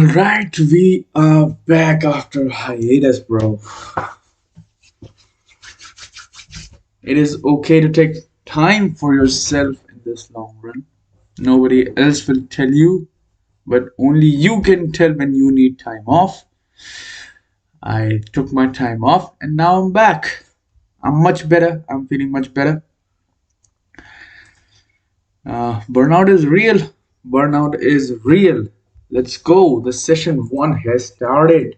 Alright, we are back after hiatus, bro. It is okay to take time for yourself in this long run. Nobody else will tell you, but only you can tell when you need time off. I took my time off and now I'm back. I'm much better. I'm feeling much better. Burnout is real. Burnout is real. Let's go. The session one has started.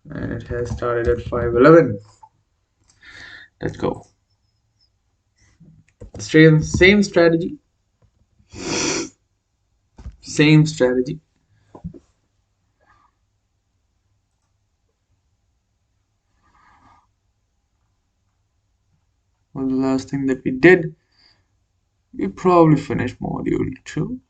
And it has started at 5:11. Let's go. Same strategy. Same strategy. What was the last thing that we did? We probably finished module 2.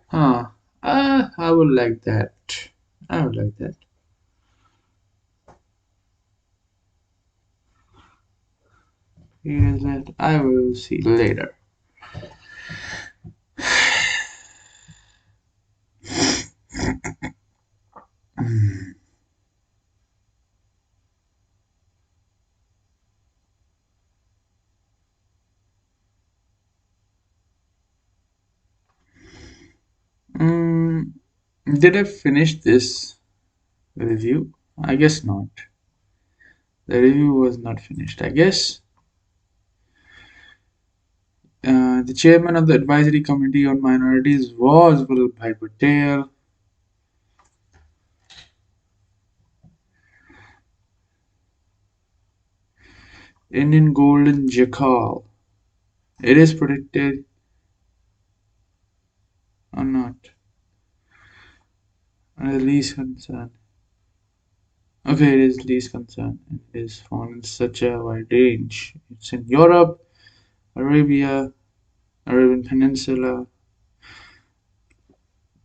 Huh. I would like that. I would like that. Here is that. I will see later. Mm, did I finish this review? I guess not. The review was not finished, I guess. The chairman of the advisory committee on minorities was Vallabhbhai Patel. Indian golden jackal. It is protected or not? The least concern. Okay, it is least concern. It is found in such a wide range. It's in Europe, Arabia, Arabian Peninsula,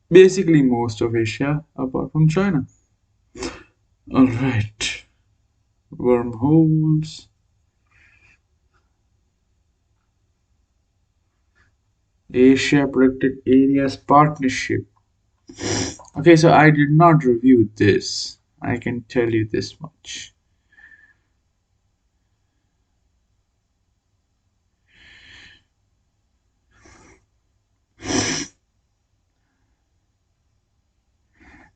basically most of Asia apart from China. Alright. Wormholes. Asia Protected Areas Partnership. Okay, so I did not review this. I can tell you this much.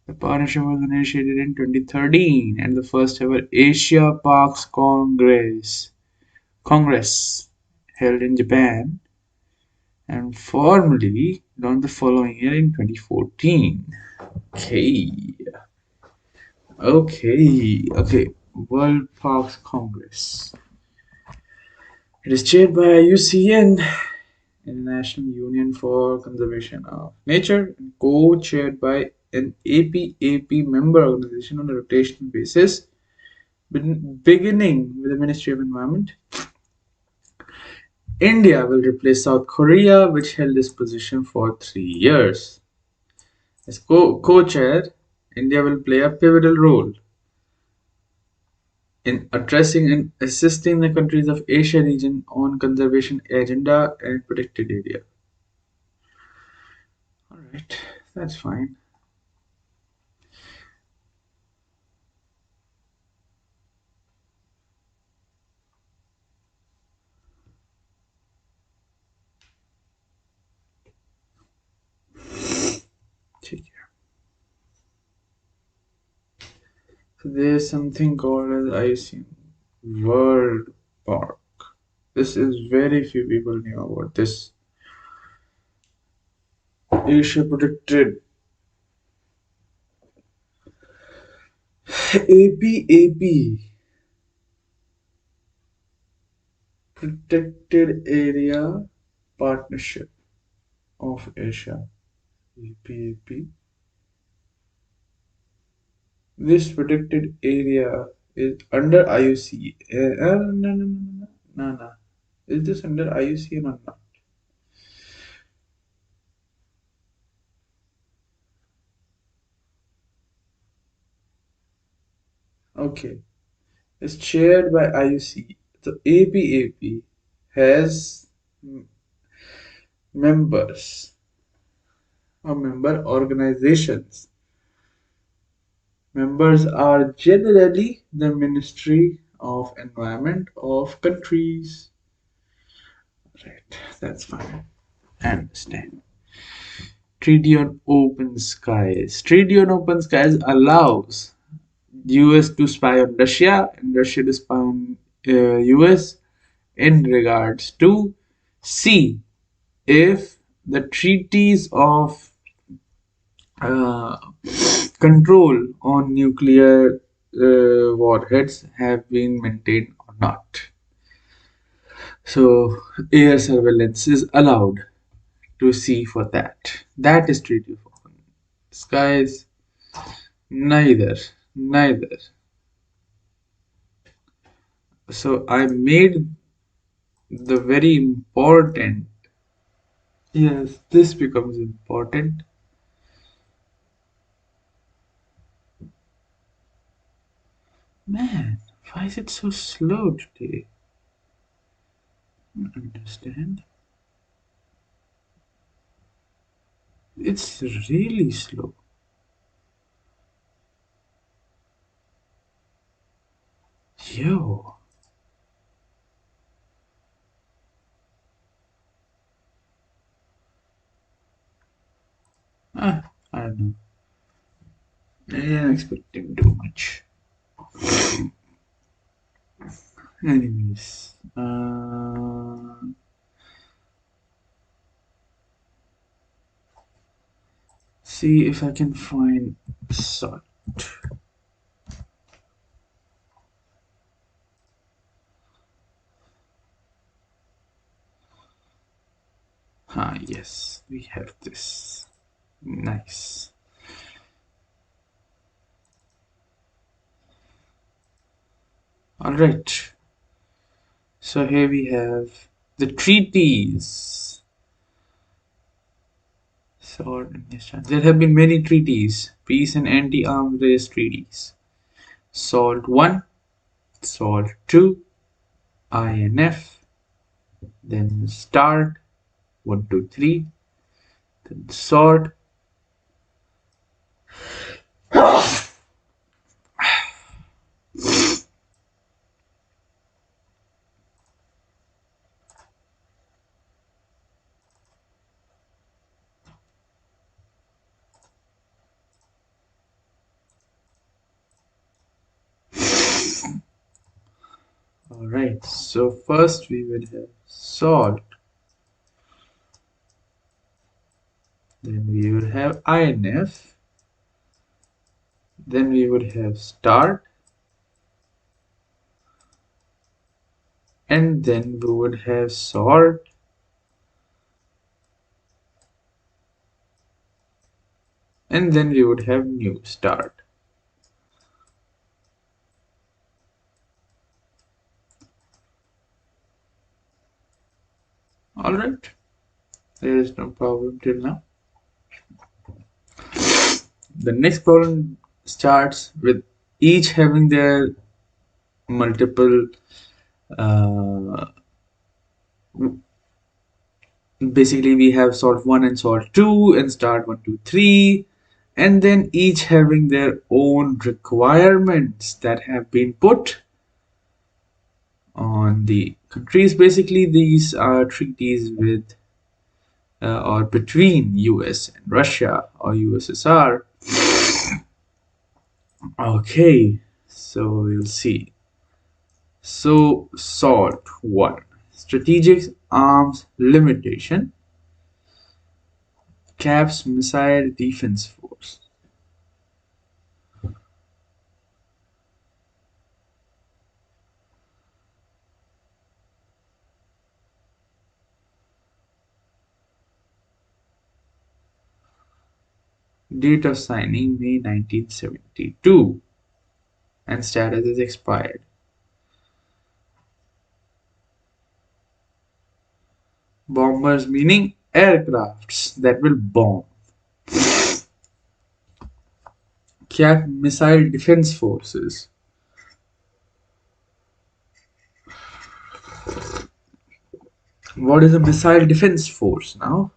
The partnership was initiated in 2013 and the first ever Asia Parks Congress held in Japan and formally launched the following year in 2014. Okay. Okay. World Parks Congress. It is chaired by IUCN, International Union for Conservation of Nature, and co-chaired by an APAP member organization on a rotational basis, beginning with the Ministry of Environment. India will replace South Korea, which held this position for 3 years. As co-chair, India will play a pivotal role in addressing and assisting the countries of Asia region on conservation agenda and protected area. Alright, that's fine. So there's something called as IUCN World Park. This is very few people knew about this. Asia Protected APAP Protected Area Partnership of Asia. APAP. This protected area is under IUCN. No. Is this under IUCN or not? Okay, it's chaired by IUC. The APAP has members or member organizations. Members are generally the Ministry of Environment of countries. Right, that's fine. I understand. Treaty on Open Skies. Treaty on Open Skies allows US to spy on Russia and Russia to spy on US in regards to C. If the treaties of uh, control on nuclear warheads have been maintained or not. So, air surveillance is allowed to see for that. That is treaty of open skies. Neither, neither. So, I made the very important. Yes, this becomes important. Man, why is it so slow today? I don't understand. It's really slow. Yo. I don't know. Maybe I'm expecting too much. Anyways, see if I can find salt. Ah, yes, we have this. Nice. All right. So here we have the treaties. So there have been many treaties, peace and anti-arms race treaties. SALT 1, SALT 2, INF, then START 1, 2, 3, then SALT. Alright, so first we will have SALT, then we would have INF, then we would have START, and then we would have SALT, and then we would have new START. Alright, there is no problem till now. The next problem starts with each having their multiple basically we have salt 1 and salt 2 and start 1, 2, 3, and then each having their own requirements that have been put on the countries. Basically these are treaties with or between US and Russia or USSR. Okay, so we'll see. So SALT 1, Strategic Arms Limitation, caps Missile Defense Force. Date of signing May 1972 and status is expired. Bombers meaning aircrafts that will bomb. Cap Missile Defense Forces. What is a missile defense force now?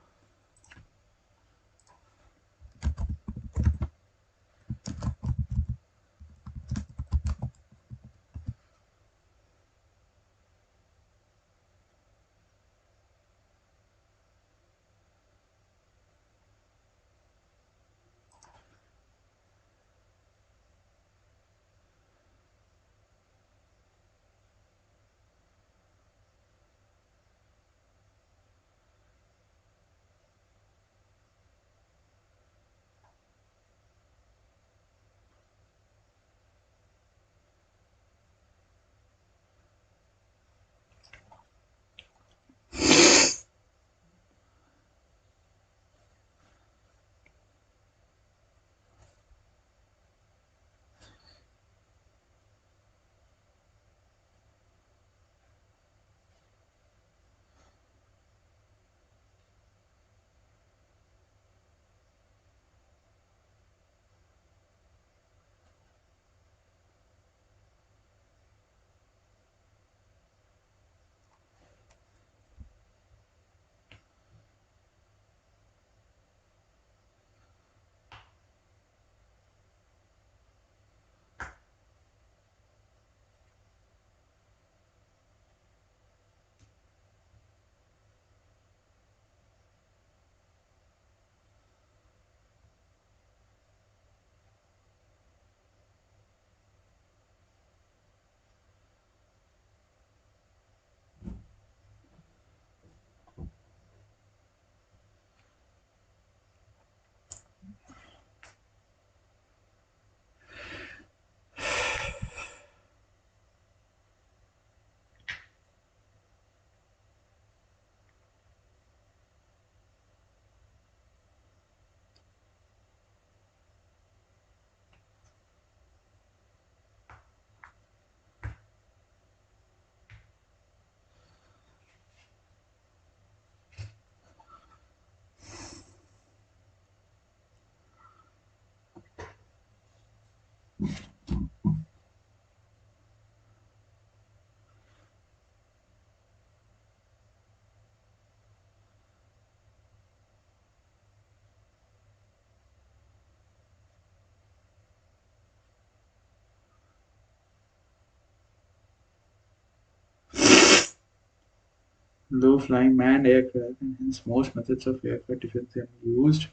Low flying manned aircraft, and hence most methods of aircraft defense are used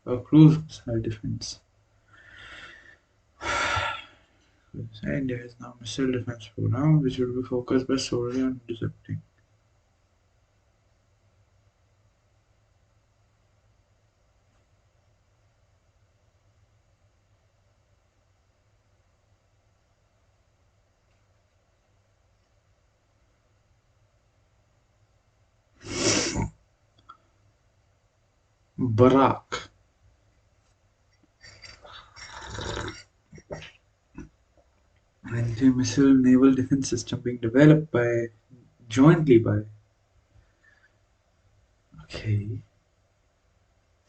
for cruise missile defense. India has now missile defense program which will be focused by solely on intercepting. Barack. Anti-missile naval defense system being developed by jointly by. Okay,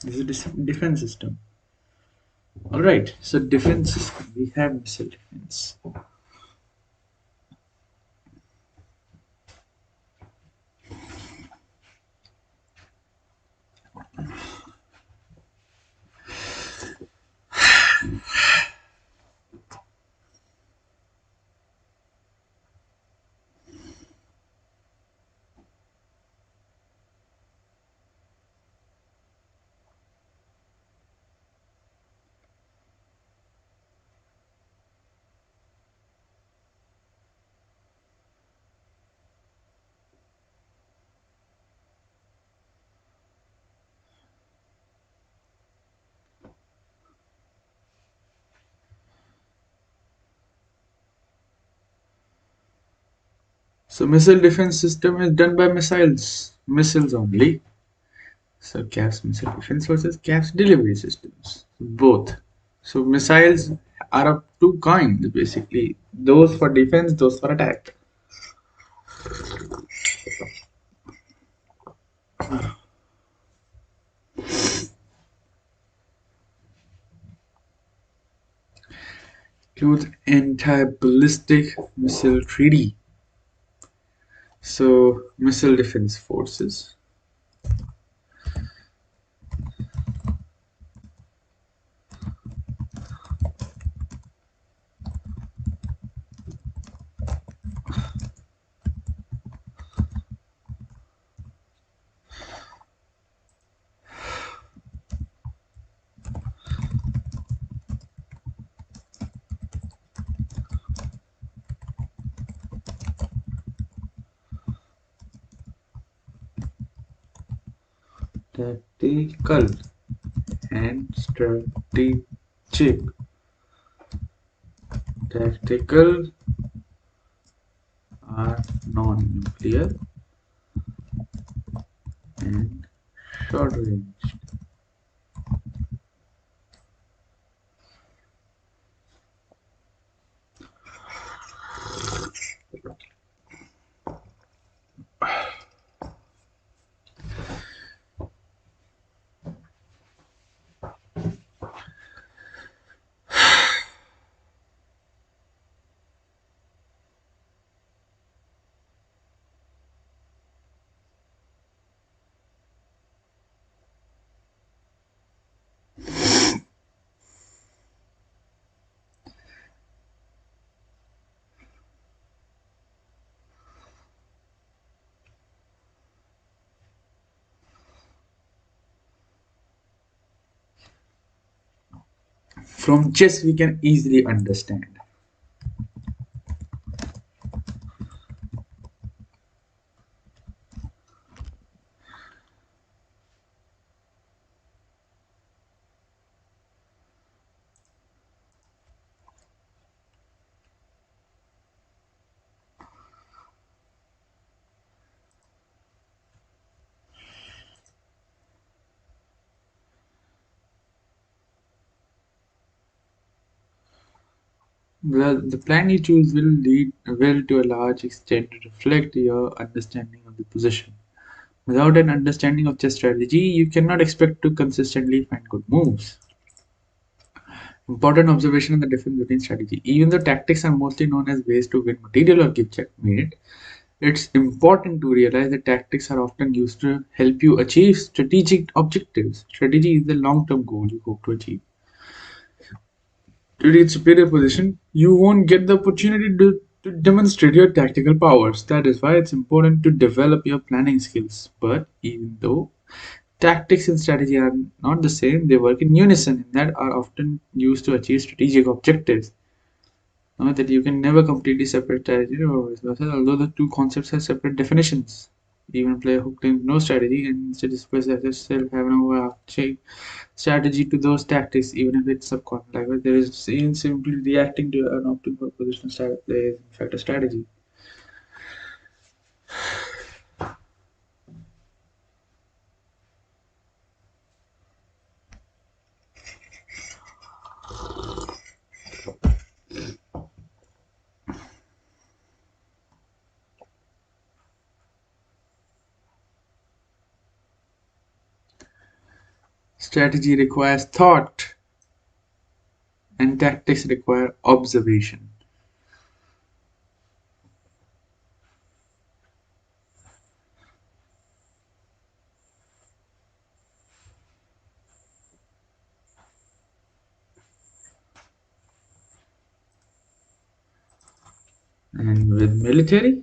this is a defense system. All right, so defense system. We have missile defense. So missile defense system is done by missiles only. So CAF's missile defense versus CAF's delivery systems, both. So missiles are of two kinds basically. Those for defense, those for attack. Includes anti-ballistic missile treaty. So, missile defense forces. Tactical and strategic. Tactical are non-nuclear and short range. From chess, we can easily understand. Well, the plan you choose will to a large extent reflect your understanding of the position. Without an understanding of chess strategy, you cannot expect to consistently find good moves. Important observation on the difference between strategy. Even though tactics are mostly known as ways to win material or give checkmate, it's important to realize that tactics are often used to help you achieve strategic objectives. Strategy is the long-term goal you hope to achieve. To reach superior position, you won't get the opportunity to demonstrate your tactical powers. That is why it's important to develop your planning skills. But even though tactics and strategy are not the same, they work in unison and that are often used to achieve strategic objectives. That you can never completely separate strategy or vice versa, although the two concepts have separate definitions. Even a player who claims no strategy and instead possesses still have an overarching strategy to those tactics, even if it's subconscious. Like there is in simply reacting to an optimal positional style play is in fact a strategy. Strategy requires thought, and tactics require observation. And with military,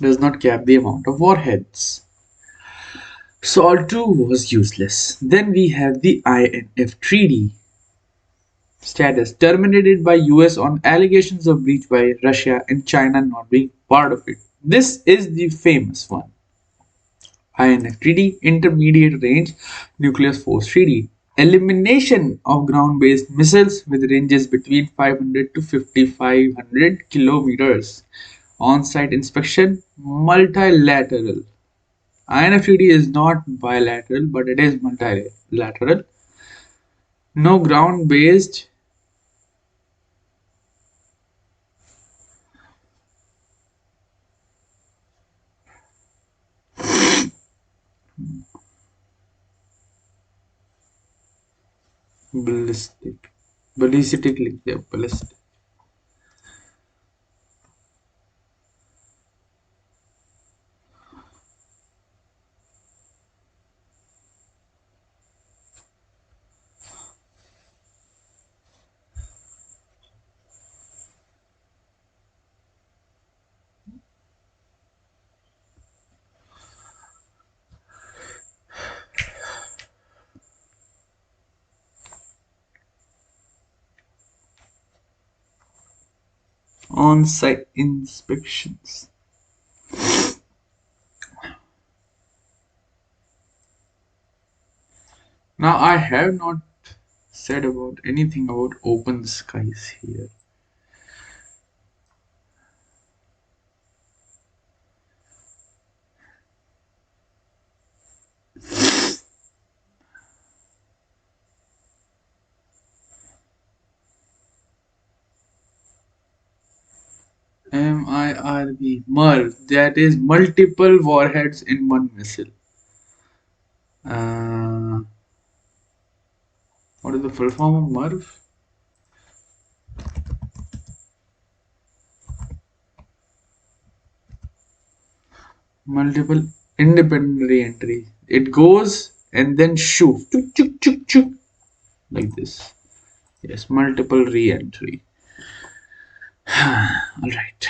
does not cap the amount of warheads. SALT 2 was useless. Then we have the INF Treaty. Status terminated by US on allegations of breach by Russia and China not being part of it. This is the famous one. INF Treaty, Intermediate Range Nuclear Force Treaty. Elimination of ground-based missiles with ranges between 500 to 5500 kilometers. On-site inspection, multilateral. INF Treaty is not bilateral, but it is multilateral. No ground-based ballistic, ballistic, yeah, ballistic. On-site inspections. Now I have not said about anything about open skies here. MIRV, that is multiple warheads in one missile. Uh, what is the full form of MIRV? Multiple independent re-entry. It goes and then shoots, chuk, chuk, chuk, chuk, like this. Yes, multiple re-entry. All right.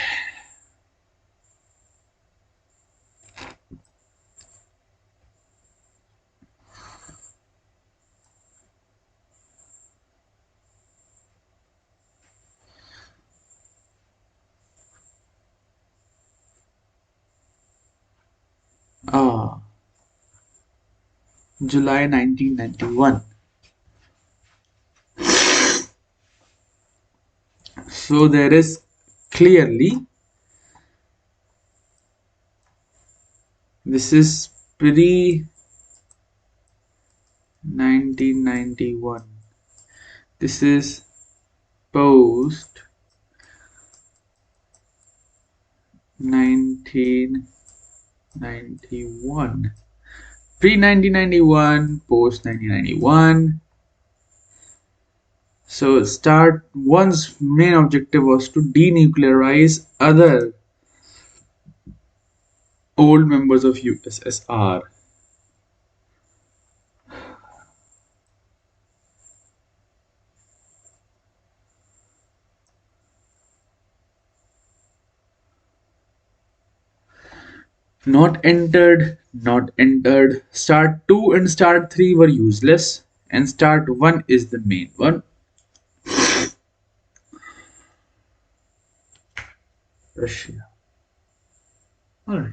Ah, July 1991. So there is clearly, this is pre 1991. This is post 1991. Pre 1991, post 1991. So start one's main objective was to denuclearize other old members of USSR. Not entered, not entered. Start 2 and start 3 were useless, and start 1 is the main one. Russia. Alright.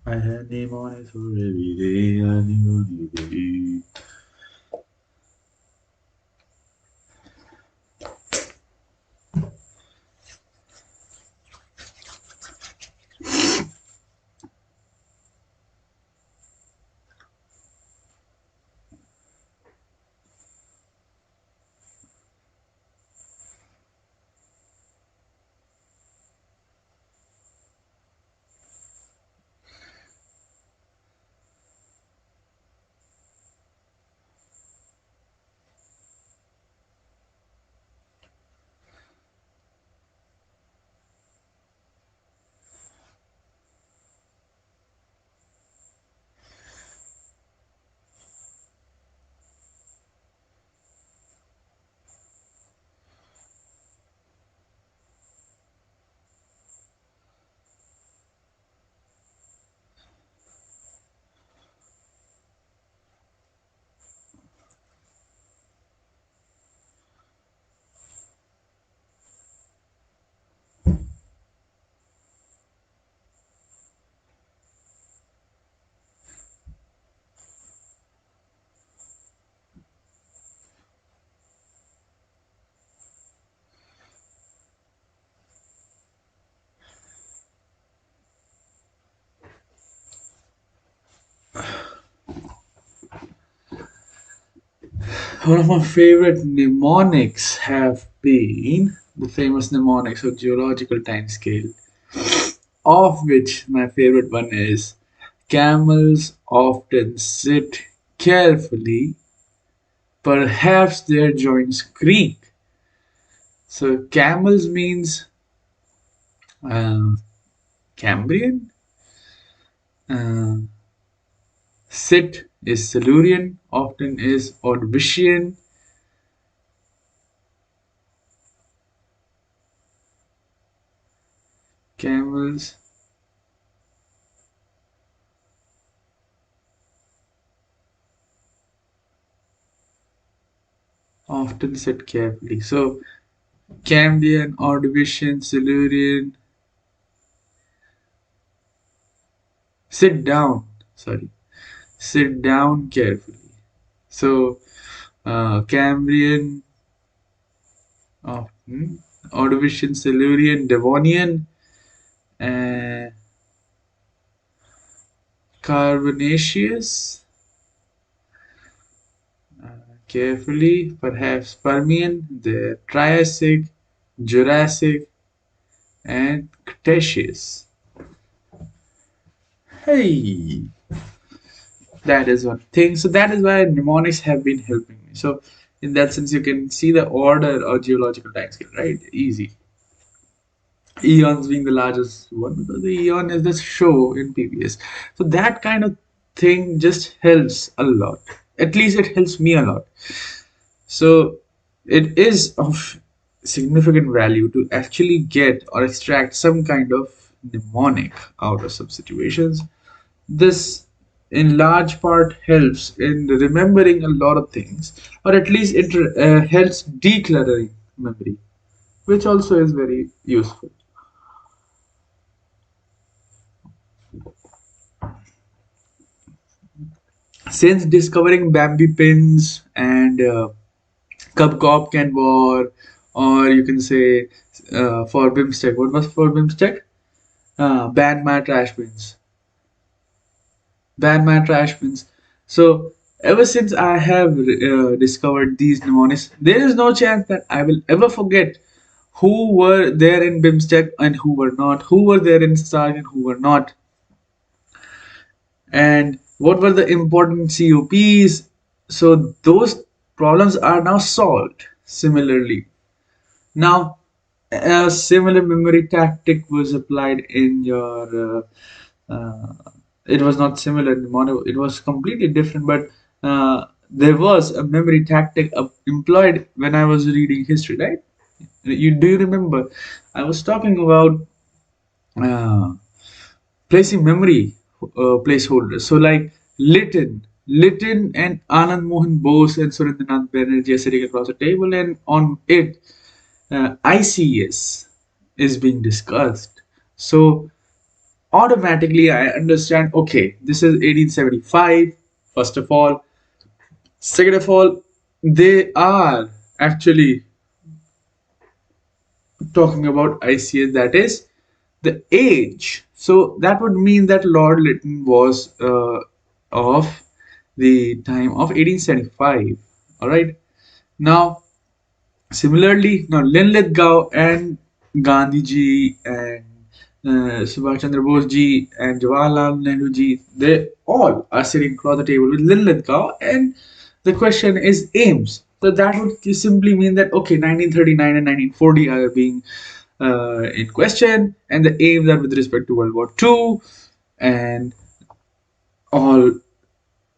I had name on it for every day. I knew you. One of my favorite mnemonics have been the famous mnemonics of geological time scale, of which my favorite one is camels often sit carefully, perhaps their joints creak. So camels means uh, Cambrian, uh, sit is Silurian, often is Ordovician, camels often sit carefully. So Cambrian, Ordovician, Silurian, sit down. Sorry, sit down carefully. So Cambrian, Ordovician, Silurian, Devonian, and Carbonaceous, carefully, perhaps Permian, the Triassic, Jurassic, and Cretaceous. Hey, that is one thing. So that is why mnemonics have been helping me. So in that sense, you can see the order of geological time scale, right? Easy. Eons being the largest one because the Eon is the show in PBS. So that kind of thing just helps a lot. At least it helps me a lot. So it is of significant value to actually get or extract some kind of mnemonic out of some situations. This in large part helps in remembering a lot of things, or at least it helps decluttering memory, which also is very useful. Since discovering Bambi pins and Cub Cop can war, or you can say for Bimsteak. What was for Bimsteak? Ban my trash bins. Ban my trash bins. So ever since I have discovered these mnemonics, there is no chance that I will ever forget who were there in Bimsteak and who were not, who were there in Stark and who were not, and what were the important COPs. So those problems are now solved. Similarly, now a similar memory tactic was applied in your. It was not similar in mono. It was completely different, but there was a memory tactic employed when I was reading history. Right? You remember? I was talking about uh, placing memory placeholders. So like Lytton and Anand Mohan Bose and Surendranath Banerjee are sitting across the table, and on it, ICS is being discussed. So automatically, I understand. Okay, this is 1875. First of all, second of all, they are actually talking about ICS. That is the age. So that would mean that Lord Lytton was of the time of 1875. All right. Now, similarly, now Lithgow and Gandhi ji and Subhash Chandra Bose ji and Jawaharlal Nehru ji, they all are sitting across the table with Lithgow, and the question is aims. So that would simply mean that okay, 1939 and 1940 are being in question, and the aims are with respect to World War II, and all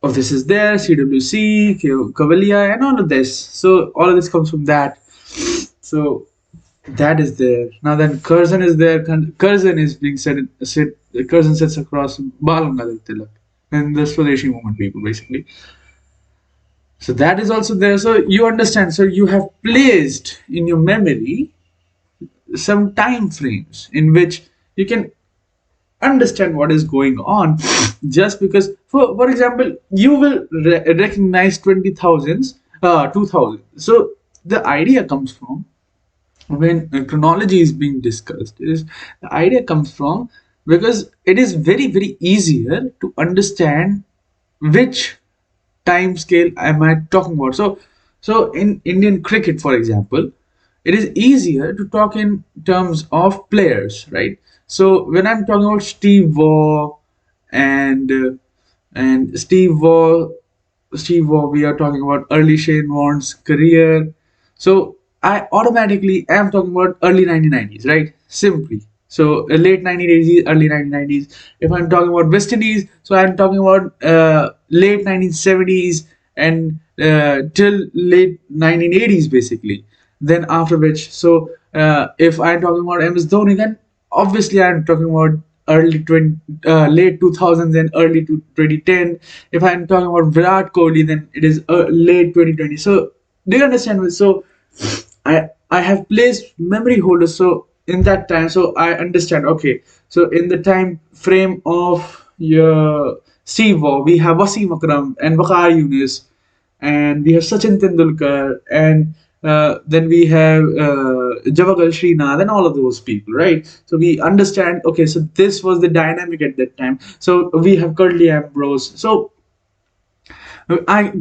of this is there, CWC, Cavalier, and all of this. So all of this comes from that. So that is there. Now then, Curzon is there. Curzon is being Curzon sits across Bal Gangadhar Tilak and the Swadeshi movement people basically. So that is also there. So you understand. So you have placed in your memory some time frames in which you can understand what is going on just because for example you will recognize 20,000s 2000. So the idea comes from when chronology is being discussed is the idea comes from because it is very easier to understand which time scale am I talking about. So So in Indian cricket, for example, it is easier to talk in terms of players, right? So when I'm talking about Steve Waugh and Steve Waugh, we are talking about early Shane Warne's career. So I automatically am talking about early 1990s, right? Simply. So late 1980s, early 1990s. If I'm talking about West Indies, so I'm talking about late 1970s and till late 1980s, basically. Then after which, so if I'm talking about MS Dhoni, then obviously I'm talking about late 2000s and early to 2010. If I'm talking about Virat Kohli, then it is late 2020. So do you understand? So I have placed memory holders. So in that time, so I understand. Okay, so in the time frame of your Sivo, we have Wasim Akram and Waqar Yunus, and we have Sachin Tendulkar, and then we have Javagal Srinath, and all of those people, right? So we understand. Okay, so this was the dynamic at that time. So we have Curly Ambrose. So I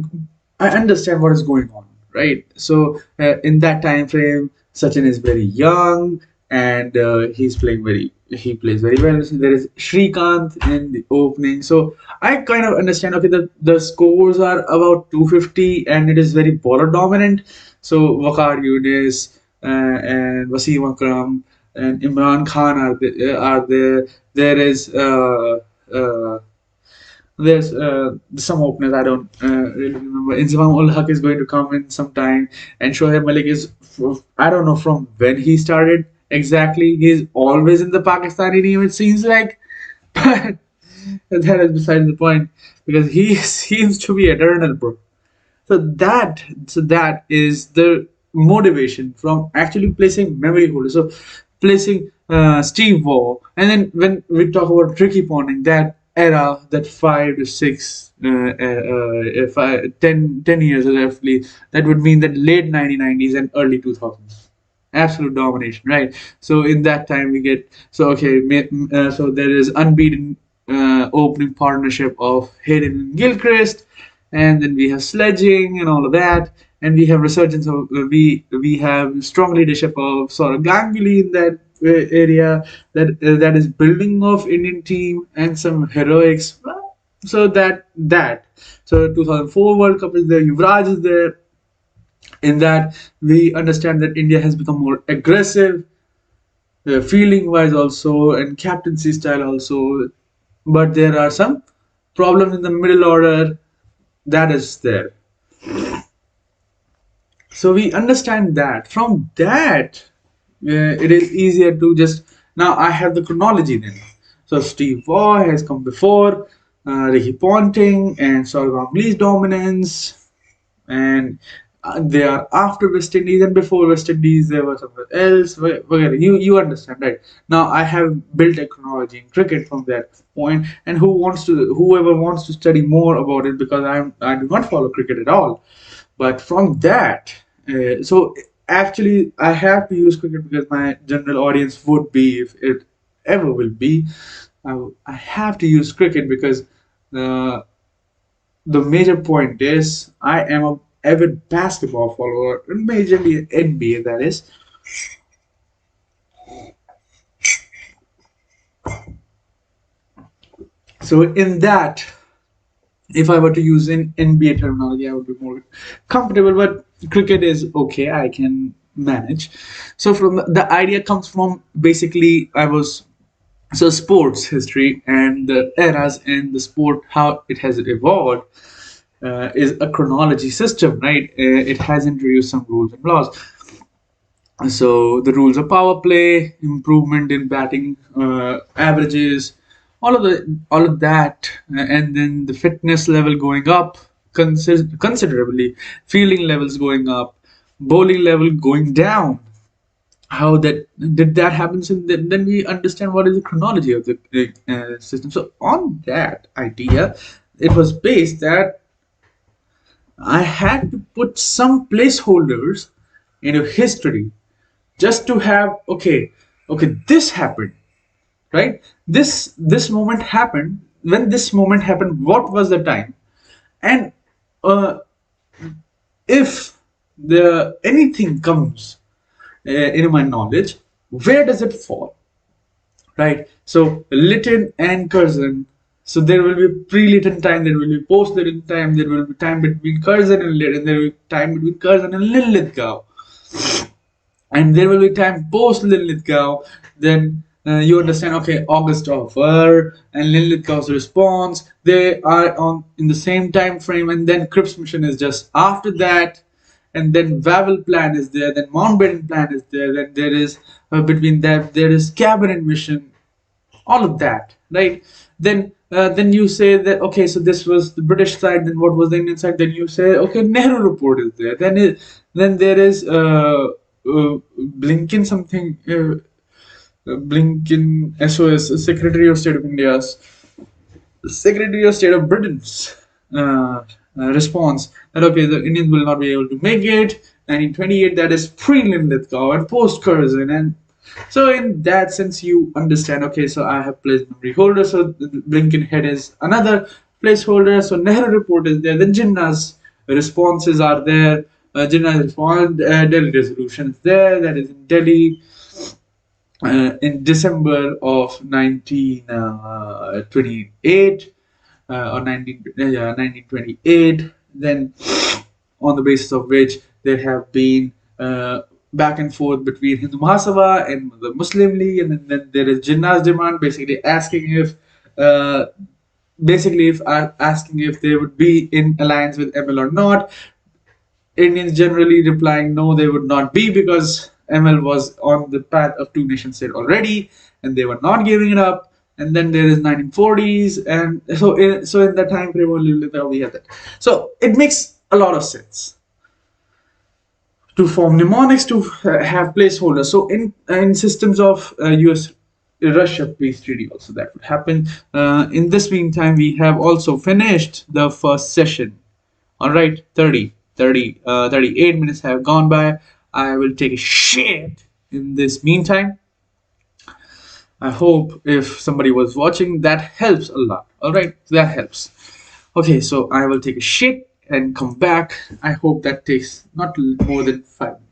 I understand what is going on, right? So in that time frame, Sachin is very young and he plays very well. So there is Shrikant in the opening. So I kind of understand. Okay, the scores are about 250 and it is very bowler dominant. So Waqar Yunus and Wasim Akram and Imran Khan are there. There is there's some openers I don't really remember. Inzamam ul Haq is going to come in sometime, and Shoaib Malik is I don't know from when he started exactly. He's always in the Pakistani team. It seems like, but that is beside the point because he seems to be eternal, bro. So that is the motivation from actually placing memory holders. So placing Steve Waugh, and then when we talk about Ricky Ponting, that era, that 5 to 6, 10 years roughly, that would mean that late 1990s and early 2000s. Absolute domination, right? So in that time we get so okay. So there is unbeaten opening partnership of Hayden and Gilchrist, and then we have sledging and all of that, and we have resurgence of we have strong leadership of sort of Ganguly in that area that is building of Indian team and some heroics. So so 2004 World Cup is there, Yuvraj is there. In that we understand that India has become more aggressive, feeling wise also, and captaincy style also. But there are some problems in the middle order that is there. So we understand that. From that, it is easier to just now. I have the chronology then. So Steve Waugh has come before Ricky Ponting and Saurav Ganguly's dominance, and they are after West Indies and before West Indies they were somewhere else. You understand, right? Now I have built a chronology in cricket from that point, and whoever wants to study more about it because I do not follow cricket at all. But from that, so actually, I have to use cricket because my general audience would be, if it ever will be, I have to use cricket because uh, the major point is I am a avid basketball follower, majorly NBA, that is. So in that, if I were to use in NBA terminology, I would be more comfortable. But cricket is okay; I can manage. So from the idea comes from basically I was so sports history and the eras in the sport how it has evolved is a chronology system, right? It has introduced some rules and laws. So the rules of power play, improvement in batting averages, all of that, and then the fitness level going up considerably, fielding levels going up, bowling level going down. How that did that happen? So then we understand what is the chronology of the system. So on that idea, it was based that I had to put some placeholders into history just to have okay this happened, right? This moment happened. When this moment happened, what was the time? And uh, if the anything comes in my knowledge, where does it fall? Right? So Lytton and Curzon. So there will be pre-Lytton time, there will be post-Lytton time, there will be time between Curzon and Lytton, there will be time between Curzon and Linlithgow, and there will be time post Linlithgow. Then you understand, okay, August offer and Linlithgow's response, they are on in the same time frame, and then Cripps mission is just after that, and then Wavell plan is there, then Mountbatten plan is there, then there is between that there is cabinet mission, all of that, right? Then you say that, okay, so this was the British side, then what was the Indian side? Then you say, okay, Nehru report is there, then there is Blinken something, Blinken SOS, Secretary of State of India's, Secretary of State of Britain's response that, okay, the Indians will not be able to make it. 1928, that is pre-Linlithgow and post-Curzon, and so in that sense you understand, okay, so I have placed memory holder, so the Blinken head is another placeholder, so Nehru report is there, then Jinnah's responses are there, Jinnah's response, Delhi resolution is there, that is in Delhi in December of 1928 or 1928, then on the basis of which there have been back and forth between Hindu Mahasabha and the Muslim League, and then there is Jinnah's demand, uh, basically if asking if they would be in alliance with ML or not. Indians generally replying no, they would not be, because ML was on the path of two nation state already, and they were not giving it up. And then there is 1940s, and so in that time frame only we have that. So it makes a lot of sense to form mnemonics to have placeholders. So in systems of US Russia peace treaty also that would happen. In this meantime, we have also finished the first session. All right, 38 minutes have gone by. I will take a shit in this meantime. I hope if somebody was watching, that helps a lot. All right, that helps. Okay, so I will take a shit and come back. I hope that takes not more than 5 minutes.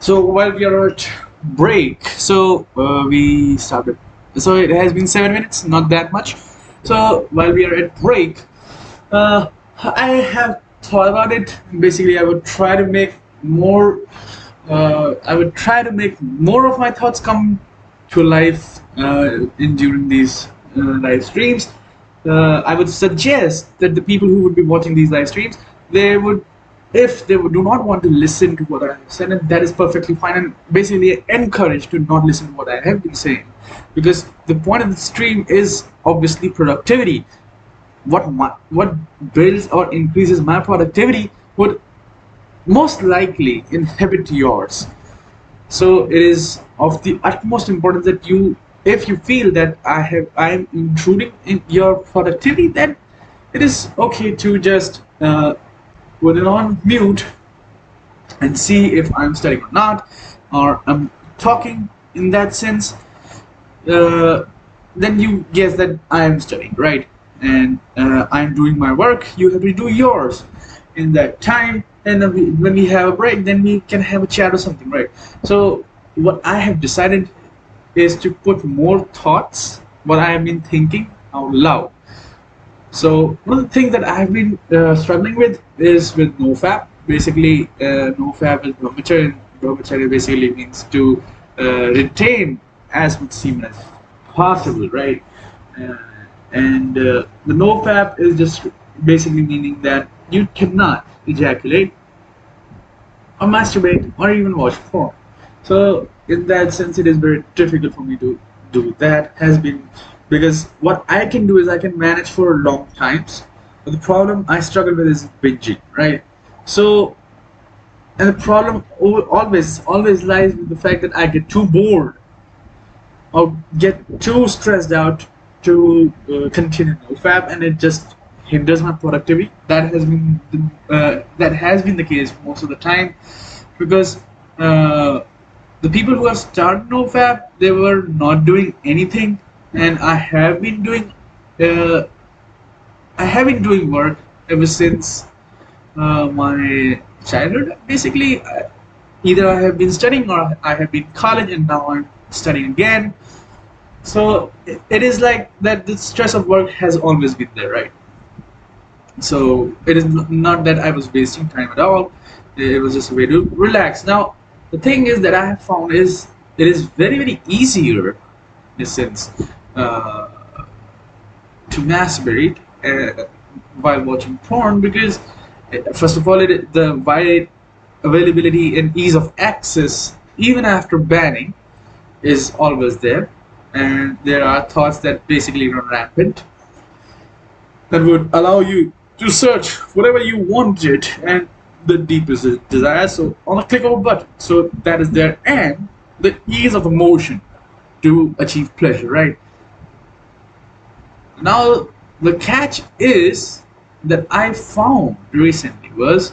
So while we are at break, we started. So it has been 7 minutes, not that much. So while we are at break, I have thought about it. Basically, I would try to make more. I would try to make more of my thoughts come to life in during these live streams. I would suggest that the people who would be watching these live streams, they would, if they do not want to listen to what I have said, and that is perfectly fine, and basically encouraged to not listen to what I have been saying, because the point of the stream is obviously productivity. What builds or increases my productivity would most likely inhibit yours. So it is of the utmost importance that you, if you feel that I am intruding in your productivity, then it is okay to just put it on mute and see if I'm studying or not, or I'm talking in that sense. Then you guess that I am studying, right? And I'm doing my work. You have to do yours in that time. And then when we have a break, then we can have a chat or something, right? So what I have decided is to put more thoughts, what I have been thinking, out loud. So one of the things that I have been struggling with is with NoFap. Basically, NoFap is brahmacharya, and brahmacharya basically means to retain as much semen as possible, right? The NoFap is just basically meaning that you cannot ejaculate or masturbate or even watch porn. So in that sense, it is very difficult for me to do that. Has been because what I can do is I can manage for long times, but the problem I struggle with is binging, right? So, and the problem always lies with the fact that I get too bored or get too stressed out to continue NoFap, and it just hinders my productivity. That has been the case most of the time, because the people who have started NoFap, they were not doing anything, and I have been doing work ever since my childhood. Basically, either I have been studying or I have been in college, and now I'm studying again. So it is like that. The stress of work has always been there, right? So it is not that I was wasting time at all. It was just a way to relax. Now the thing is that I have found is it is very easier in a sense to masturbate while watching porn, because first of all, the wide availability and ease of access even after banning is always there, and there are thoughts that basically run rampant that would allow you to search whatever you wanted and the deepest desire, so on a click of a button. So that is there, and the ease of emotion to achieve pleasure, right? Now the catch is that I found recently was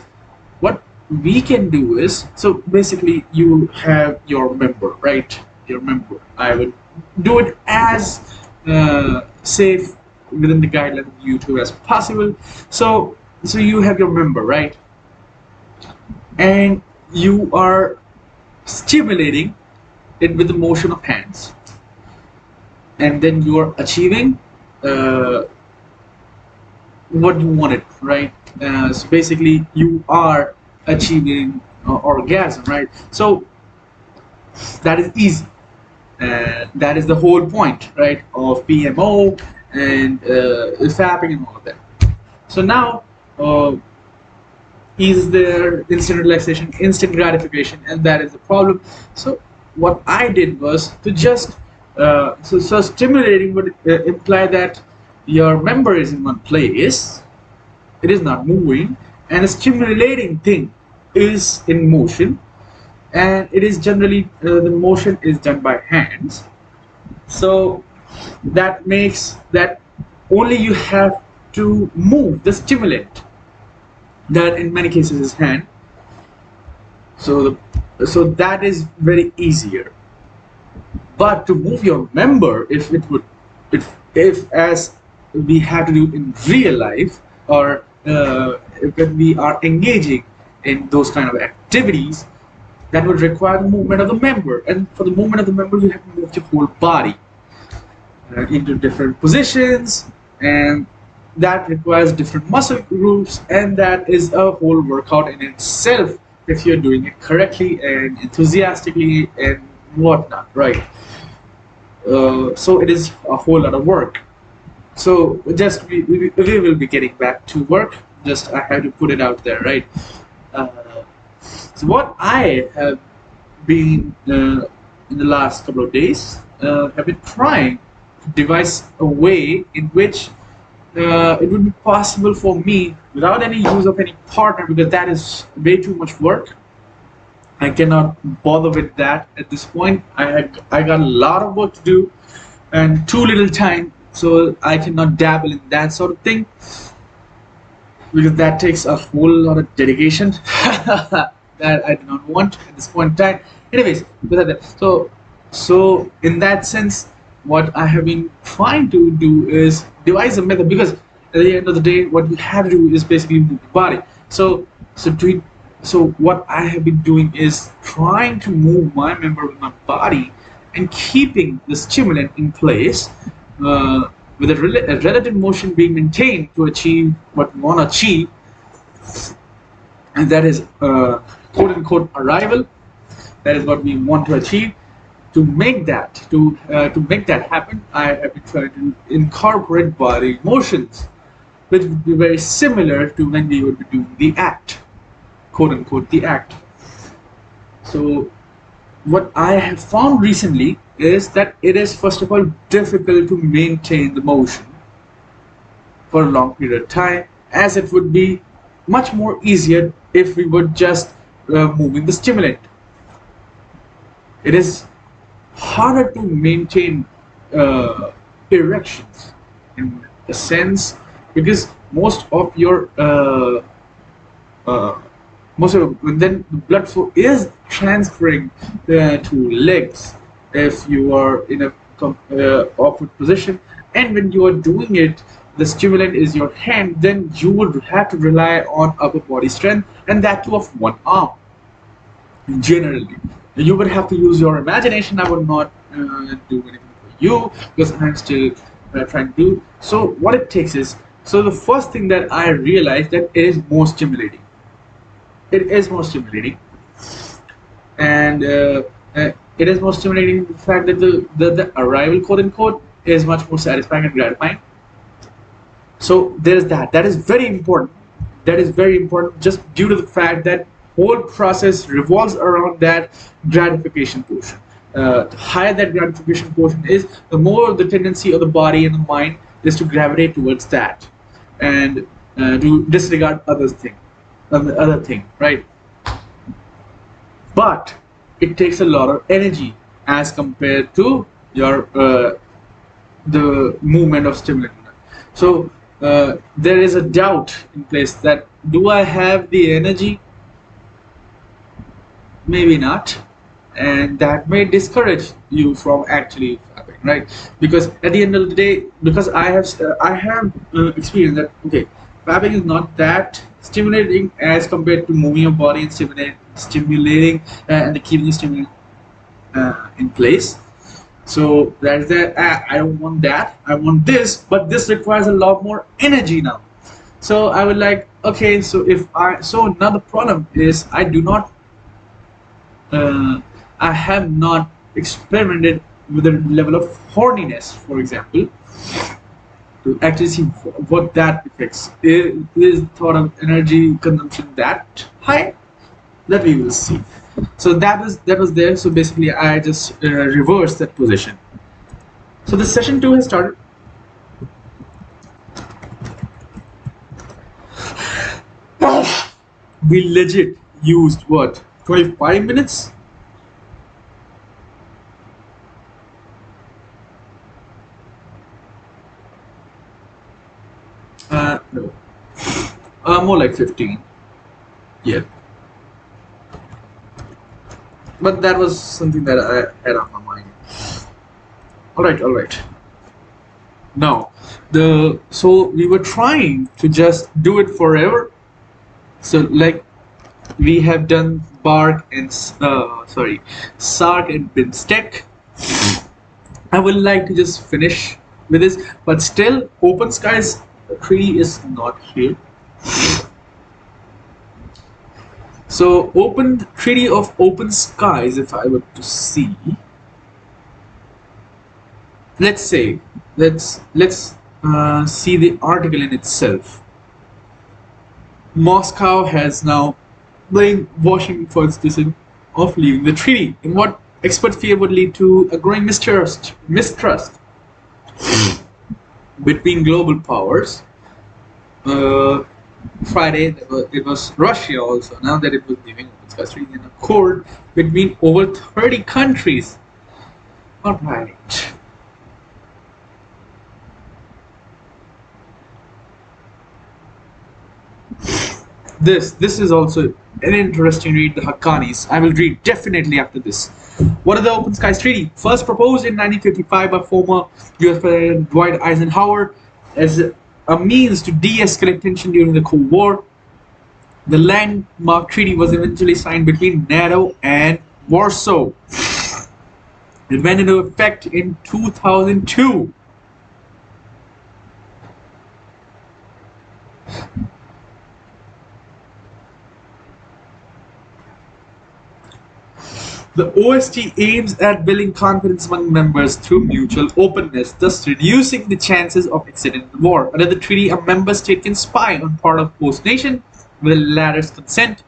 what we can do is, so basically you have your member, right? Your member. I would do it as safe within the guideline of YouTube as possible. So you have your member, right? And you are stimulating it with the motion of hands, and then you are achieving what you wanted, right? So basically you are achieving orgasm, right? So that is easy. That is the whole point, right, of PMO and fapping and all of that. So now is there instant relaxation, instant gratification, and that is the problem. So what I did was to just so stimulating would imply that your member is in one place, it is not moving, and a stimulating thing is in motion, and it is generally the motion is done by hands. So that makes that only you have to move the stimulant, that in many cases is hand. So that is very easier. But to move your member, if as we have to do in real life, or when we are engaging in those kind of activities, that would require the movement of the member, and for the movement of the member you have to move your whole body into different positions, and that requires different muscle groups, and that is a whole workout in itself if you're doing it correctly and enthusiastically and whatnot, right? So it is a whole lot of work. So just we will be getting back to work. Just I have to put it out there, right? So what I have been in the last couple of days have been trying to devise a way in which it would be possible for me without any use of any partner, because that is way too much work. I cannot bother with that at this point. I got a lot of work to do and too little time, so I cannot dabble in that sort of thing, because that takes a whole lot of dedication that I do not want at this point in time. Anyways, so in that sense, what I have been trying to do is devise a method, because at the end of the day, what you have to do is basically move your body. So what I have been doing is trying to move my member with my body and keeping the stimulant in place with a relative motion being maintained to achieve what we want to achieve, and that is quote unquote arrival. That is what we want to achieve. To make that happen, I have been trying to incorporate body motions, which would be very similar to when we would be doing the act, quote unquote the act. So what I have found recently is that it is first of all difficult to maintain the motion for a long period of time, as it would be much more easier if we were just moving the stimulant. It is harder to maintain erections in a sense, because most of your then the blood flow is transferring to legs if you are in a awkward position, and when you are doing it, the stimulant is your hand, then you would have to rely on upper body strength, and that too of one arm. Generally, you would have to use your imagination. I would not do anything for you, because I'm still trying to do. So what it takes is, so the first thing that I realized, that it is more stimulating. It is more stimulating, and it is more stimulating the fact that the arrival, quote unquote, is much more satisfying and gratifying. So there is that. That is very important. That is very important, just due to the fact that whole process revolves around that gratification portion. The higher that gratification portion is, the more the tendency of the body and the mind is to gravitate towards that, and to disregard other thing, right? But it takes a lot of energy as compared to your the movement of stimulant. So there is a doubt in place that, do I have the energy? Maybe not, and that may discourage you from actually fapping, right? Because at the end of the day, because I have experienced that, okay, fapping is not that stimulating as compared to moving your body and stimulating and keeping the stimulant in place. So that's that. I don't want that. I want this, but this requires a lot more energy now. So I would like, okay, so now the problem is, I have not experimented with the level of horniness, for example, to actually see what that affects. Is thought of energy consumption that high? That we will see. So that was there. So basically, I just reversed that position. So the session 2 has started. We legit used what, 25 minutes? No. More like 15. Yeah. But that was something that I had on my mind. Alright. Now, so we were trying to just do it forever. So like, we have done SARC and BIMSTEC. I would like to just finish with this, but still, Open Skies Treaty is not here. So, Treaty of Open Skies, if I were to see, let's see the article in itself. Moscow has now blamed Washington for its decision of leaving the treaty, in what experts fear would lead to a growing mistrust between global powers. Friday, it was Russia also, now that it was leaving Open Skies Treaty, in accord between over 30 countries. Alright. This is also an interesting read, the Haqqanis. I will read definitely after this. What is the Open Skies Treaty? First proposed in 1955 by former US President Dwight Eisenhower as a means to de-escalate tension during the Cold War. The landmark treaty was eventually signed between NATO and Warsaw. It went into effect in 2002. The OST aims at building confidence among members through mutual openness, thus reducing the chances of accidental war. Under the treaty, a member state can spy on part of host nation with the latter's consent.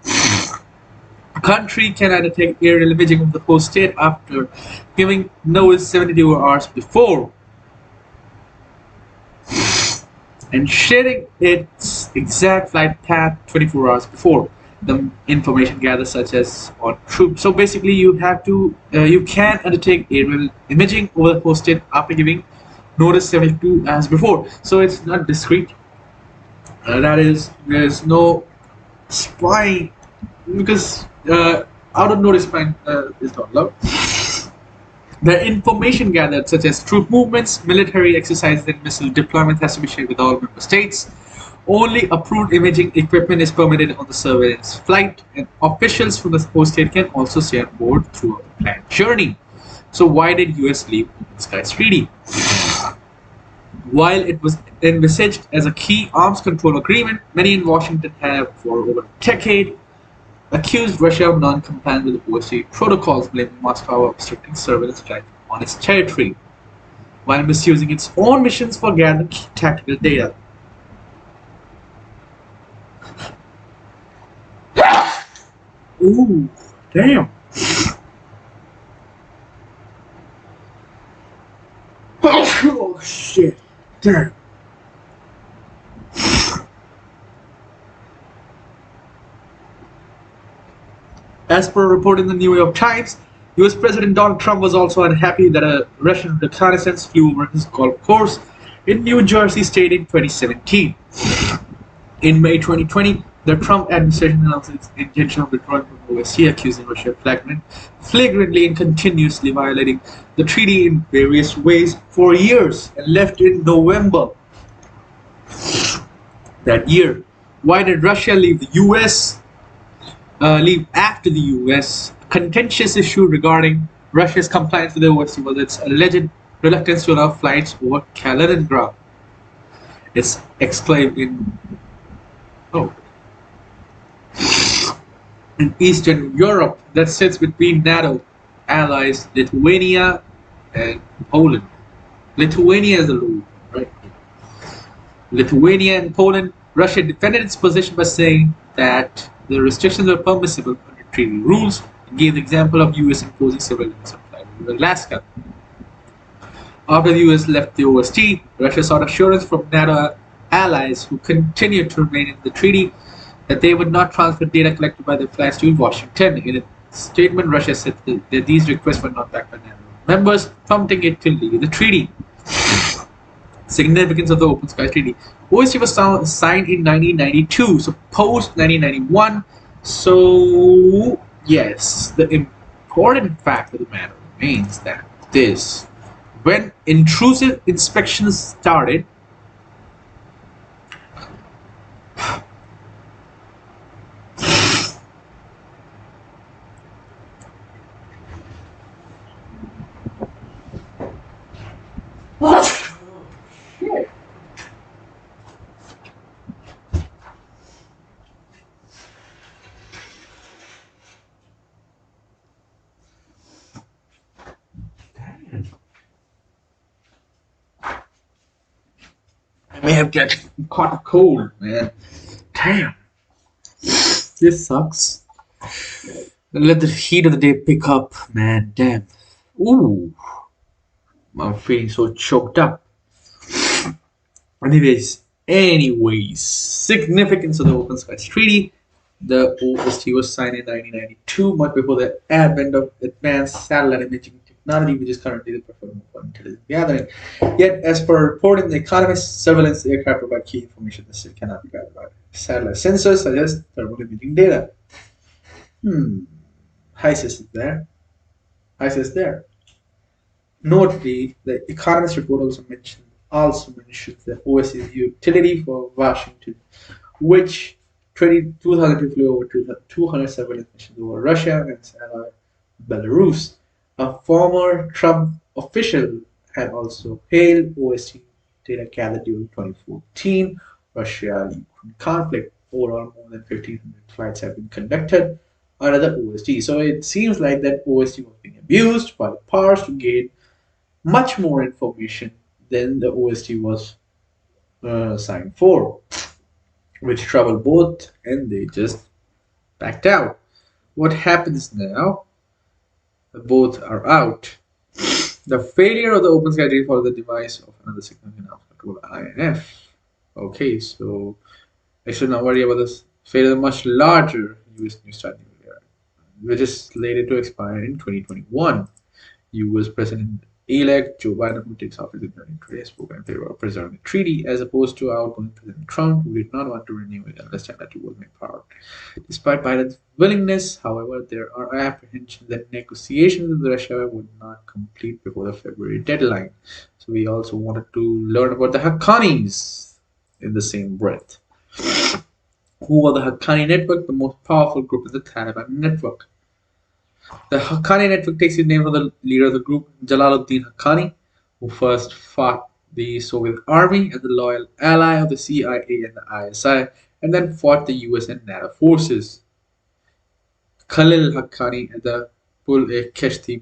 A country can undertake aerial imaging of the host state after giving notice 72 hours before and sharing its exact flight path 24 hours before the information gathered, such as on troops. So basically, you can undertake aerial imaging over the host state after giving notice 72 hours before. So it's not discreet. That is, there's no spying, because out of notice spying is not allowed. The information gathered, such as troop movements, military exercises, and missile deployment, has to be shared with all member states. Only approved imaging equipment is permitted on the surveillance flight, and officials from the host state can also stay on board throughout the planned journey. So why did US leave Open Skies Treaty? While it was envisaged as a key arms control agreement, many in Washington have, for over a decade, accused Russia of non-compliance with the OSCE protocols, blaming Moscow of restricting surveillance flights on its territory, while misusing its own missions for gathering tactical data. Ooh, damn. Oh, shit. Damn. As per a report in the New York Times, US President Donald Trump was also unhappy that a Russian reconnaissance flew over his golf course in New Jersey State in 2017. In May 2020, the Trump administration announced its intention of withdrawing from OSCE, accusing Russia of flagrantly and continuously violating the treaty in various ways for years, and left in November that year. Why did Russia leave the US? Leave after the US? A contentious issue regarding Russia's compliance with the OSCE was its alleged reluctance to allow flights over Kaliningrad. It's exclaimed in Eastern Europe that sits between NATO allies Lithuania and Poland. Lithuania is the low, right? Lithuania and Poland. Russia defended its position by saying that the restrictions were permissible under treaty rules, and gave the example of US imposing civil limits on flight over Alaska. After the US left the OST, Russia sought assurance from NATO allies who continued to remain in the treaty that they would not transfer data collected by their flights to Washington. In a statement, Russia said that these requests were not backed by NATO members, prompting it to leave the treaty. Significance of the Open Skies Treaty. OSCE was signed in 1992, so post 1991. So yes, the important fact of the matter remains that when intrusive inspections started, may have caught a cold, man. Damn, this sucks. Let the heat of the day pick up, man. Damn. Ooh, I'm feeling so choked up. Anyways, significance of the Open Skies Treaty. The OST was signed in 1992, much before the advent of advanced satellite imaging technology, which is currently the preferred mode for intelligence gathering. Yet, as per reporting, The Economist, surveillance aircraft provide key information that still cannot be gathered by satellite sensors, such as thermal imaging data. HISIS is there. HISIS is there. Notably, the Economist report also mentions the OSC's utility for Washington, which 2002 flew over 207 missions over Russia and its ally Belarus. A former Trump official had also hailed OSC data gathered during 2014 Russia-Ukraine conflict. Overall, more than 1,500 flights have been conducted under the OSD. So it seems like that OSD was being abused by the powers to gain much more information than the OSD was signed for, which troubled both, and they just backed out. What happens now? Both are out. The failure of the open schedule for the device of another significant outlet called INF. Okay, so I should not worry about this failure of the much larger US New START nuclear, which is slated to expire in 2021. US President-elect Joe Biden, who takes office in today, spoke in favor of preserving the treaty, as opposed to outgoing President Trump, who did not want to renew it unless China too was made power. Despite Biden's willingness, however, there are apprehensions that negotiations with Russia would not complete before the February deadline. So we also wanted to learn about the Haqqanis in the same breath. Who are the Haqqani network? The most powerful group is the Taliban network. The Haqqani network takes its name from the leader of the group, Jalaluddin Haqqani, who first fought the Soviet army as a loyal ally of the CIA and the ISI, and then fought the US and NATO forces. Khalil Haqqani at the Pul-e-Keshti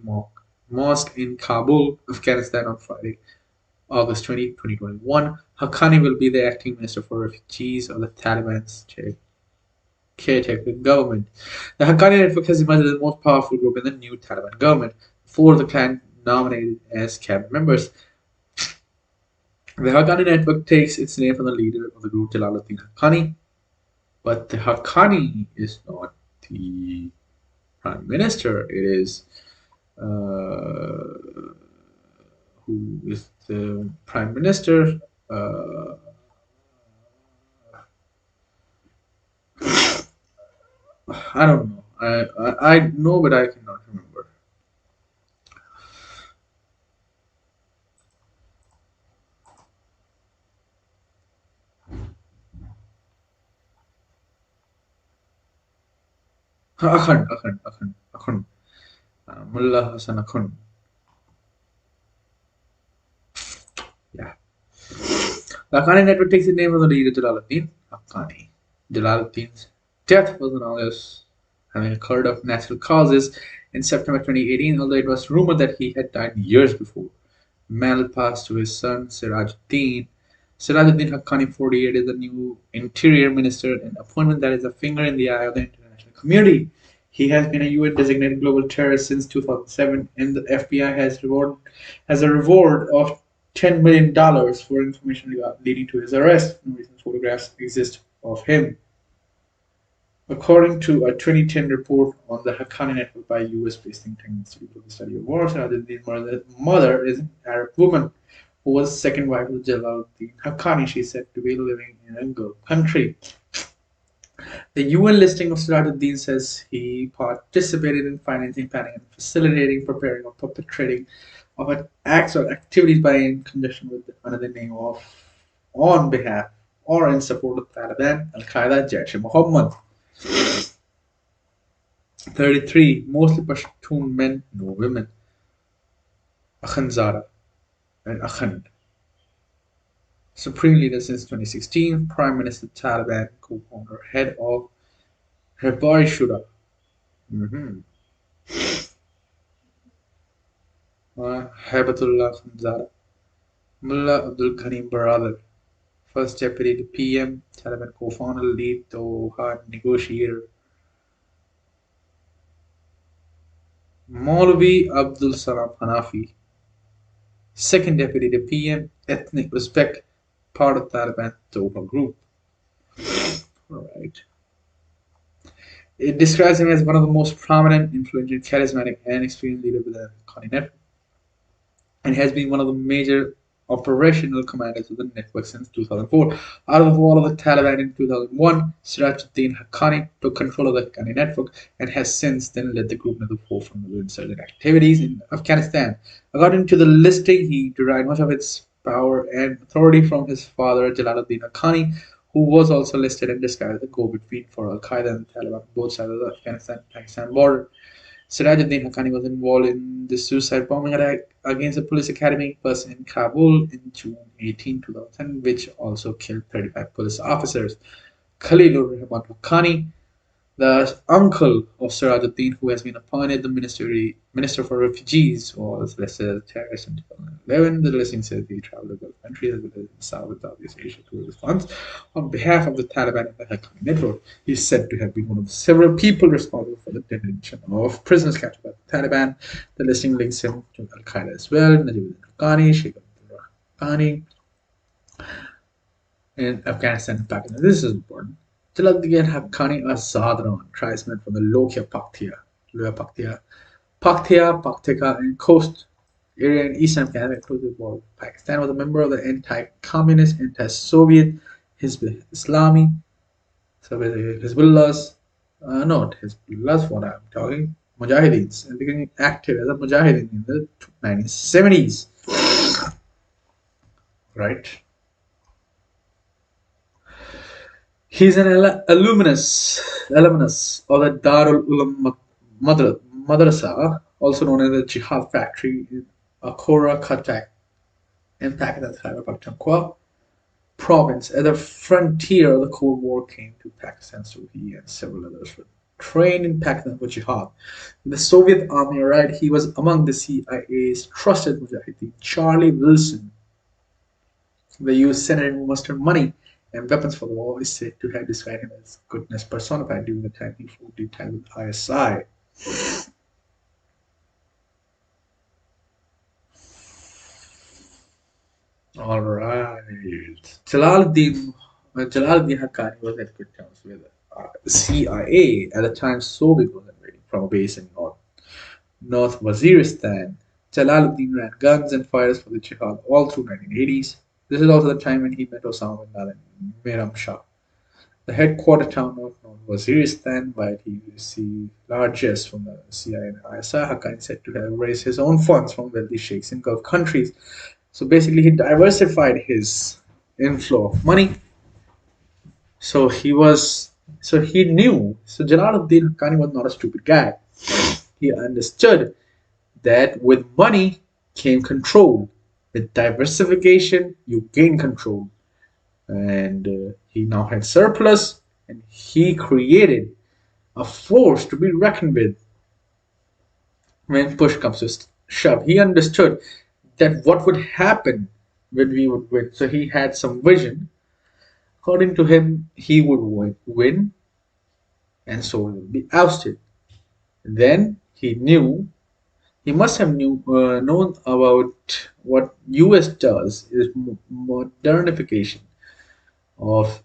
Mosque in Kabul, Afghanistan on Friday, August 20, 2021. Haqqani will be the acting minister for refugees of the Taliban's caretaker government. The Haqqani network has emerged as the most powerful group in the new Taliban government. Four of the clan nominated as cabinet members. The Haqqani network takes its name from the leader of the group, Jalaluddin Haqqani. But the Haqqani is not the prime minister. It is who is the prime minister? I don't know. I know, but I cannot remember. Akhund. Mullah Hassan Akhund. Yeah. The Haqqani network takes its name from the leader Jalaluddin Haqqani. Jalaluddin's death was announced as having occurred of natural causes in September 2018, although it was rumored that he had died years before. Mal passed to his son Sirajuddin. Sirajuddin Haqqani, 48, is the new interior minister, an appointment that is a finger in the eye of the international community. He has been a UN designated global terrorist since 2007, and the FBI has a reward of $10 million for information leading to his arrest. No recent photographs exist of him. According to a 2010 report on the Haqqani network by US-based think tank Institute for the Study of War, Sirajuddin's mother is an Arab woman who was second wife of Jalaluddin Haqqani. She is said to be living in a Gulf country. The UN listing of Sirajuddin says he participated in financing, planning, and facilitating, preparing, or perpetrating of acts or activities by in conjunction with another name of, on behalf, or in support of Taliban, Al Qaeda, Jaish-e-Mohammed. 33. Mostly Pashtun men, no women. Akhanzada and Akhand. Supreme leader since 2016, Prime Minister Taliban, co-founder, head of Hebari Shura. Habatullah Khanzada. Mullah Abdul Ghani brother. First deputy to PM, Taliban co-founder, lead to hard negotiator. Maulvi Abdul Salam Hanafi, second deputy to PM, ethnic Uzbek, part of Taliban Doha group. Alright. It describes him as one of the most prominent, influential, charismatic, and experienced leaders within the Haqqani network, and has been one of the major operational commanders of the network since 2004. Out of the fall of the Taliban in 2001, Sirajuddin Haqqani took control of the Haqqani network and has since then led the group to the forefront of the insurgent activities in Afghanistan. According to the listing, he derived much of its power and authority from his father, Jalaluddin Haqqani, who was also listed and described as the go-between for Al-Qaeda and the Taliban on both sides of the Afghanistan-Pakistan border. Sirajuddin Haqqani was involved in the suicide bombing attack against a police academy person in Kabul in June 18, 2010, which also killed 35 police officers. Khalilur Rahman Haqqani, the uncle of Sirajuddin, who has been appointed the Minister for Refugees, was listed as a terrorist in 2011. The listing says he traveled to Gulf countries as well as in South and Southeast Asia to raise funds on behalf of the Taliban and the Haqqani network. He is said to have been one of several people responsible for the detention of prisoners captured by the Taliban. The listing links him to Al Qaeda as well. Najibuddin Haqqani, Sheikh Abdullah Haqqani in Afghanistan and Pakistan. This is important. Jalaluddin Haqqani Azadran, tribesman from the Lower Paktia, Paktika, and coast area in eastern Afghanistan, including the border of Pakistan, was a member of the anti-communist, anti-Soviet Hizb Islami, so Hizbullah's, not Hizbullah's what I'm talking, Mujahideens, and becoming active as a Mujahideen in the 1970s. Right. He's an alumnus of the Darul Ulam Madrasa, also known as the Jihad Factory in Akora Khatak in Pakistan's Khyber Pakhtunkhwa province. At the frontier of the Cold War came to Pakistan, so he and several others were trained in Pakistan for jihad. In the Soviet army, right, he was among the CIA's trusted mujahideen. Charlie Wilson, the US senator who mustered money and weapons for the war, is said to have described him as goodness personified during the time he fought in time with ISI. Alright. Jalaluddin Haqqani was at good terms with CIA. At the time, Soviet was invading from a base in North Waziristan. Jalaluddin ran guns and fires for the jihad all through 1980s. This is also the time when he met Osama bin Laden in Miram Shah. The headquarter town of North Waziristan, while he received largesse from the CIA and ISI, Haqqani said to have raised his own funds from wealthy sheikhs in Gulf countries. So basically, he diversified his inflow of money. So he knew. So Jalaluddin Haqqani was not a stupid guy. He understood that with money came control. With diversification, you gain control. And he now had surplus, and he created a force to be reckoned with when push comes to shove. He understood that what would happen when we would win. So he had some vision. According to him, he would win, and so would be ousted. Then he must have known about what US does is modernification of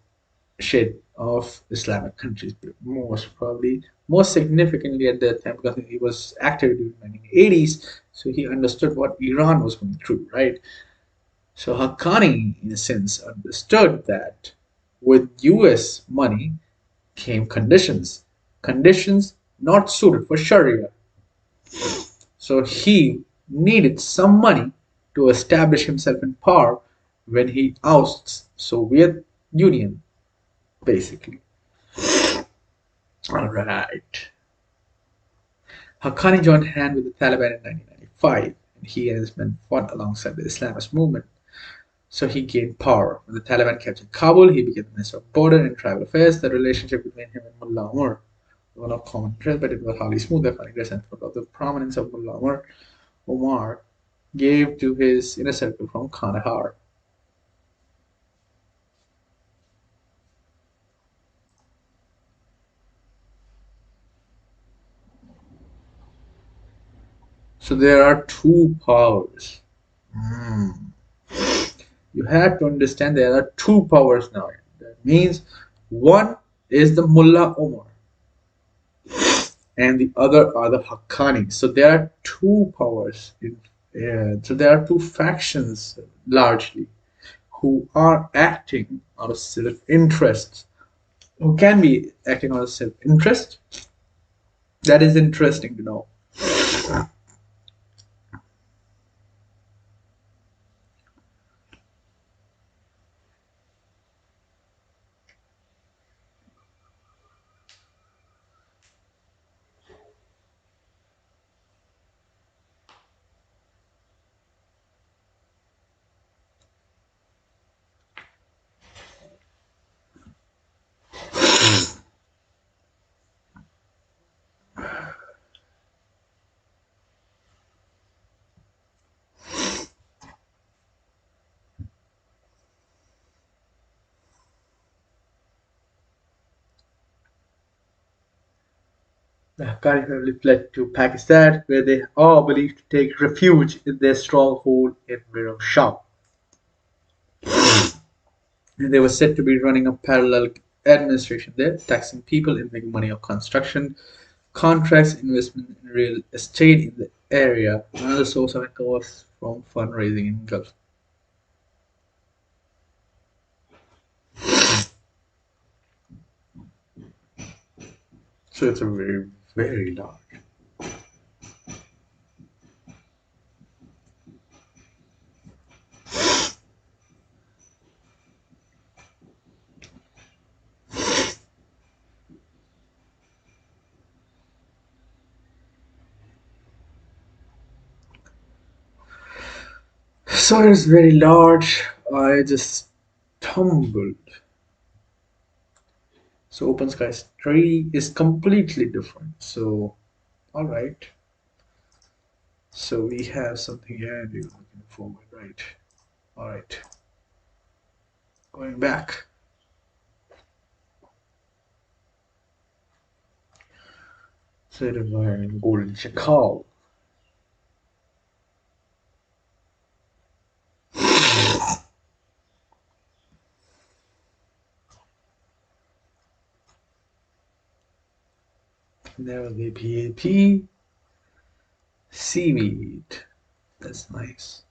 Islamic countries, most significantly at that time because he was active during the 1980s, so he understood what Iran was going through, right? So Haqqani, in a sense, understood that with US money came conditions not suited for Sharia. So he needed some money to establish himself in power when he ousts Soviet Union, basically. All right. Haqqani joined hand with the Taliban in 1995, and he and his men fought alongside the Islamist movement. So he gained power. When the Taliban captured Kabul, he became the Minister of Border and Tribal Affairs. The relationship between him and Mullah Omar was one of common interest, but it was hardly smooth. The funny resentment of the prominence of Mullah Omar gave to his inner circle from Kandahar. So there are two powers. You have to understand there are two powers now. That means one is the Mullah Omar and the other are the Haqqani. So there are two powers. So there are two factions largely who are acting out of self-interest. Who can be acting out of self-interest? That is interesting to know. The Haqqani family fled to Pakistan, where they are believed to take refuge in their stronghold in Miram Shah. And they were said to be running a parallel administration there, taxing people and making money on construction, contracts, investment in real estate in the area. Another source of income was from fundraising in Gulf. So it's a very, very large. So it's very large. I just tumbled. So Open Skies 3 is completely different. So, alright. So we have something here and we're looking forward, right? Alright. Going back. So the Golden Chacal. There was the PAP. Seaweed. That's nice.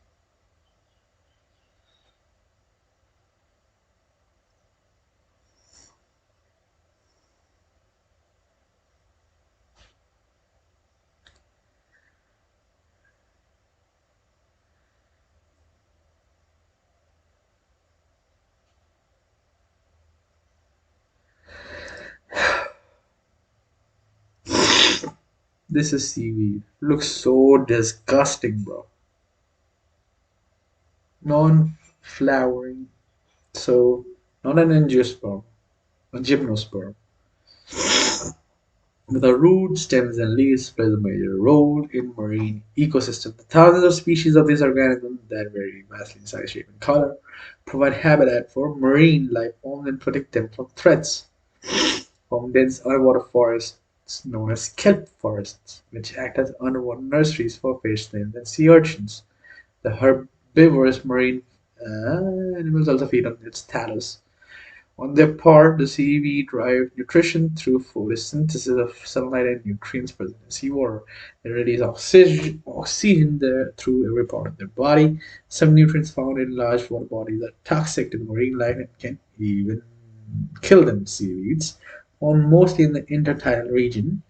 This is seaweed. Looks so disgusting, bro. Non-flowering. So, not an angiosperm, a gymnosperm. The roots, stems, and leaves play a major role in marine ecosystems. The thousands of species of these organisms that vary vastly in size, shape, and color provide habitat for marine life forms and protect them from threats from dense underwater forests known as kelp forests, which act as underwater nurseries for fish, snails, and sea urchins. The herbivorous marine animals also feed on its thallus. On their part, the seaweed derive nutrition through photosynthesis of sunlight and nutrients present in seawater. They release oxygen through every part of their body. Some nutrients found in large water bodies are toxic to marine life and can even kill them. Seaweeds found mostly in the intertidal region,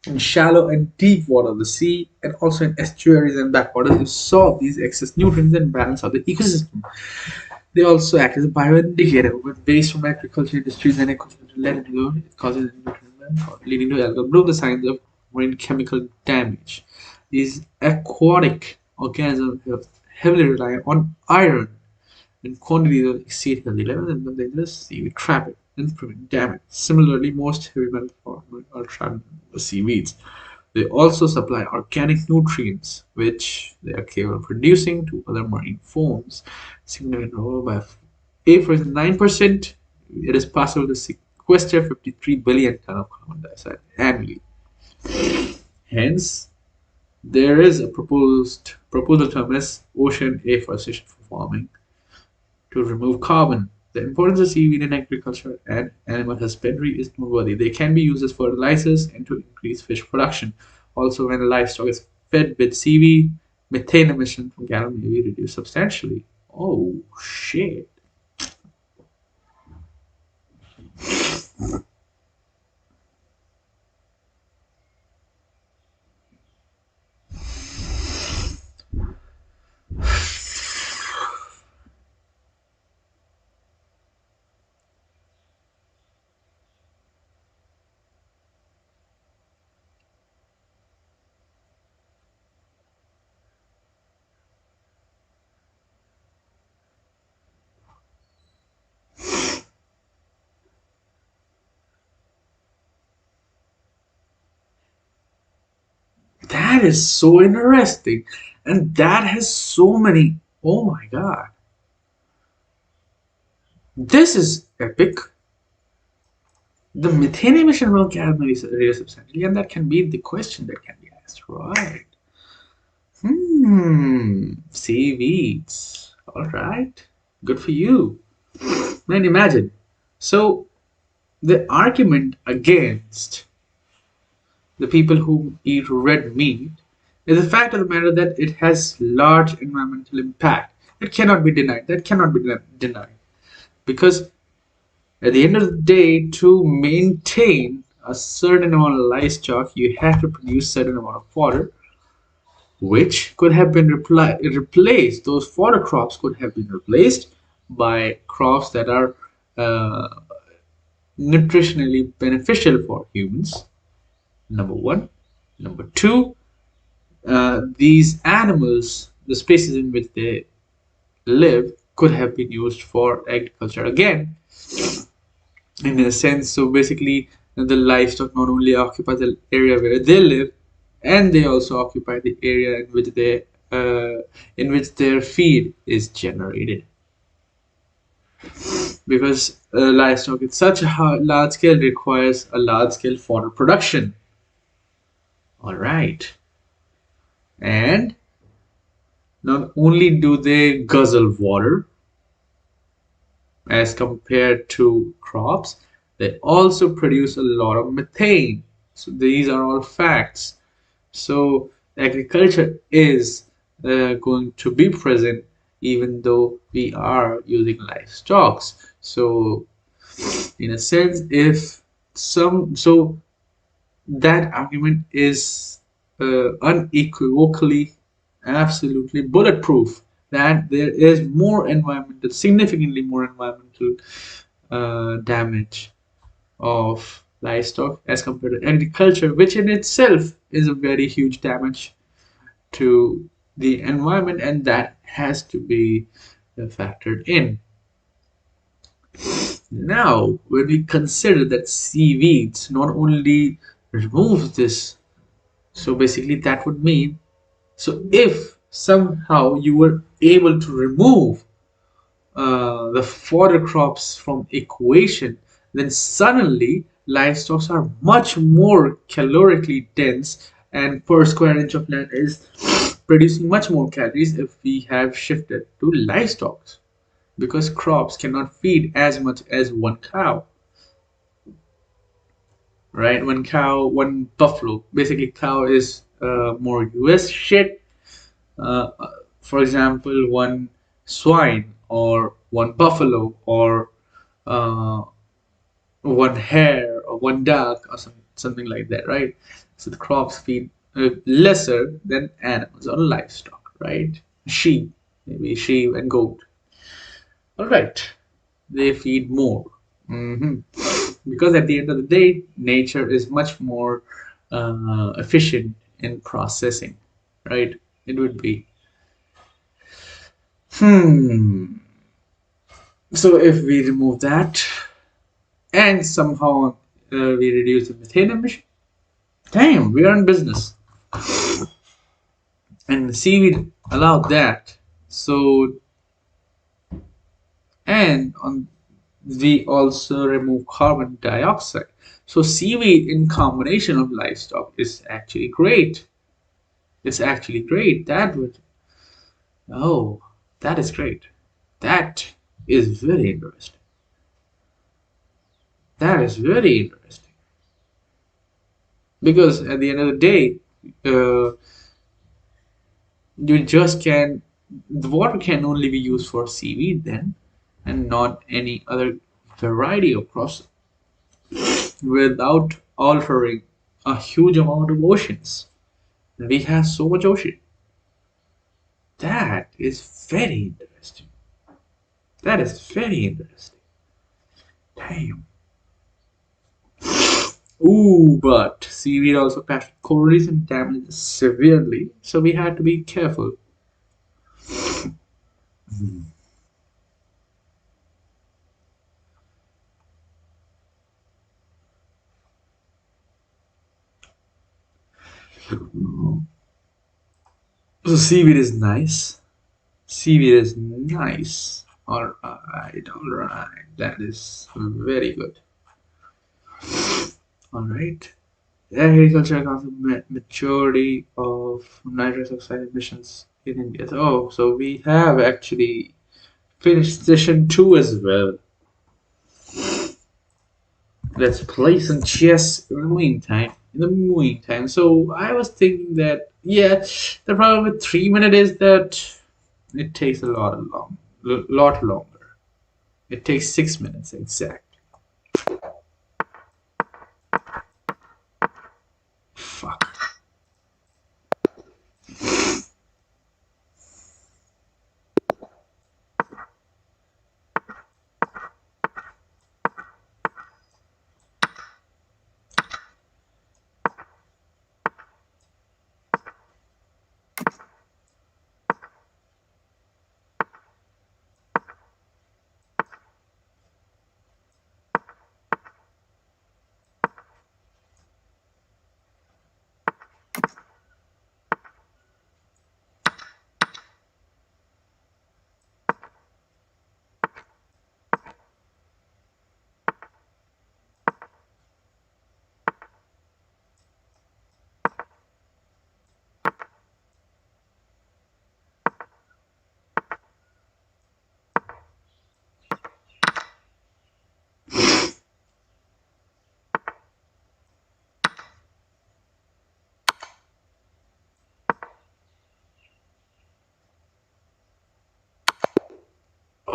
in shallow and deep water of the sea, and also in estuaries and backwaters, absorb these excess nutrients and balance out the ecosystem. They also act as a bioindicator with waste from agriculture industries and equipment let it go. It causes leading to algal bloom, the signs of marine chemical damage. These aquatic organisms heavily rely on iron when quantities exceed healthy levels, and when they just seaweed trap it and prevent damage. Similarly, most heavy metal forms are trapped in the seaweeds. They also supply organic nutrients, which they are capable of producing to other marine forms. Significant role by for 9%, it is possible to sequester 53 billion tons of carbon dioxide annually. Hence, There is a proposal term as ocean afforestation for farming to remove carbon. The importance of seaweed in agriculture and animal husbandry is noteworthy. They can be used as fertilizers and to increase fish production. Also, when livestock is fed with seaweed, methane emission from cattle may be reduced substantially. Oh shit. That is so interesting. And that has so many. Oh my god. This is epic. The methane emission will can be reduced substantially, and that can be the question that can be asked, right? Seaweeds. All right, good for you. Man, imagine. So the argument against the people who eat red meat is the fact of the matter that it has large environmental impact. It cannot be denied. That cannot be denied because at the end of the day, to maintain a certain amount of livestock, you have to produce certain amount of fodder, which could have been replaced. Those fodder crops could have been replaced by crops that are uh, nutritionally beneficial for humans. Number one. Number two, these animals, the species in which they live, could have been used for agriculture again in a sense. So basically, the livestock not only occupy the area where they live, and they also occupy the area in which their feed is generated. Because livestock at such a large scale requires a large scale fodder production. All right, and not only do they guzzle water as compared to crops, they also produce a lot of methane. So these are all facts. So agriculture is going to be present even though we are using livestock. So in a sense, if some so that argument is unequivocally, absolutely bulletproof that there is more environmental, significantly more environmental damage of livestock as compared to agriculture, which in itself is a very huge damage to the environment, and that has to be factored in. Now, when we consider that seaweeds not only remove this, so basically that would mean, so if somehow you were able to remove the fodder crops from equation, then suddenly livestock are much more calorically dense, and per square inch of land is producing much more calories if we have shifted to livestock, because crops cannot feed as much as one cow, right? One cow, one buffalo. Basically, cow is more US shit. Uh, for example, one swine or one buffalo or uh, one hare or one duck or something like that, right? So the crops feed lesser than animals or livestock, right? Sheep, maybe sheep and goat. All right, they feed more. hmm Because at the end of the day, nature is much more efficient in processing, right? It would be. Hmm. So if we remove that and somehow we reduce the methane emission, damn, we are in business. And seaweed allowed that. So, and on we also remove carbon dioxide. So seaweed in combination of livestock is actually great. It's actually great. That would. Oh, that is great. That is very interesting. That is very interesting. Because at the end of the day, uh, you just can. The water can only be used for seaweed then, and not any other variety of crops without altering a huge amount of oceans. And we have so much ocean. That is very interesting. That is very interesting. Damn. Ooh, but seaweed also patched coral and damages severely, so we had to be careful. So seaweed is nice. Seaweed is nice. Alright. That is very good. Alright. Agriculture accounts for majority of nitrous oxide emissions in India. Oh, so we have actually finished session 2 as well. Let's play some chess in the meantime. So I was thinking that yeah, the problem with 3 minutes is that it takes lot longer. It takes 6 minutes exact. Fuck.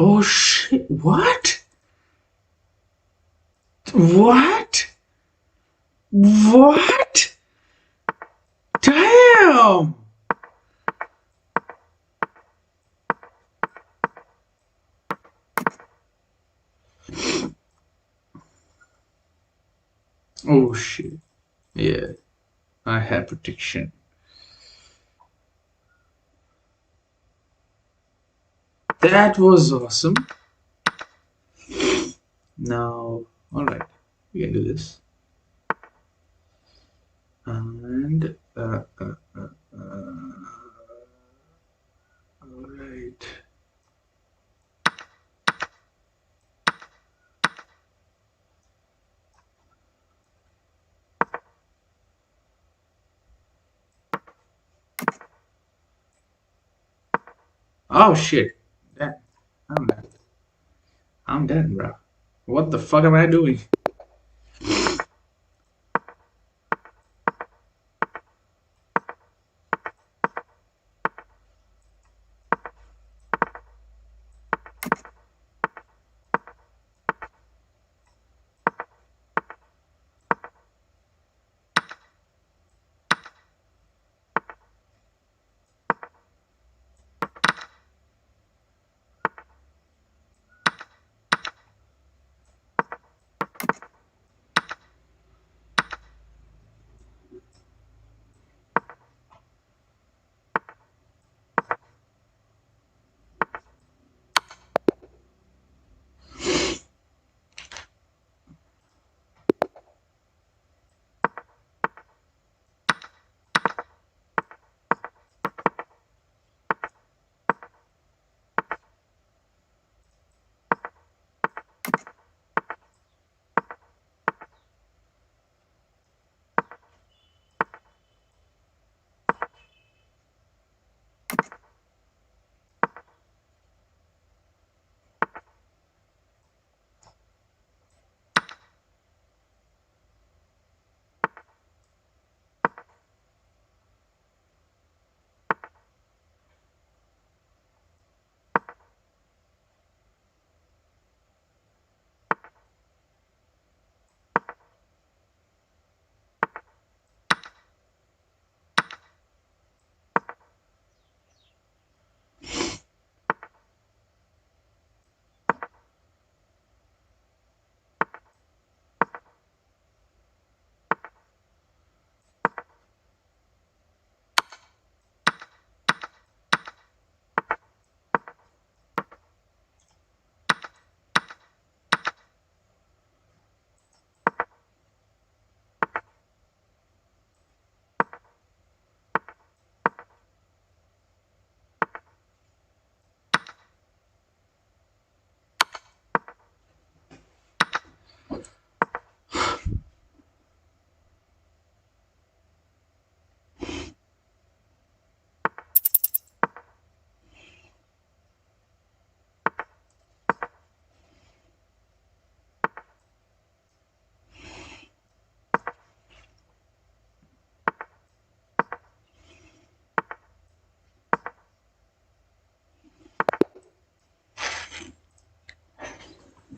Oh shit! What? What? What? Damn! Oh shit! Yeah, I have protection. That was awesome. Now, alright, we can do this. And, alright. Oh shit. Damn. I'm dead. I'm dead, bro. What the fuck am I doing?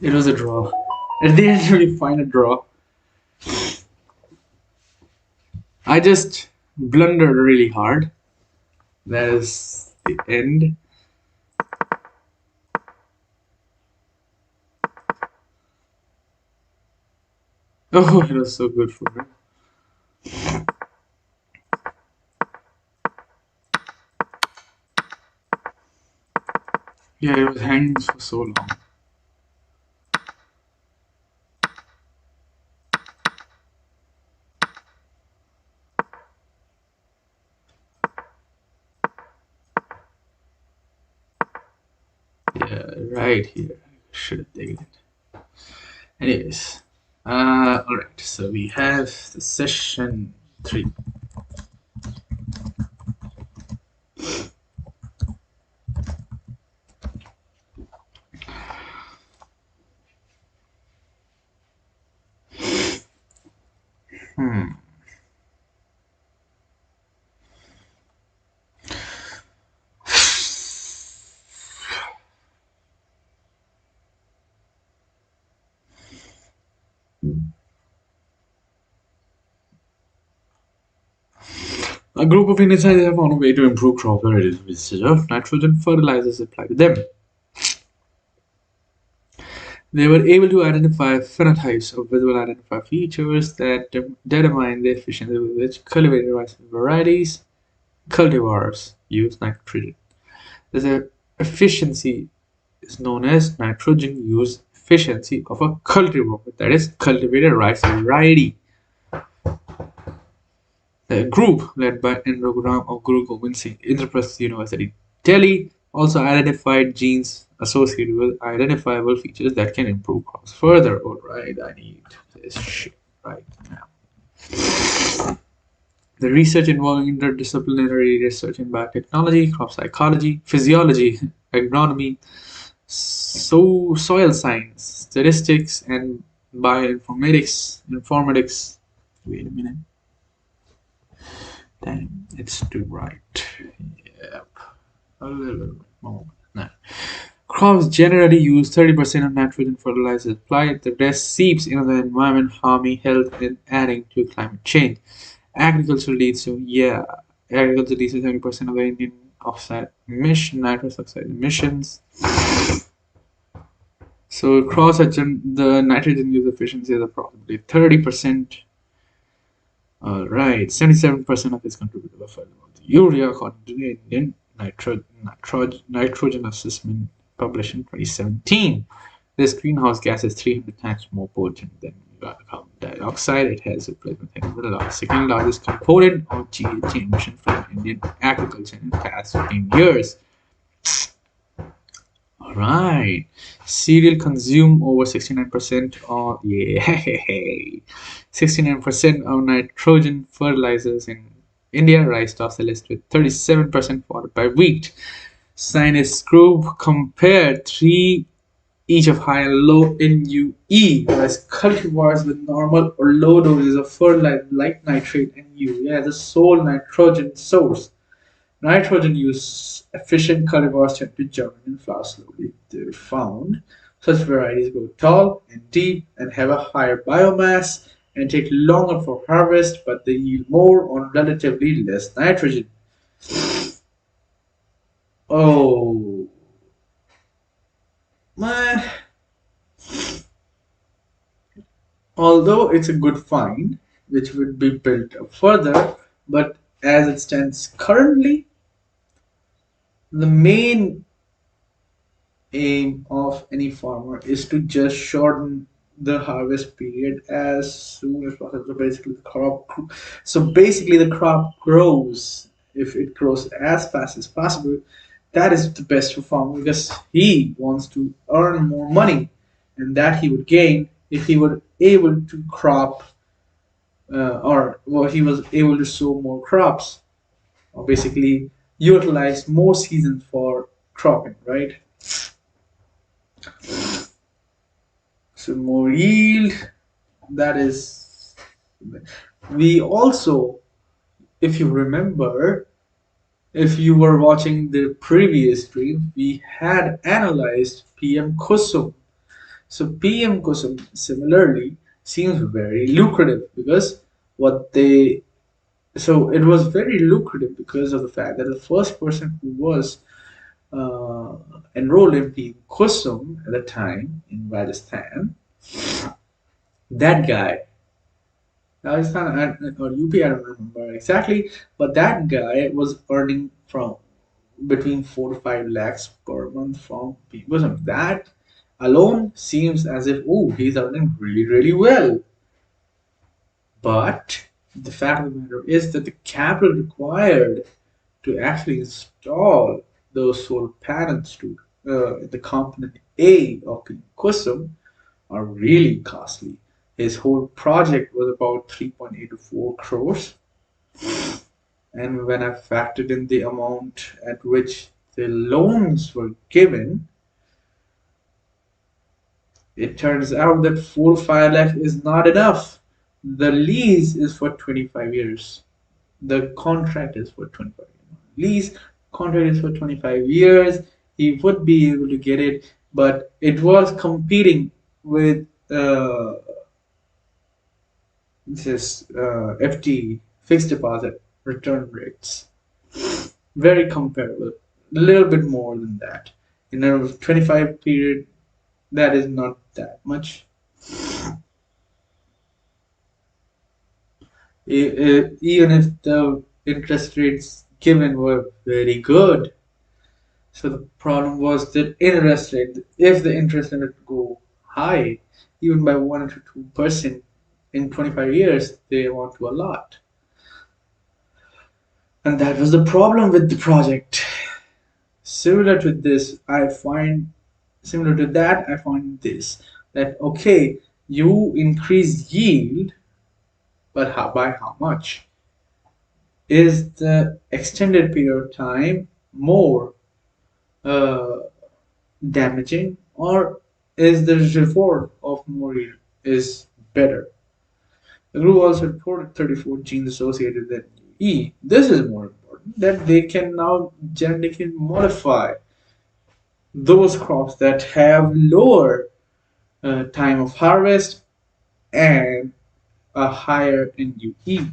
It was a draw. At the end, we find a draw. I just blundered really hard. That is the end. Oh, it was so good for me. Yeah, it was hanging for so long. Yeah, right here. Should have taken it. Anyways, all right. So we have the session 3. A group of Indian scientists have found a way to improve crop varieties with usage of nitrogen fertilizers applied to them. They were able to identify phenotypes of visible identifier features that determine the efficiency with which cultivated rice varieties cultivars use nitrogen. This efficiency is known as nitrogen use efficiency of a cultivar, that is, cultivated rice variety. The group, led by Endogram of Guru Gobind Singh, Indraprasth University, Delhi, also identified genes associated with identifiable features that can improve crops further. Alright, I need this shit right now. The research involving interdisciplinary research in biotechnology, crop psychology, physiology, agronomy, soil science, statistics, and bioinformatics. Wait a minute. Damn, it's too bright. Yep. A little bit more. No. Crops generally use 30% of nitrogen fertilizers applied. The rest seeps into the environment, harming health and adding to climate change. Agriculture leads to 70% of the Indian nitrous oxide emissions. So across the nitrogen use efficiency is approximately 30%. Alright, 77% of this contributed by urea, according to the Indian nitrogen assessment published in 2017. This greenhouse gas is 300 times more potent than carbon dioxide. It has replacement the second largest component of GHG emission from Indian agriculture in the past 15 years. Alright, cereal consume over 69% of 69% of nitrogen fertilizers in India. Rice tops the list with 37%, followed by wheat. Scientists group compared 3 each of high and low NUE, whereas cultivars with normal or low doses of fertilizer like nitrate and urea as a sole nitrogen source. Nitrogen use efficient cultivars tend to germinate and flower slowly. They found such varieties grow tall and deep and have a higher biomass and take longer for harvest, but they yield more on relatively less nitrogen. Oh, man. Although it's a good find, which would be built up further, but as it stands currently, the main aim of any farmer is to just shorten the harvest period as soon as possible. So basically the crop grows. If it grows as fast as possible, that is the best for farmer because he wants to earn more money, and that he would gain if he were able to crop or well, he was able to sow more crops or basically utilize more seasons for cropping, right? So more yield, that is. We also, if you remember, if you were watching the previous stream, we had analyzed PM Kusum. So PM Kusum similarly seems very lucrative because what they so it was very lucrative because of the fact that the first person who was uh, enrolled in PM Kusum at the time in Rajasthan, that guy, Rajasthan or UP, I don't remember exactly, but that guy was earning from between 4 to 5 lakhs per month from PM Kusum. That alone seems as if, oh, he's earning really, really well. But the fact of the matter is that the capital required to actually install those solar panels to the component A of the Kusum are really costly. His whole project was about 3.8 to 4 crores. And when I factored in the amount at which the loans were given, it turns out that 4 to 5 lakh is not enough. The lease is for 25 years. The contract is for 25 years. Lease contract is for 25 years. He would be able to get it, but it was competing with this FD, fixed deposit return rates. Very comparable. A little bit more than that. In a 25 period, that is not that much. Even if the interest rates given were very good. So the problem was that interest rate, if the interest rate would go high, even by 1 to 2% in 25 years, they amount to a lot. And that was the problem with the project. Similar to this, I find similar to that, I find this that okay, you increase yield, but by how much? Is the extended period of time more uh, damaging, or is the reward of more yield is better? The group also reported 34 genes associated with NEE. This is more important that they can now genetically modify those crops that have lower time of harvest and a higher NUE.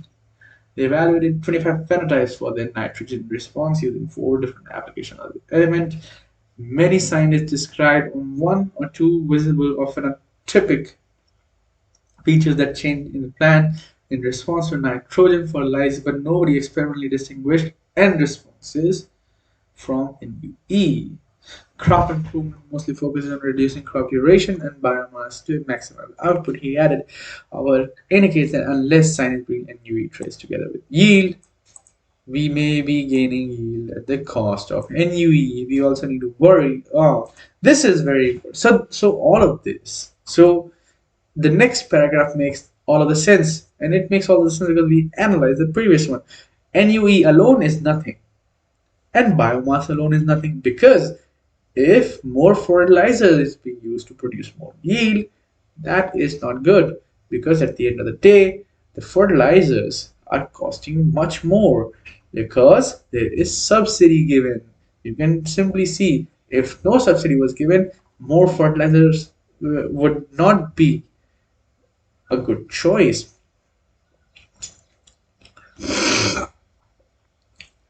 They evaluated 25 phenotypes for their nitrogen response using 4 different application elements. Many scientists described one or two visible or phenotypic features that change in the plant in response to nitrogen fertilizer, but nobody experimentally distinguished end responses from NUE. Crop improvement mostly focuses on reducing crop duration and biomass to maximum output. He added, "Our indicates that unless science brings NUE trace together with yield, we may be gaining yield at the cost of NUE. We also need to worry." Oh, this is very important. So all of this. So the next paragraph makes all of the sense, and it makes all the sense because we analyze the previous one. NUE alone is nothing, and biomass alone is nothing, because if more fertilizer is being used to produce more yield, that is not good, because at the end of the day, the fertilizers are costing much more because there is subsidy given. You can simply see, if no subsidy was given, more fertilizers would not be a good choice.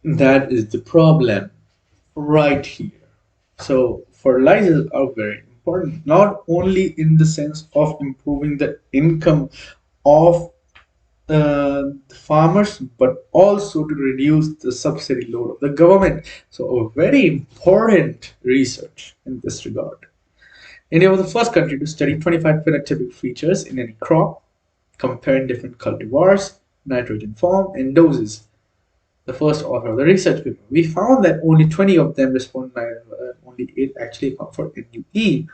That is the problem right here. So fertilizers are very important, not only in the sense of improving the income of the farmers, but also to reduce the subsidy load of the government. So a very important research in this regard. India was the first country to study 25 phenotypic features in any crop, comparing different cultivars, nitrogen form, and doses. The first author of the research paper. We found that only 20 of them respond, only 8 actually account for NUE.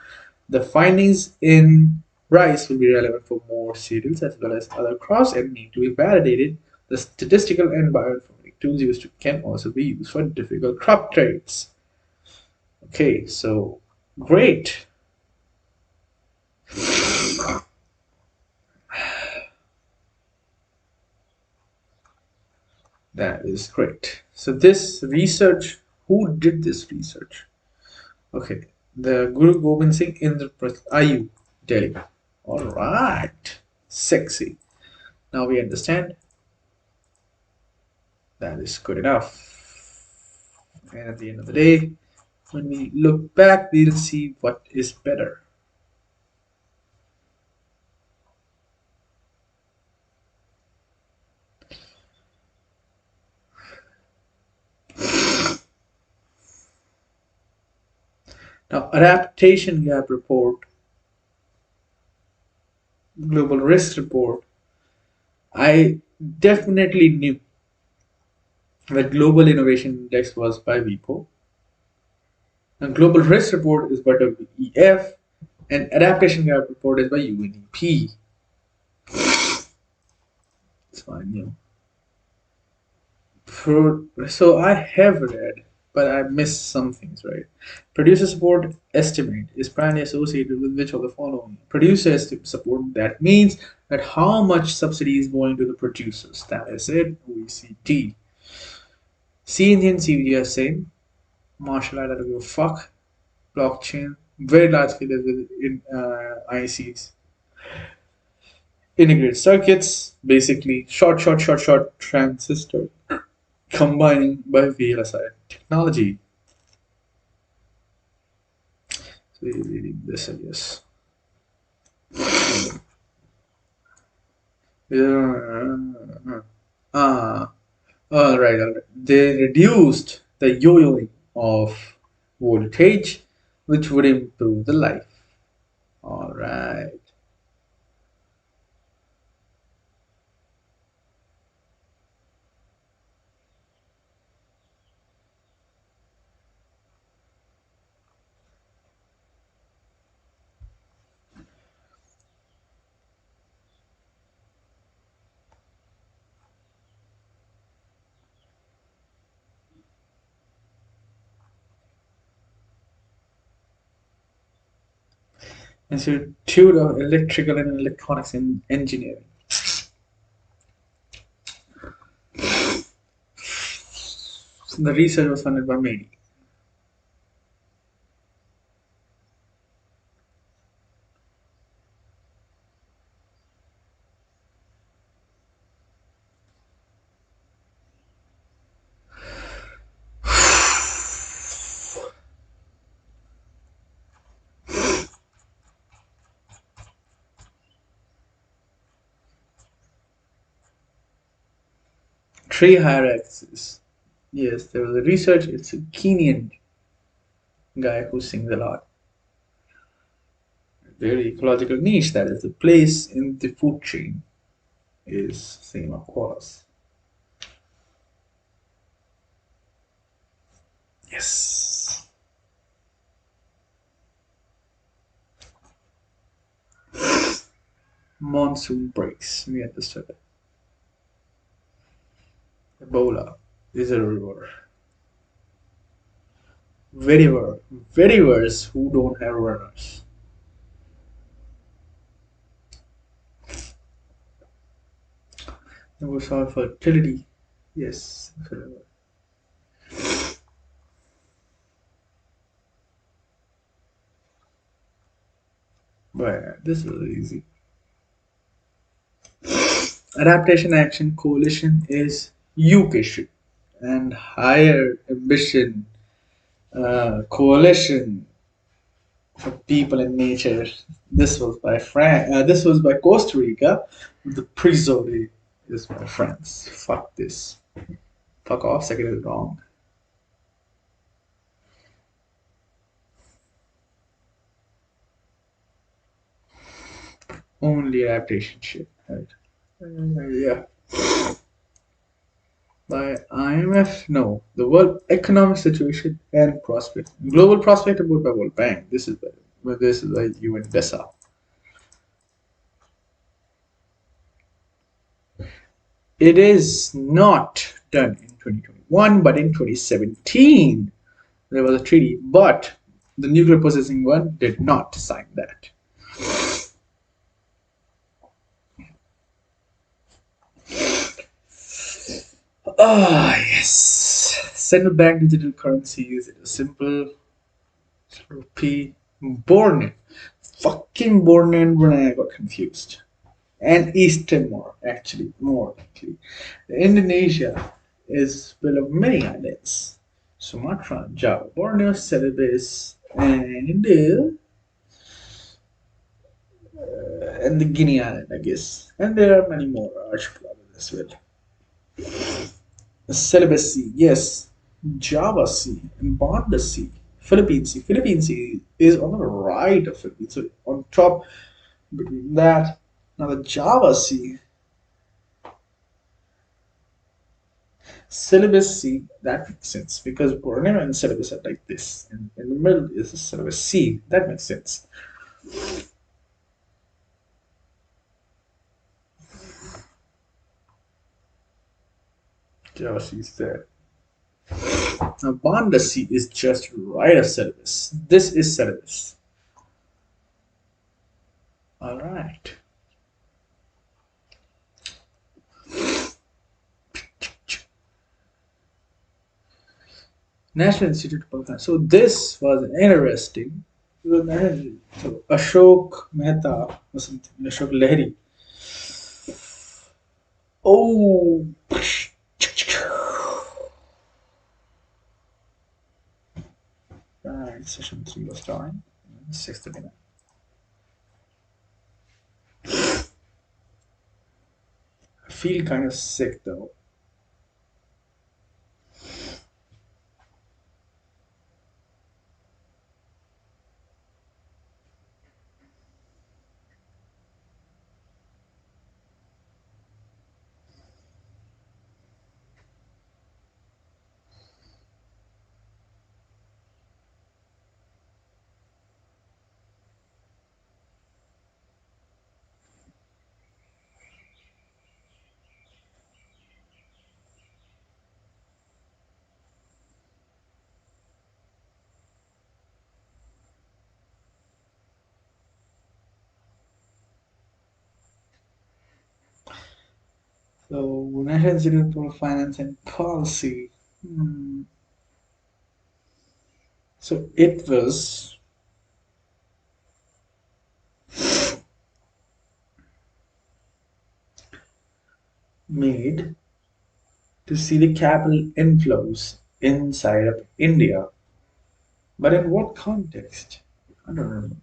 The findings in rice will be relevant for more cereals as well as other crops and need to be validated. The statistical and bioinformatic tools used can also be used for difficult crop traits. Okay, so great. That is great. So this research, who did this research? Okay, the Guru Gobind Singh Indraprasth Ayu. Delhi. All right. Sexy. Now we understand that is good enough. And at the end of the day, when we look back, we'll see what is better. Now, adaptation gap report, global risk report. I definitely knew that global innovation index was by WIPO. And global risk report is by WEF, and adaptation gap report is by UNEP. It's fine, you know. So I have read, but I missed some things, right? Producer support estimate is primarily associated with which of the following? Producer support, that means that how much subsidy is going to the producers. That is it. OECD. CNG and CVG are same. Martial art, I don't give a fuck. Blockchain, very large scale in ICs. Integrated circuits, basically short transistor combining by VLSI technology. So you're reading this, I guess. Ah, all right, all right. They reduced the yo-yoing of voltage, which would improve the life. All right. Institute of Electrical and Electronics Engineering. The research was funded by Mady. Tree hierarchies. Yes, there was a research. It's a Kenyan guy who sings a lot. Very ecological niche, that is the place in the food chain, is same of course. Yes. Monsoon breaks. We understood it. Ebola is a river. Very worse. Very worse who don't have runners. It was all fertility. Yes. But this was easy. Adaptation Action Coalition is UPSC, and Higher Ambition Coalition for People and Nature. This was by This was by Costa Rica. The Prizory is by France. Fuck this. Fuck off. Second is wrong. Only adaptation shit. Right. Yeah. By IMF, no. The World Economic Situation and Prospect. Global Prospect Report by World Bank. This is by UN DESA. It is not done in 2021, but in 2017 there was a treaty, but the nuclear possessing one did not sign that. Ah, yes. Central bank digital currencies. It is simple. Rupee. Born Fucking Borneo and Brunei, I got confused. And East Timor, actually, more likely. Indonesia is full of many islands. Sumatra, Java, Borneo, Celebes, and the Guinea Island, I guess. And there are many more archipelagos as well. Celebes Sea, yes. Java Sea, and Banda Sea, Philippine Sea. Philippine Sea is on the right of Philippines, so on top between that. Now the Java Sea, Celebes Sea, that makes sense because Borneo and Celebes are like this, and in the middle is the Celebes Sea. That makes sense. Java Sea is there. Now Banda Sea is just right of Celebes. This is Celebes. All right. National Institute of Public Health. So this was interesting. So Ashok Mehta or something, Ashok Lahiri. Oh, right. Session 3 was starting. 6:39. I feel kind of sick though. So National Institute for Finance and Policy. So it was made to see the capital inflows inside of India. But in what context? I don't remember.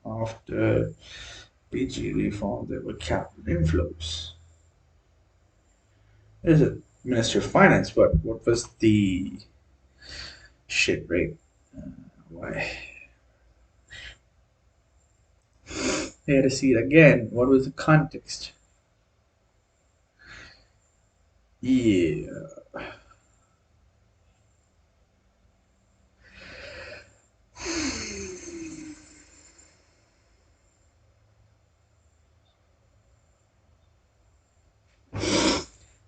After PG reform, there were capital inflows. Is it Minister of Finance? What was the shit rate? Why? They had to see it again. What was the context? Yeah.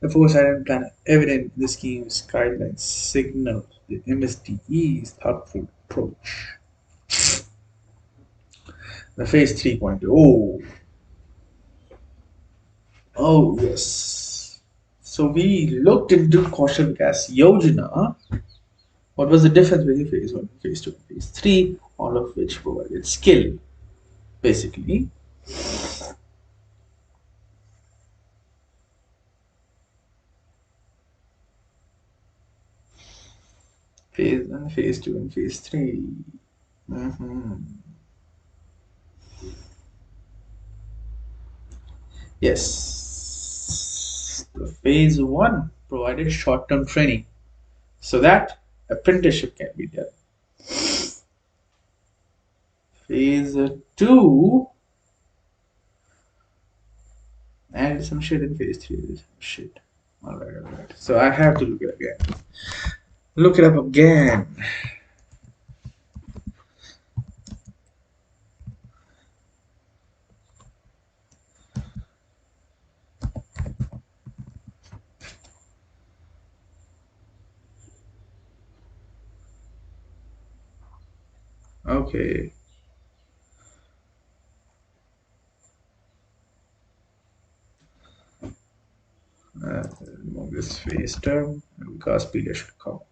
The foresight plan evident in the scheme's guidelines signal the MSDE's thoughtful approach. The phase 3.0. Oh, yes. So we looked into Kaushal Vikas Yojana. What was the difference between phase 1, phase 2, and phase 3? All of which provided skill, basically. Phase 1, phase 2, and phase 3. Yes. The phase 1 provided short term training so that apprenticeship can be done. Phase 2 and some shit in phase 3. Some shit. Alright. So I have to look it again. Look it up again. Okay. Remove this phase term because period should come up.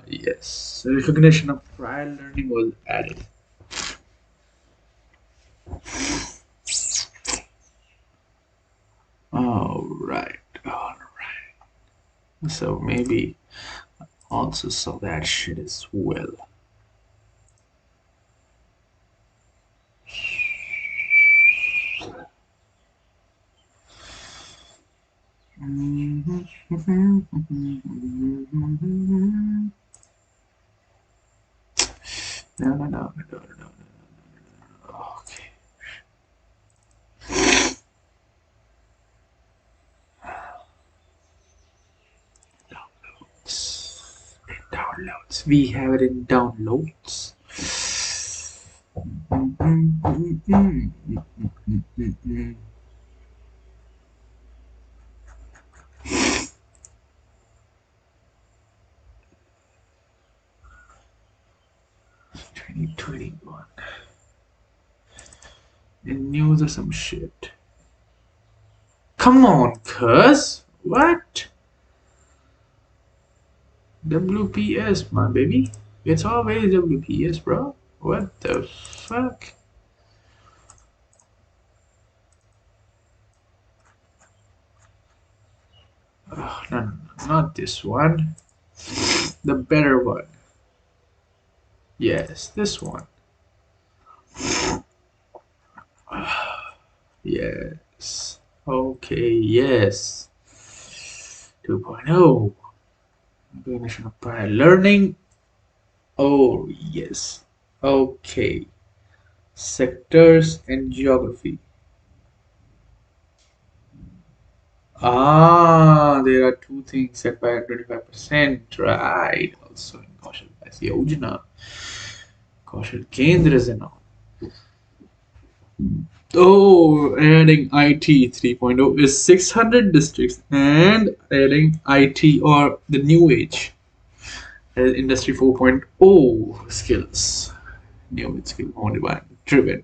Yes, recognition of prior learning was added. Alright. So maybe also saw that shit as well. No. Okay. Downloads. We have it in downloads. 2021. And news or some shit. Come on, cuz. What? WPS, my baby. It's always WPS, bro. What the fuck? Oh, no, not this one. The better one. Yes, this one. Yes. Okay, yes. 2.0. Recognition of prior learning. Oh, yes. Okay. Sectors and geography. There are two things set by 25%. Right. Also in Kaushal Vikas Yojana. Kaushal Kendras and all. Oh, adding IT 3.0 is 600 districts and adding IT or the new age industry 4.0 skills. New age skill on demand driven.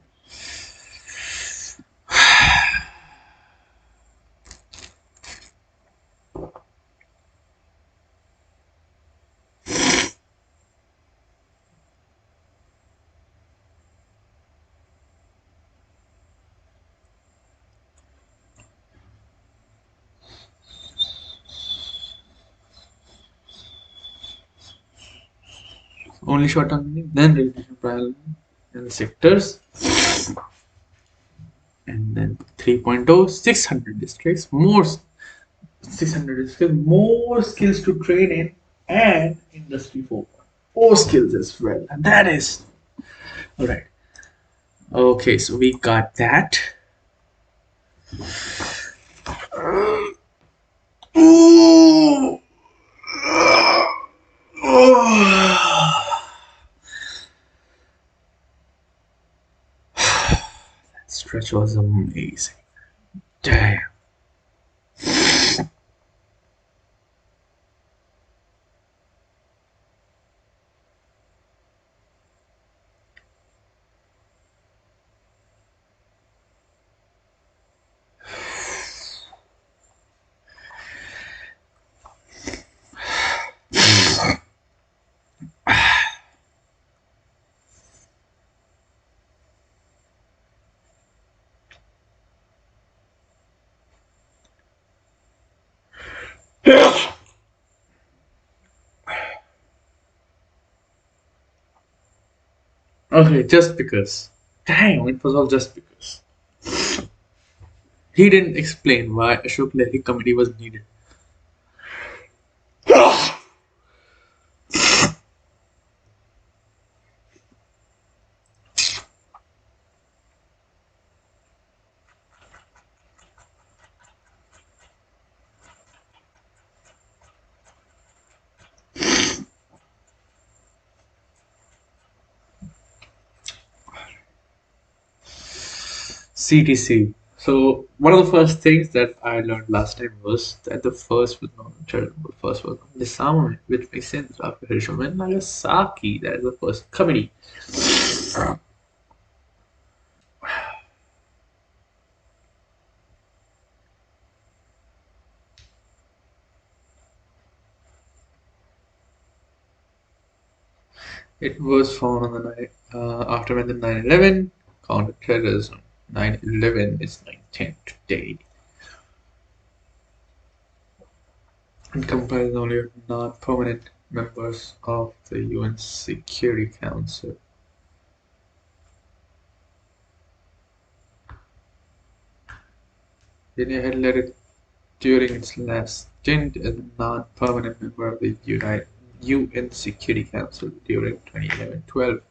Only short term learning, then recognition prior and sectors, and then 3.0 600 districts, more 600 skills, more skills to train in, and industry 4.0 skills as well. And that is all right. Okay, so we got that. Ooh. That stretch was amazing. Damn. Okay, just because. Damn, it was all just because. He didn't explain why Ashok Lahiri committee was needed. CTC. So one of the first things that I learned last time was that the first was not charitable. First was disarmament, which makes sense after Hiroshima and Nagasaki. That is the first committee. It was found on the night after when the 9/11 counter-terrorism. 9/11 is 9/10 today. It comprises only non-permanent members of the UN Security Council. Kenya had led it during its last stint as a non-permanent member of the UN Security Council during 2011-12.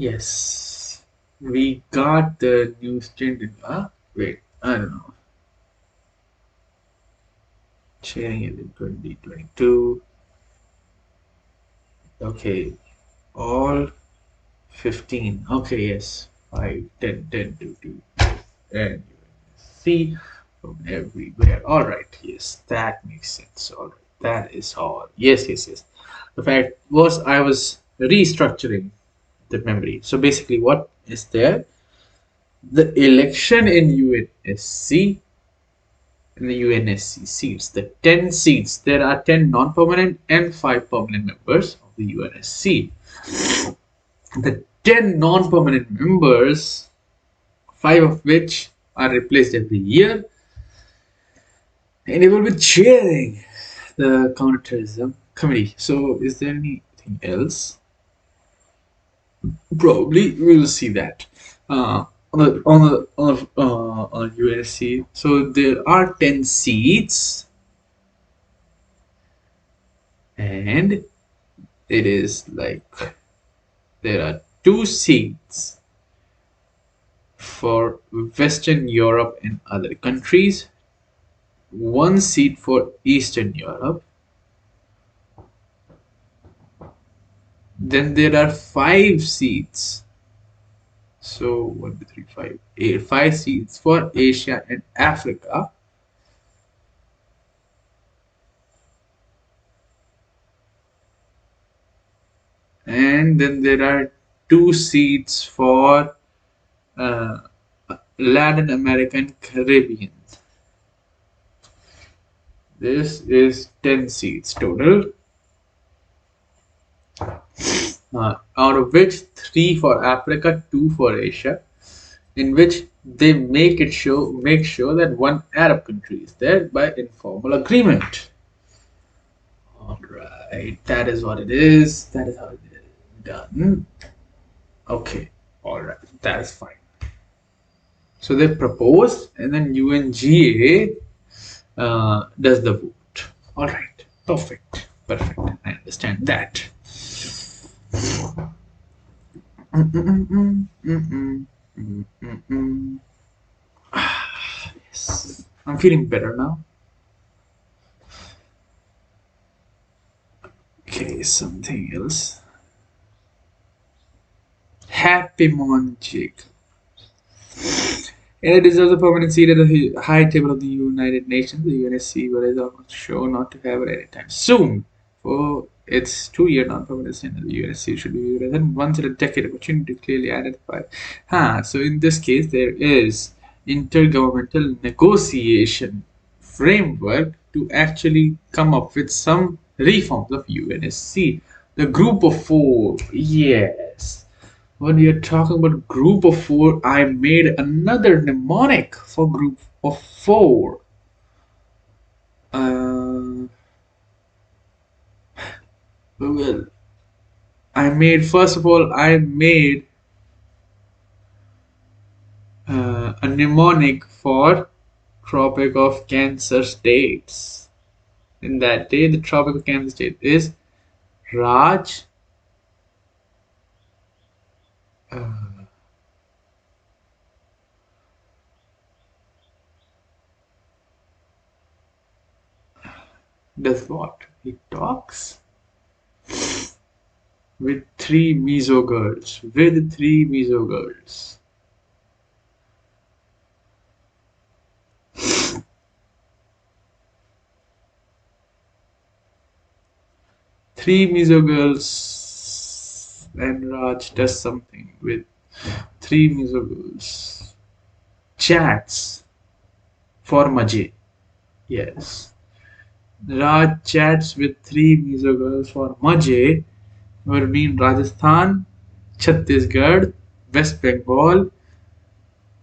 Yes, we got the new stint in. Wait, I don't know. Sharing it in 2022. Okay, all 15. Okay, yes. 5, 10, 10, 2, 2. And see from everywhere. Alright, yes, that makes sense. Alright, that is all. Yes, yes, yes. The fact was, I was restructuring the memory. So basically, what is there? The election in UNSC and the UNSC seats, the 10 seats, there are 10 non permanent and 5 permanent members of the UNSC. The 10 non permanent members, 5 of which are replaced every year, and they will be chairing the counterterrorism committee. So, is there anything else? Probably we will see that on USC. So there are 10 seats, and it is like there are 2 seats for Western Europe and other countries, 1 seat for Eastern Europe. Then there are 5 seats. So 1, 2, 3, 5, 8, 5 seats for Asia and Africa. And then there are 2 seats for uh, Latin American Caribbean. This is 10 seats total, out of which 3 for Africa, 2 for Asia, in which they make sure that 1 Arab country is there by informal agreement. Alright, that is what it is. That is how it is done. Okay, alright, that is fine. So they propose, and then UNGA does the vote. Alright, perfect. Perfect. I understand that. Yes. I'm feeling better now. Okay, something else. Happy Monjik. And it deserves a permanent seat at the high table of the United Nations, the UNSC, but is almost sure not to have it anytime soon. For its 2-year non-permanent stint at the UNSC should be viewed as a once-in-a-decade opportunity to clearly identify. So in this case, there is intergovernmental negotiation framework to actually come up with some reforms of UNSC. The Group of 4, yes. When you're talking about group of 4, I made another mnemonic for group of 4. Well, first of all, I made a mnemonic for Tropic of Cancer states. In that day, the Tropic of Cancer state is Raj. Does what? He talks? with three Mizo girls. With three Mizo girls. Three Mizo girls and Raj does something with three Mizo girls. Chats for Maje. Yes. Raj chats with three Mizo girls for Maje were in Rajasthan, Chhattisgarh, West Bengal,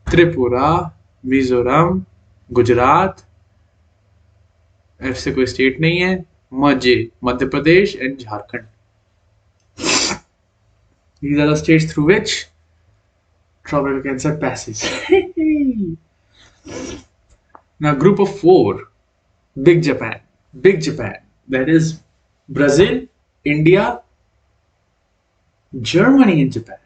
Tripura, Mizoram, Gujarat, ऐसे कोई state नहीं है, मजे, Madhya Pradesh and Jharkhand. These are the states through which tropical cancer passes. Now, group of four, Big Japan. Big Japan. That is Brazil, India, Germany, and Japan.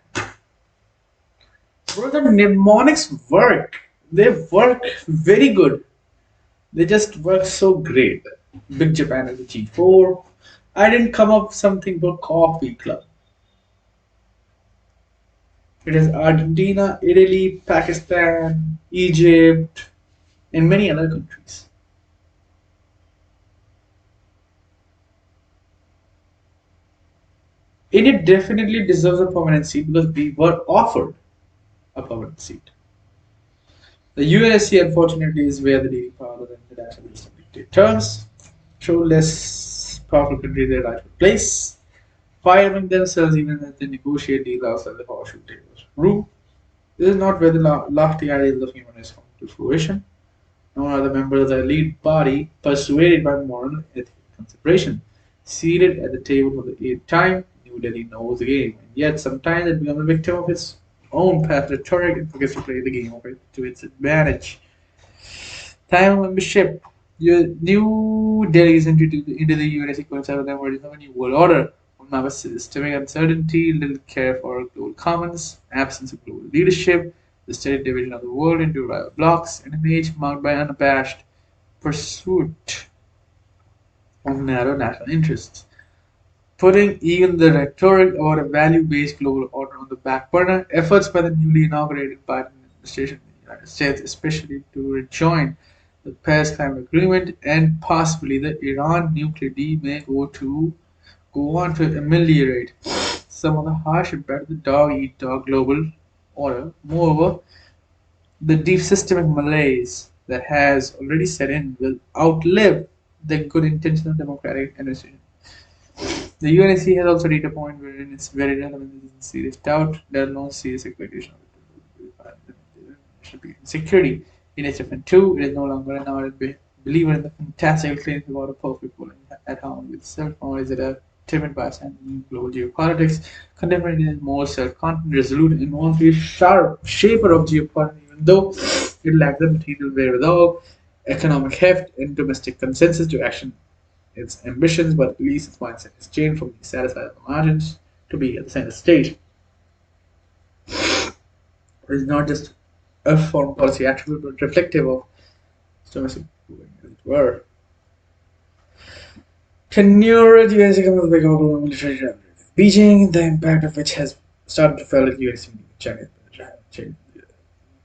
Bro, the mnemonics work. They work very good. They just work so great. Big Japan is the G4. I didn't come up with something but coffee club. It is Argentina, Italy, Pakistan, Egypt, and many other countries. India definitely deserves a permanent seat because we were offered a permanent seat. The USC, unfortunately, is where the leading power of the international system dictators show less powerful countries their rightful place, firing themselves even as they negotiate deals outside the horseshoe tables room. This is not where the lofty ideals of human rights come to fruition, nor are the members of the elite body persuaded by moral and ethical consideration. Seated at the table for the eighth time, New Delhi knows the game, and yet sometimes it becomes a victim of its own past rhetoric and forgets to play the game of it to its advantage. Time of membership. New Delhi is into the UNSC concept of the emergence of a new world order. Now, with systemic uncertainty, little care for global commons, absence of global leadership, the steady division of the world into rival blocks, and an age marked by unabashed pursuit of narrow national interests. Putting even the rhetoric about a value-based global order on the back burner, efforts by the newly inaugurated Biden administration in the United States, especially to rejoin the Paris Climate Agreement and possibly the Iran nuclear deal, may go on to ameliorate some of the harsh impact of the dog-eat-dog global order. Moreover, the deep systemic malaise that has already set in will outlive the good intention of democratic administration. The UNSC has also reached a point wherein its very relevance is in serious doubt. There are no serious expectations of security. In its defense too, it is no longer an ardent believer in the fantastical claims about a perfect world at home with itself, nor is it a timid bystander in global geopolitics. Contemporary is more self-confident, resolute, and once sharp shaper of geopolitics, even though it lacks the material wherewithal, economic heft, and domestic consensus to action its ambitions, but at least its mindset has changed from being satisfied at the margins to be at the center stage. It is not just a foreign policy attribute, but reflective of domestic, as it were. Tenure at UNSC comes with global military Beijing, the impact of which has started to feel at UNSC China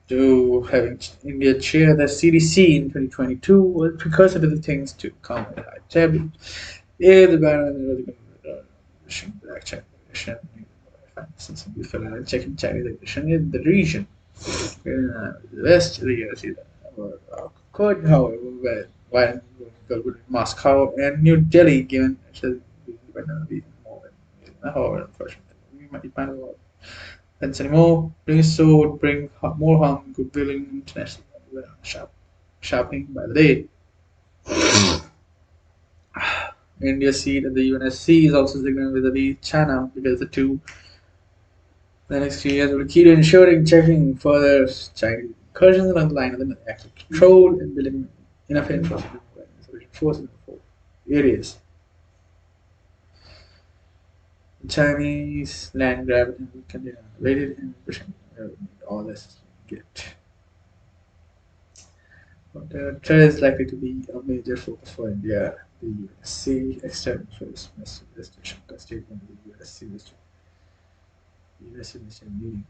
to having India chair the CDC in 2022 was precursor to the things to come at high table. Yeah, the ban checking Chinese aggression in the region. The West, the USC could, however, when Moscow and New Delhi, given more however, unfortunately, we might find out hence anymore. Doing so would bring more harm and goodwill in international shopping by the day. India's seat at the UNSC is also signaled with the China because the two the next few years will be key to ensuring checking further Chinese incursions along the line of the active control and building enough infrastructure forces in the four areas. The Chinese land grab and continue unabated and pushing all this get. But trade is likely to be a major focus for India USC external affairs minister statement of the USC minister meeting.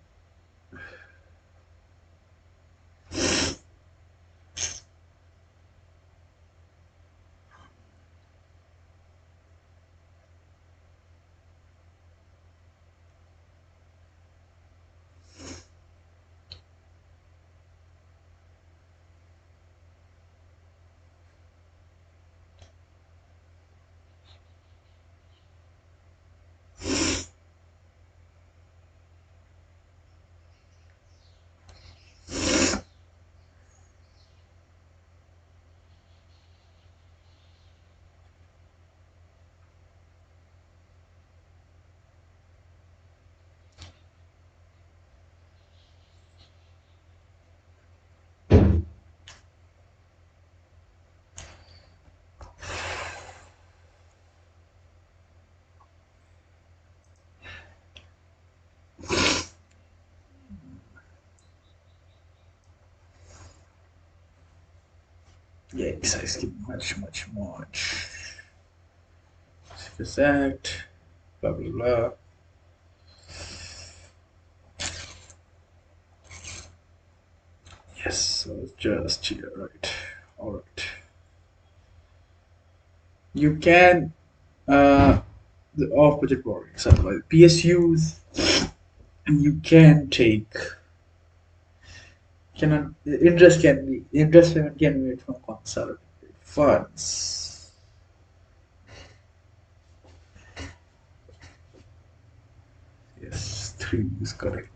Yikes, I skipped much. This act, blah blah blah. Yes, so just here, right? Alright. You can the off-budget borrowings are like PSUs, and you can take cannot interest payment can be made from consolidated funds. Yes, 3 is correct.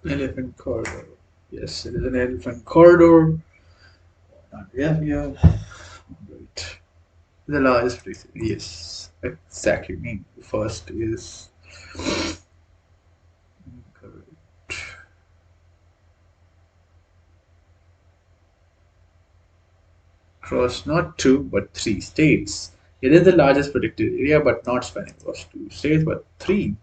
Elephant corridor. Yes, it is an elephant corridor. Yeah. Right. The largest place. Yes, exactly. Me. The first is correct. Across not 2 but 3 states. It is the largest predicted area, but not spanning across 2 states, but 3.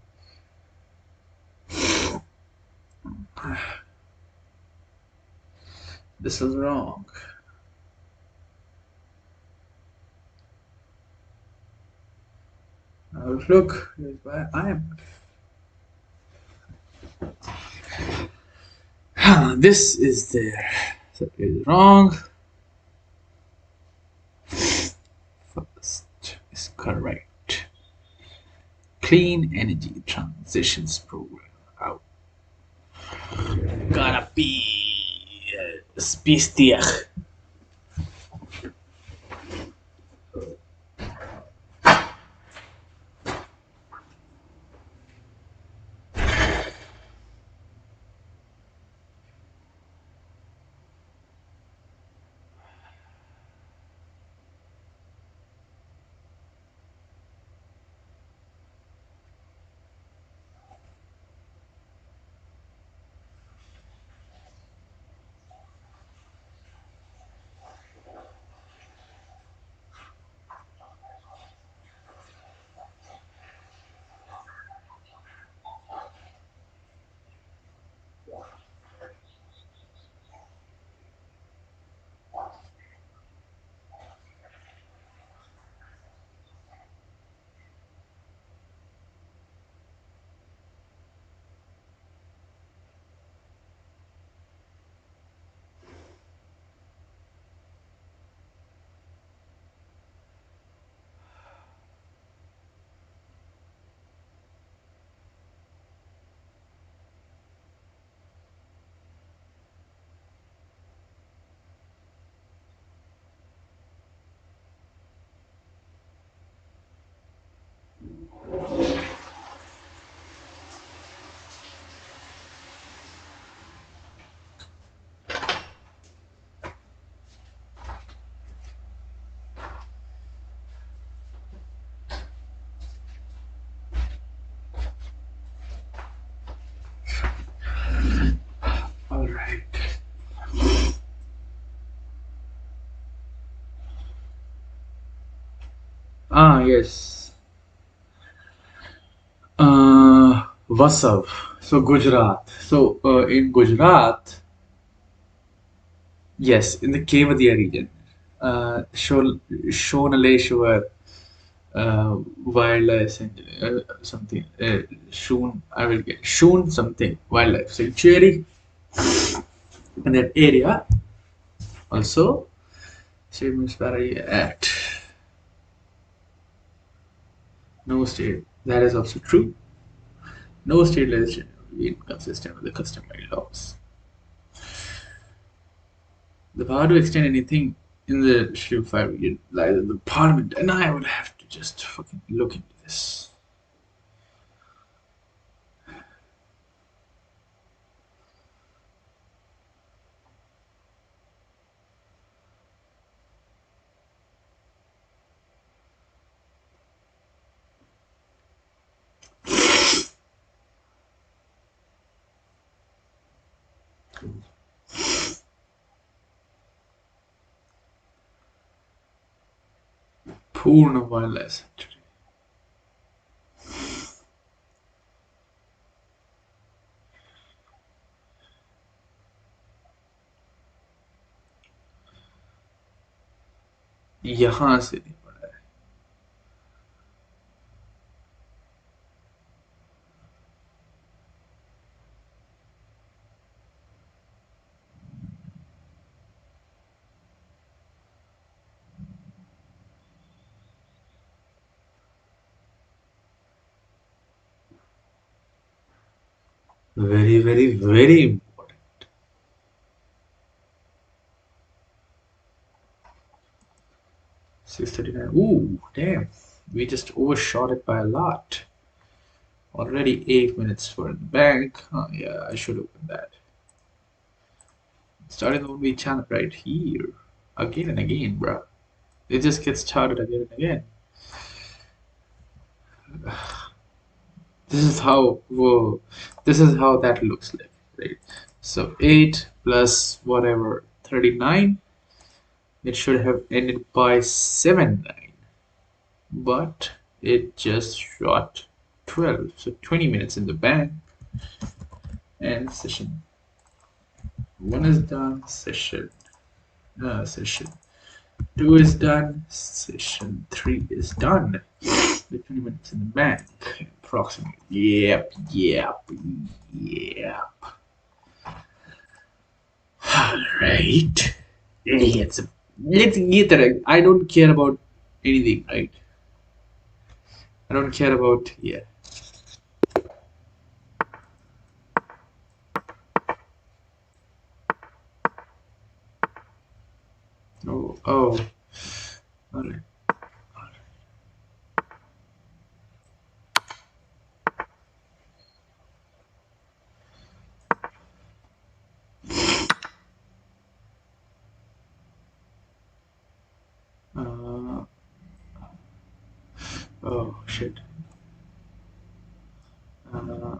This is wrong. Look, here's why I am. This is there. So it is wrong. First is correct. Clean Energy Transitions Program. Out. Gotta be Spestia. Yes. Vasav. So Gujarat. So in Gujarat, yes, in the Kevadia region, Shonaleshwar wildlife sanctuary, something. Shun, I will get Shun something wildlife sanctuary in that area. Also, same as at no state. That is also true. No state legislation will be inconsistent with the customary laws. The power to extend anything in the Schedule 5 region lies in the Parliament, and I would have to just fucking look into this. Purna wildlife sanctuary. यहाँ से नहीं पड़ा है. Very, very, very important. 6:39. Ooh, damn. We just overshot it by a lot. Already 8 minutes for the bank. Oh, yeah, I should open that. Starting the movie channel right here. Again and again, bro. It just gets started again and again. This is how, whoa, this is how that looks like, right? So 8 plus whatever, 39. It should have ended by 7:09, but it just shot 12. So 20 minutes in the bank, and session 1 is done. Session 2 is done. Session 3 is done. The 20 minutes in the bank, approximately. Yep. Alright. Let's get it. I don't care about anything, right? I don't care about, yeah. Oh. Alright. Oh, shit. Uh,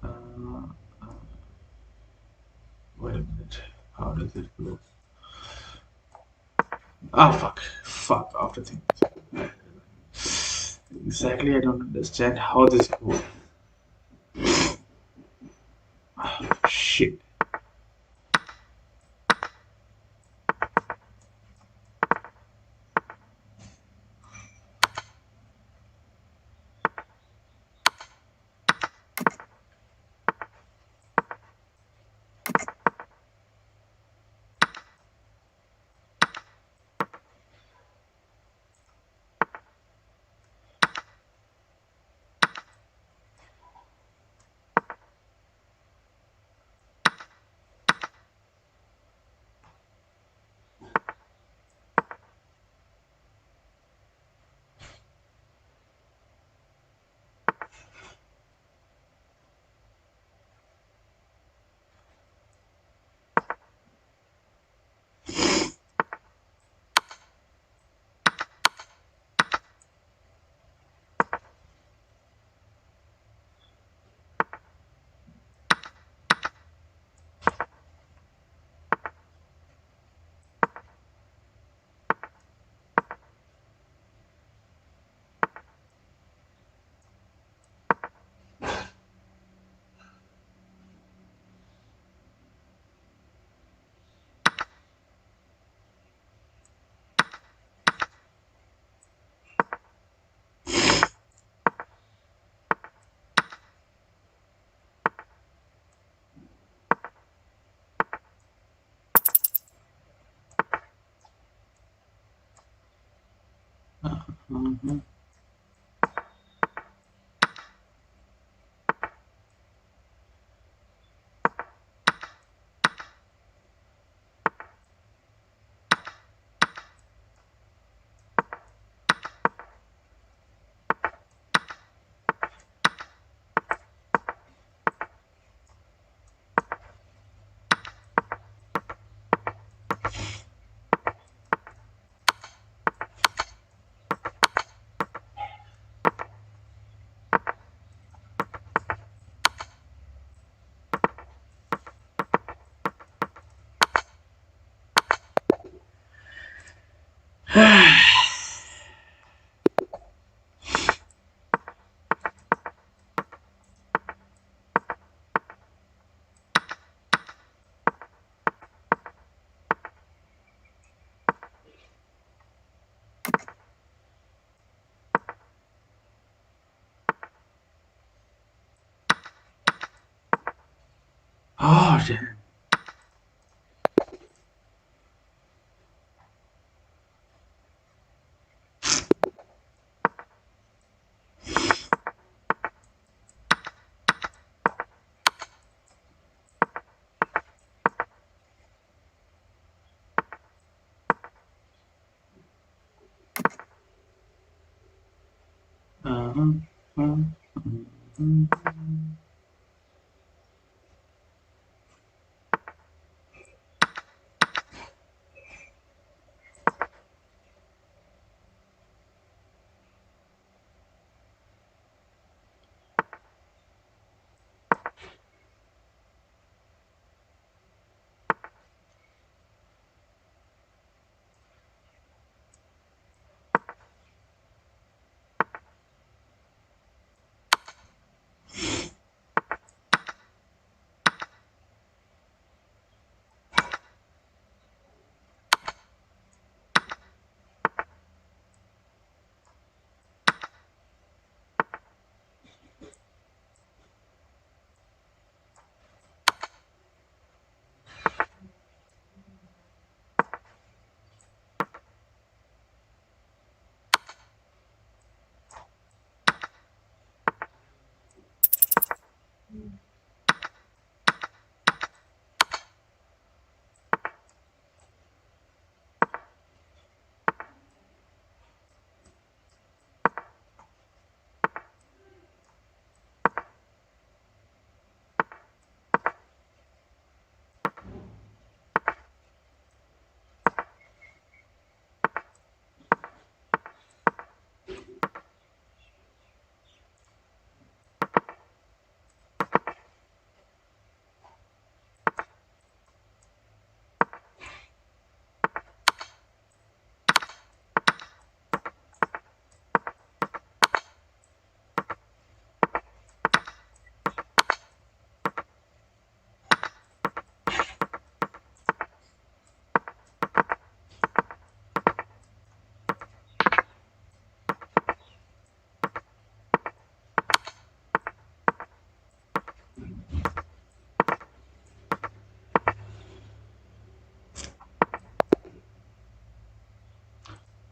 uh, Wait a minute. How does it go? Ah, fuck. Fuck. After thinking. Exactly, I don't understand how this goes. Oh, shit. Oh, damn.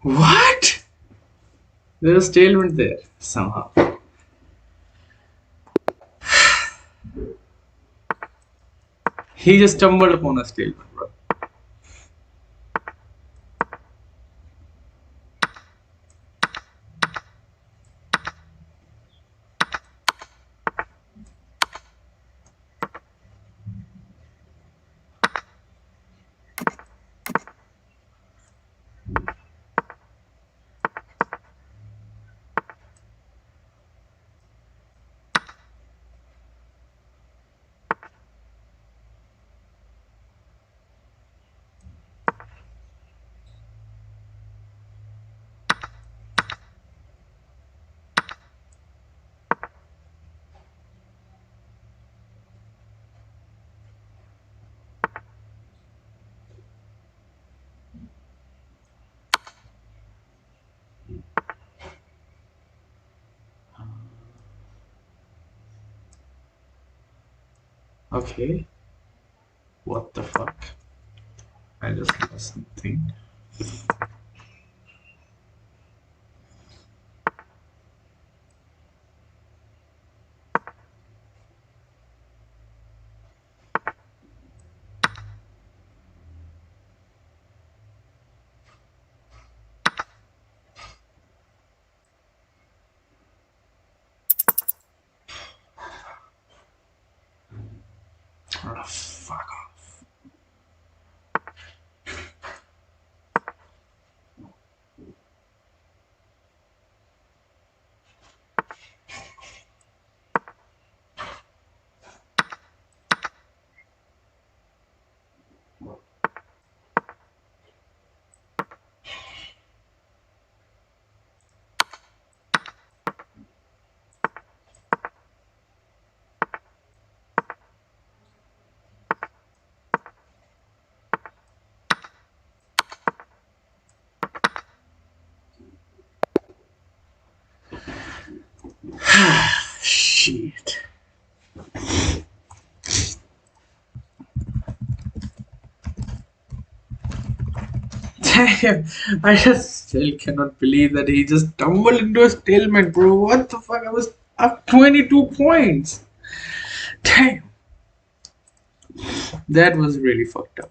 What? There's a stalemate there somehow. He just stumbled upon a stalemate, bro. Okay. What the fuck? I just lost something. fuck off. Shit. Damn, I just still cannot believe that he just stumbled into a stalemate, bro. What the fuck? I was up 22 points. Damn, that was really fucked up.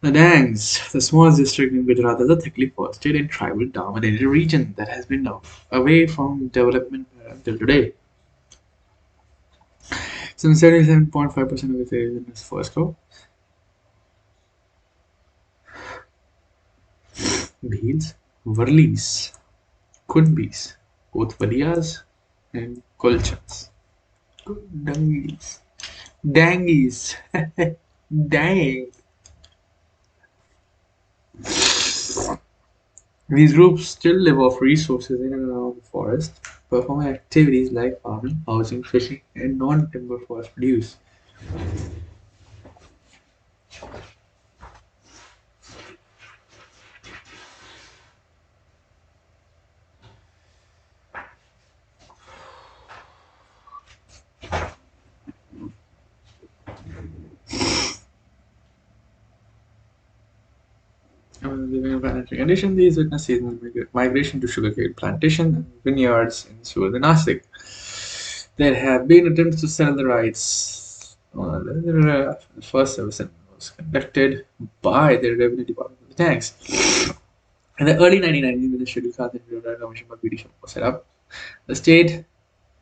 The Dangs, the smallest district in Gujarat, is a thickly forested and tribal dominated region that has been away from development until today. Since 77.5% of its area is in its forest cover, Bheels, Varlis, Kudbis, Kothvaliyas, and Kolchas. Dangies. Dangies. Dang. These groups still live off resources in and around the forest, performing activities like farming, housing, fishing, and non-timber forest produce. Living in planetary condition, these witness seasonal migration to sugarcane plantation and vineyards in southern Nasik. There have been attempts to sell the rights. The first service was conducted by the Revenue Department of the Tanks. In the early 1990s, when the Scheduled Caste and Rural Commission by British was set up, the state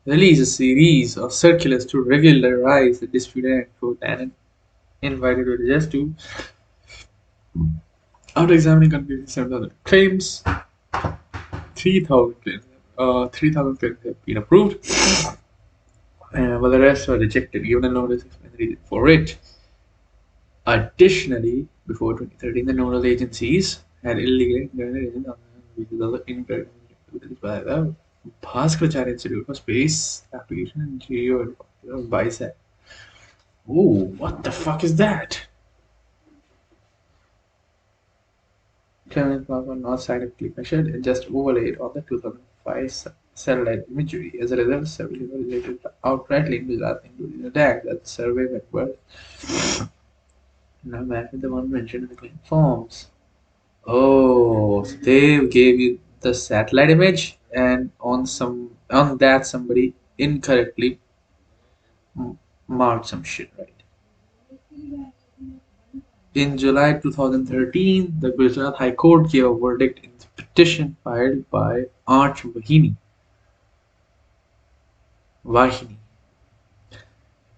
released a series of circulars to regularize the disputed encroachment and invited villagers to, after examining completely 7,000 claims, 3,000 claims, 3,000 claims have been approved, while the rest were rejected, given a notice explaining the reason for it. Additionally, before 2013, the nodal agencies had illegally by the Bhaskaracharya Institute for Space Application and Geo BISAP. Oh, what the fuck is that? Clement Park on north side of Cliff Measured and just overlaid on the 2005 satellite imagery. As a result, several related outrightly in Gujarat, including the tag that the survey members now match with the one mentioned in the claim forms. Oh, so they gave you the satellite image, and on that somebody incorrectly marked some shit, right? In July 2013, the Gujarat High Court gave a verdict in the petition filed by Arch Vahini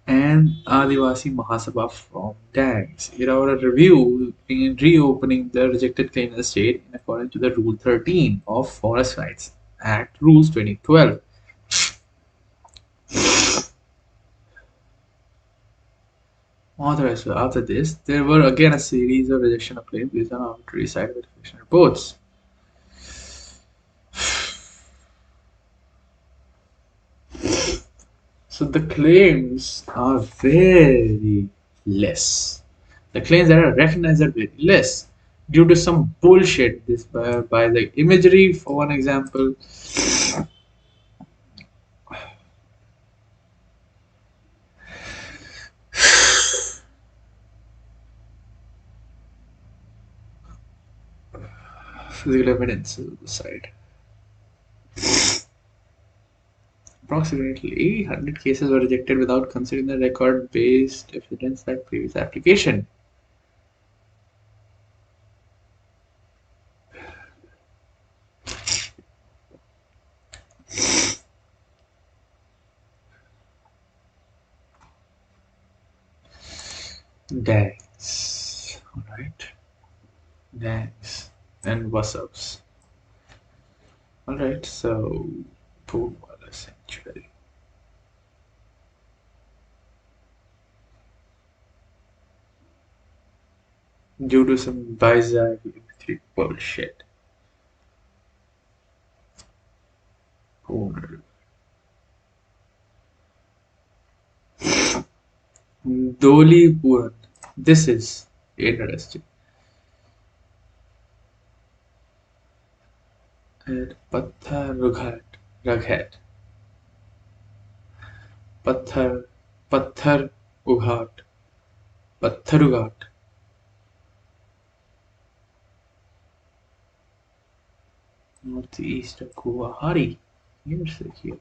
and Adivasi Mahasabha from Tags. It ordered a review in reopening the rejected claim in the state in accordance to the Rule 13 of Forest Rights Act Rules 2012. Authorized after this, there were again a series of rejection of claims based on arbitrary side verification reports. So the claims are very less. The claims that are recognized are very less due to some bullshit. This by the imagery, for one example. physical evidence is on the side. Approximately 100 cases were rejected without considering the record-based evidence like previous application. Thanks. Alright. Thanks. And what's ups? Alright, so pool water sanctuary. Due to some bizarre bullshit. Dollywood. This is interesting. And Patthar Raghat. Patthar Ughat. Patharugat. Northeast of Guwahati. Here's here.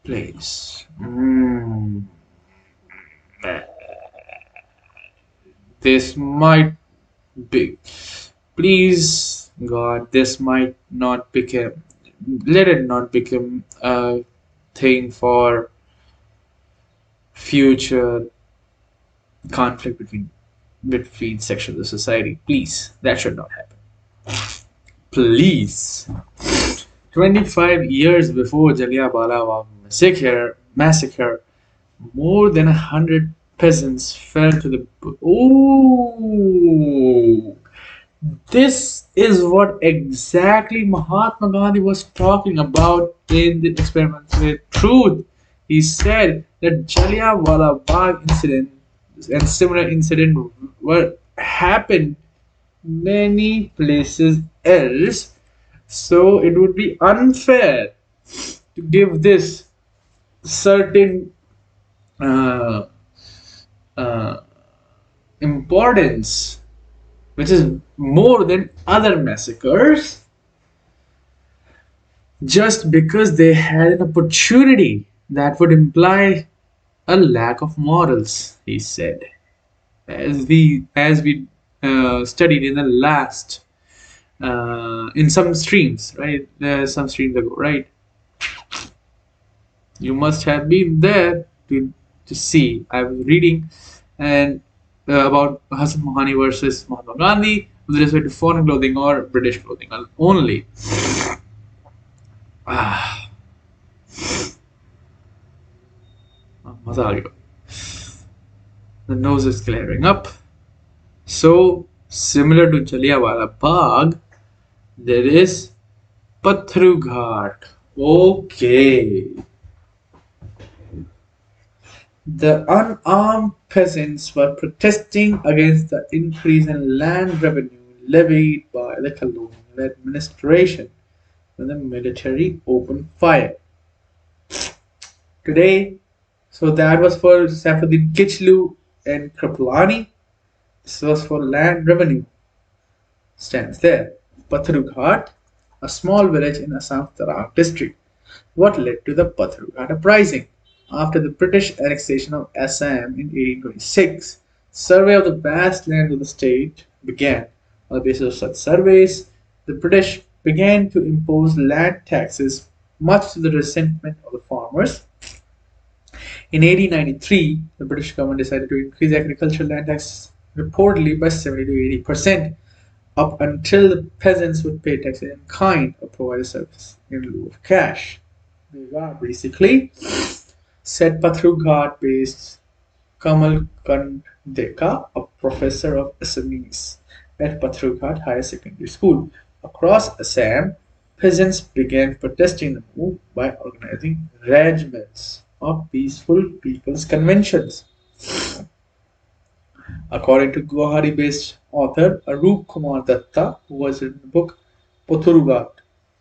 Place. This might be. Please, God, this might not become. Let it not become a thing for future conflict between sections of society. Please, that should not happen. Please. 25 years before Jallianwala Bagh massacre, more than 100 peasants fell to the. Ooh, this is what exactly Mahatma Gandhi was talking about in the Experiments with Truth. He said that Jallianwala Bagh incident and similar incident were happened many places else, so it would be unfair to give this certain uh, uh, importance, which is more than other massacres, just because they had an opportunity that would imply a lack of morals, he said. As we studied in the last in some streams, right? Some streams ago, right? You must have been there to see. I was reading and about Hassan Mohani versus Mahatma Gandhi with respect to foreign clothing or British clothing only. मजा आ गया. The nose is glaring up. So similar to Jallianwala Bagh, there is Patharu Ghat. Okay. The unarmed peasants were protesting against the increase in land revenue levied by the colonial administration when the military opened fire. Today, so that was for Saifuddin Kichlu and Kripalani. This was for land revenue. Stands there. Patharu Ghat, a small village in Assam Tarang district. What led to the Patharu Ghat uprising? After the British annexation of Assam in 1826, survey of the vast land of the state began. On the basis of such surveys, the British began to impose land taxes, much to the resentment of the farmers. In 1893, the British government decided to increase agricultural land tax reportedly by 70 to 80%, up until the peasants would pay taxes in kind or provide a service in lieu of cash. Basically, said Patharu Ghat based Kamal Kandeka, a professor of Assamese at Patharu Ghat Higher Secondary School. Across Assam, peasants began protesting the move by organizing regiments of peaceful people's conventions. According to Guwahati-based author Arup Kumar Datta, who was in the book Patharu Ghat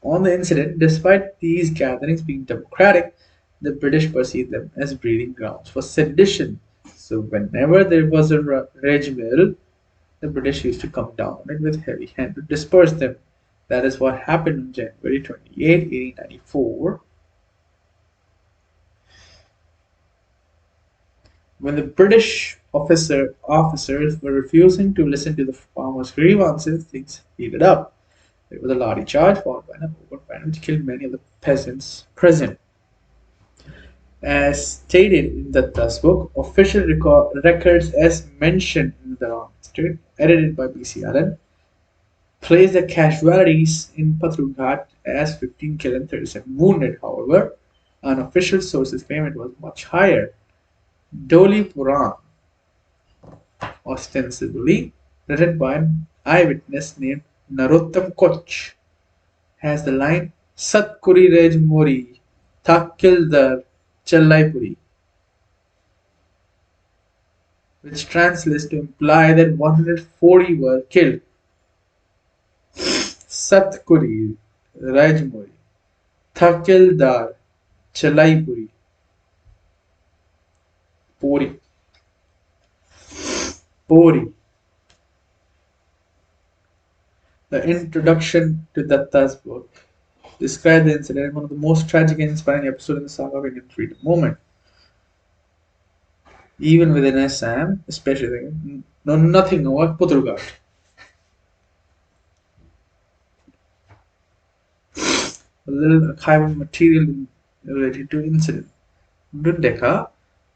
on the incident, despite these gatherings being democratic, the British perceived them as breeding grounds for sedition. So whenever there was a regiment, the British used to come down on it with heavy hand to disperse them. That is what happened on January 28, 1894, when the British officers were refusing to listen to the farmers' grievances. Things heated up. There was a lathi charge followed by an open fire which killed many of the peasants present. As stated in Datta's book, official records as mentioned in the Round edited by B.C. Allen, place the casualties in Patrughat as 15 killed and 37 wounded. However, unofficial sources claim it was much higher. Doli Puran, ostensibly written by an eyewitness named Narottam Koch, has the line Satkuri Rej Mori, Thakildar Challaipuri, which translates to imply that 140 were killed. Satkuri Rej Mori, Thakildar Challaipuri, Puri. Puri. The introduction to Datta's book described the incident as one of the most tragic and inspiring episodes in the saga of Indian freedom movement. Even within Assam, especially, they know nothing about Putrughat. A little archival material related to the incident. Dundeka,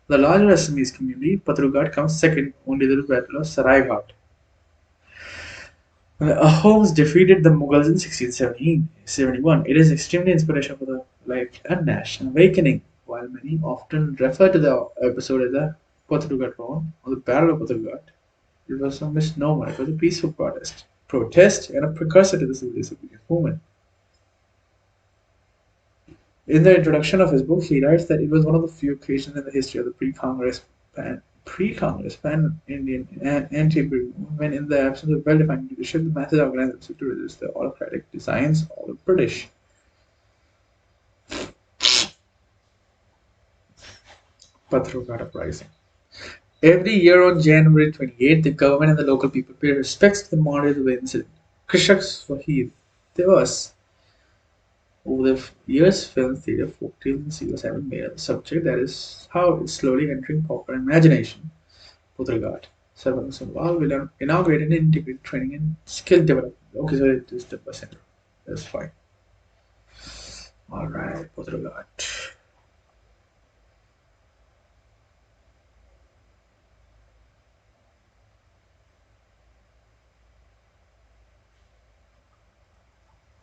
the larger Assamese community, Patrughat comes second only to the Battle of Saraighat. When the Ahoms defeated the Mughals in 1671, it is extremely inspirational for the life and national awakening. While many often refer to the episode as the Patrughat War or the Battle of Patrughat, it was a misnomer. It was a peaceful protest and a precursor to the civil disobedience movement. In the introduction of his book, he writes that it was one of the few occasions in the history of the pre-Congress pan-Indian and anti-imperial movement when, in the absence of well-defined leadership, the masses organized themselves to resist the autocratic designs of the British. Patrughat Uprising. Every year on January 28, the government and the local people pay respects to the martyrs of the incident. Krishak Swahid Devas. Over the years, films, theatre, folktales, and serials have been made of the subject. That is how it's slowly entering popular imagination. Putrughat. Sarvang Sonwal will inaugurate an integrated training and skill development. Okay, so it is the center. That's fine. Alright, Putrughat.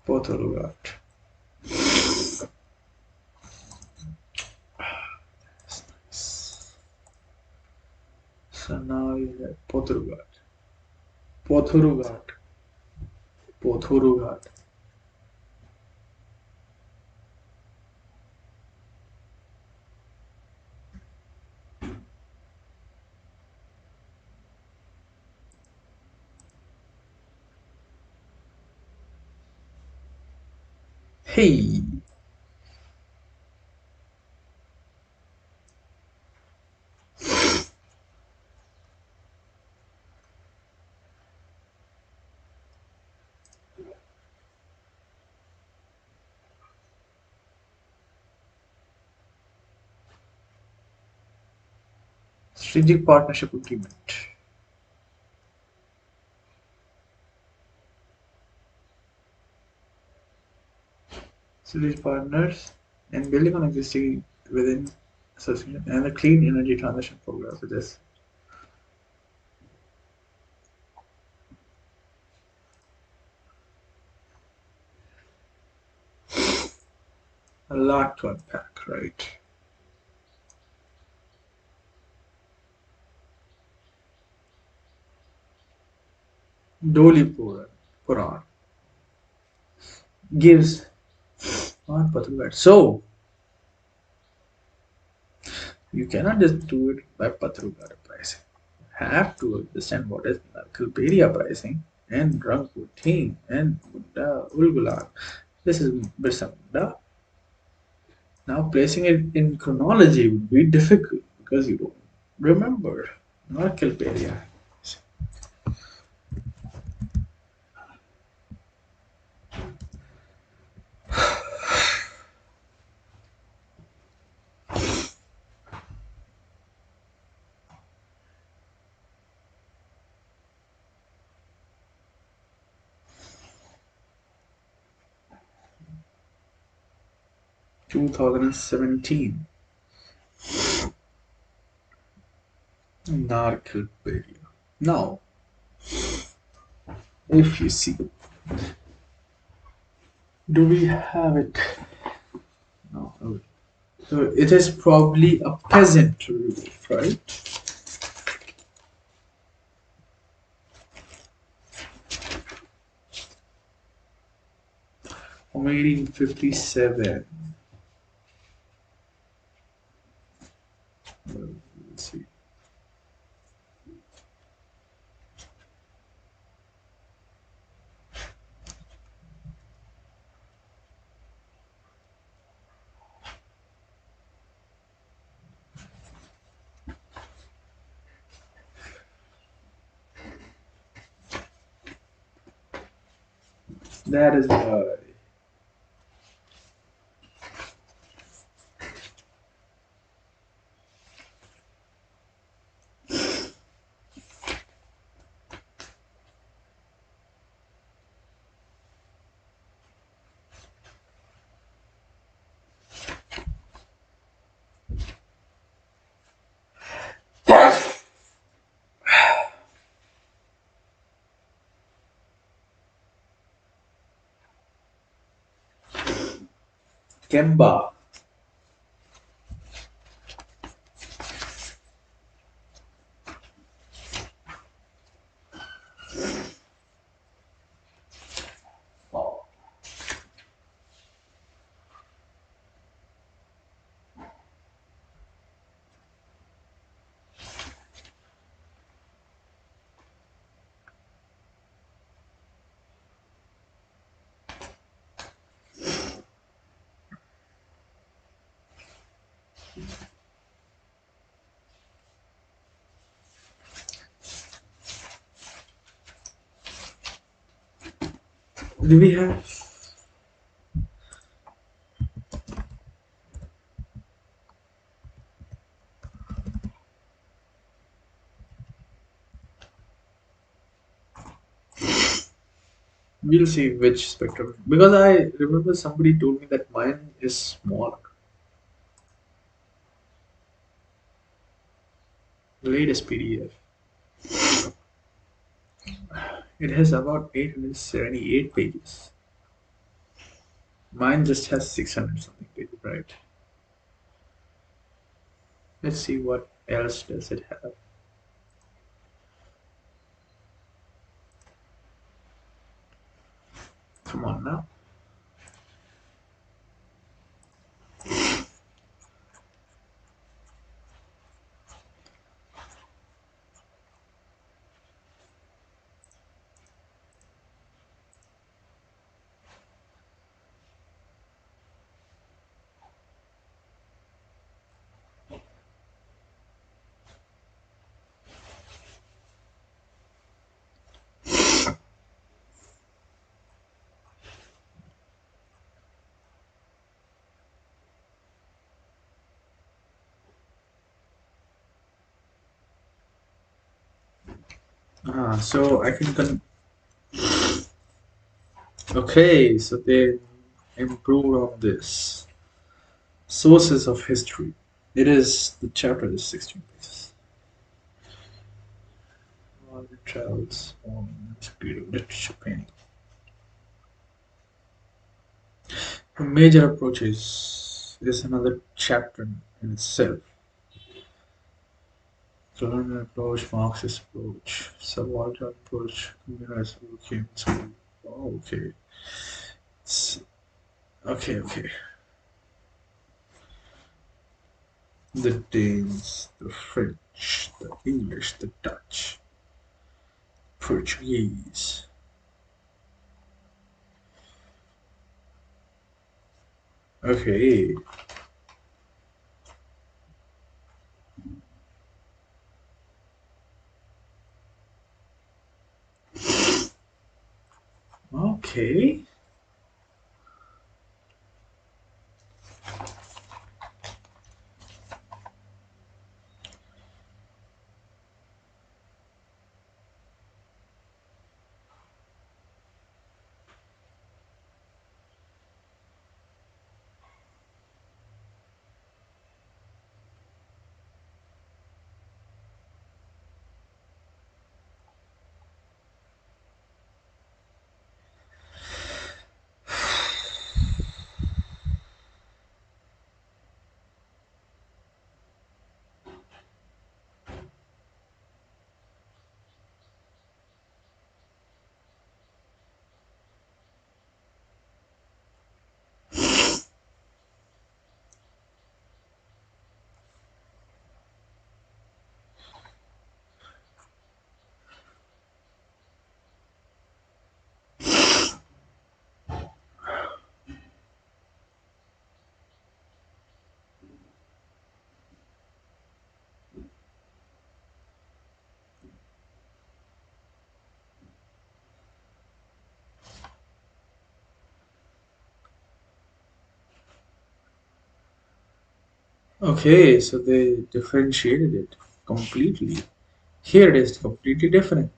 Putrughat. So now you get Pothurughat. Pothurughat. Pothurughat. Hey. Strategic Partnership Agreement. Strategic partners and building on existing within association and the clean energy transition program for this. A lot to unpack, right? Doli Puran gives on Patrughat. So you cannot just do it by Patrughat pricing. You have to understand what is Kalperia pricing and Rangputin and Munda Ulgulan. This is Birsa Munda. Now placing it in chronology would be difficult because you don't remember. Not Kalperia. 2017. Narcopedia. Now, if you see, do we have it? No. Okay. So it is probably a peasant roof, right? From 1857. Let's see. That is why. Kemba. Oh. Do we have? We'll see which spectrum. Because I remember somebody told me that mine is smaller. Latest PDF. It has about 878 pages. Mine just has 600 something pages, right? Let's see what else does it have. Come on now. So I can okay, so they improved on this. Sources of history. It is the chapter is 16 pages. It travels on the speed of literature painting. The major approaches is another chapter in itself. Colonial approach, Marxist approach, subaltern approach, communist approach. Oh, okay. Okay. The Danes, the French, the English, the Dutch, Portuguese. Okay. Okay. Okay, so they differentiated it completely. Here it is completely different.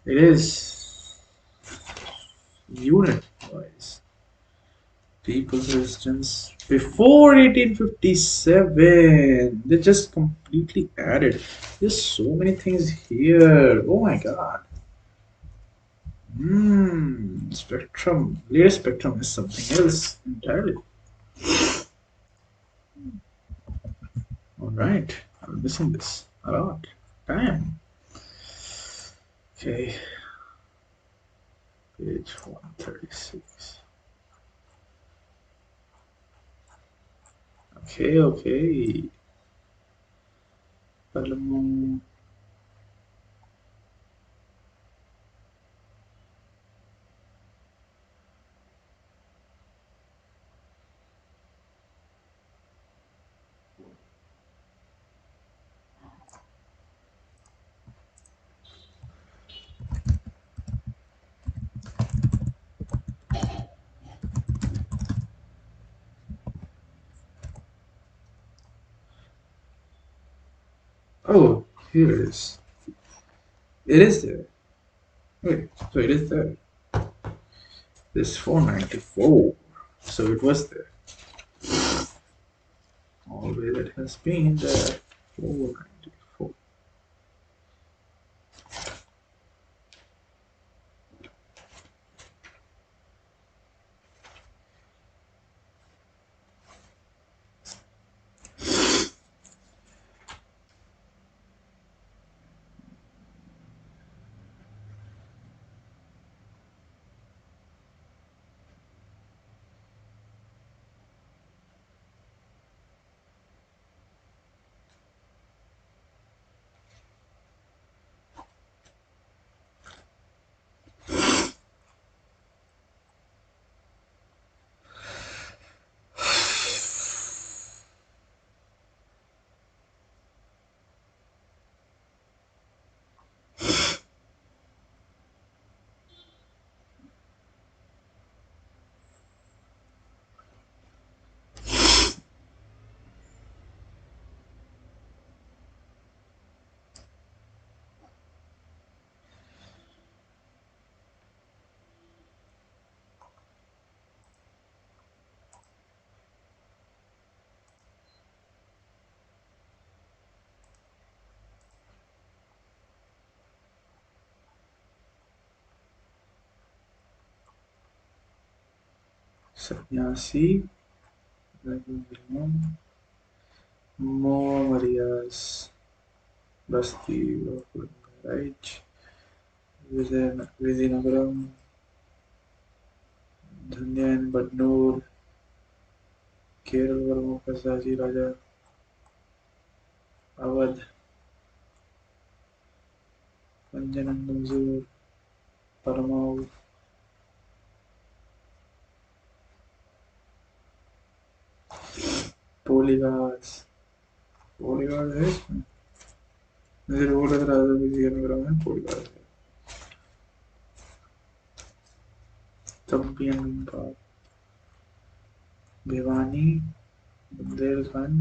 It is unit wise. People's resistance before 1857. They just completely added. There's so many things here. Oh my god. Spectrum. Latest spectrum is something else entirely. Alright. I'm missing this a lot. Damn. Okay. Page 136. Okay, okay. Palamon. Oh, here it is. It is there. Wait, so it is there. This 494. So it was there. Always it has been there. 494. Sannyasi. More Marias. Basti. Right. Vizianagaram. Dhanyan. Badnoor. Kerala Varma Kasaji Raja. Awadh. Panjananganzur. Paramau. Poligas. Poligas है इसमें मुझे road लग रहा था विजयनगरम में Poligas है चंपियन का भिवानी बुंदेलखंड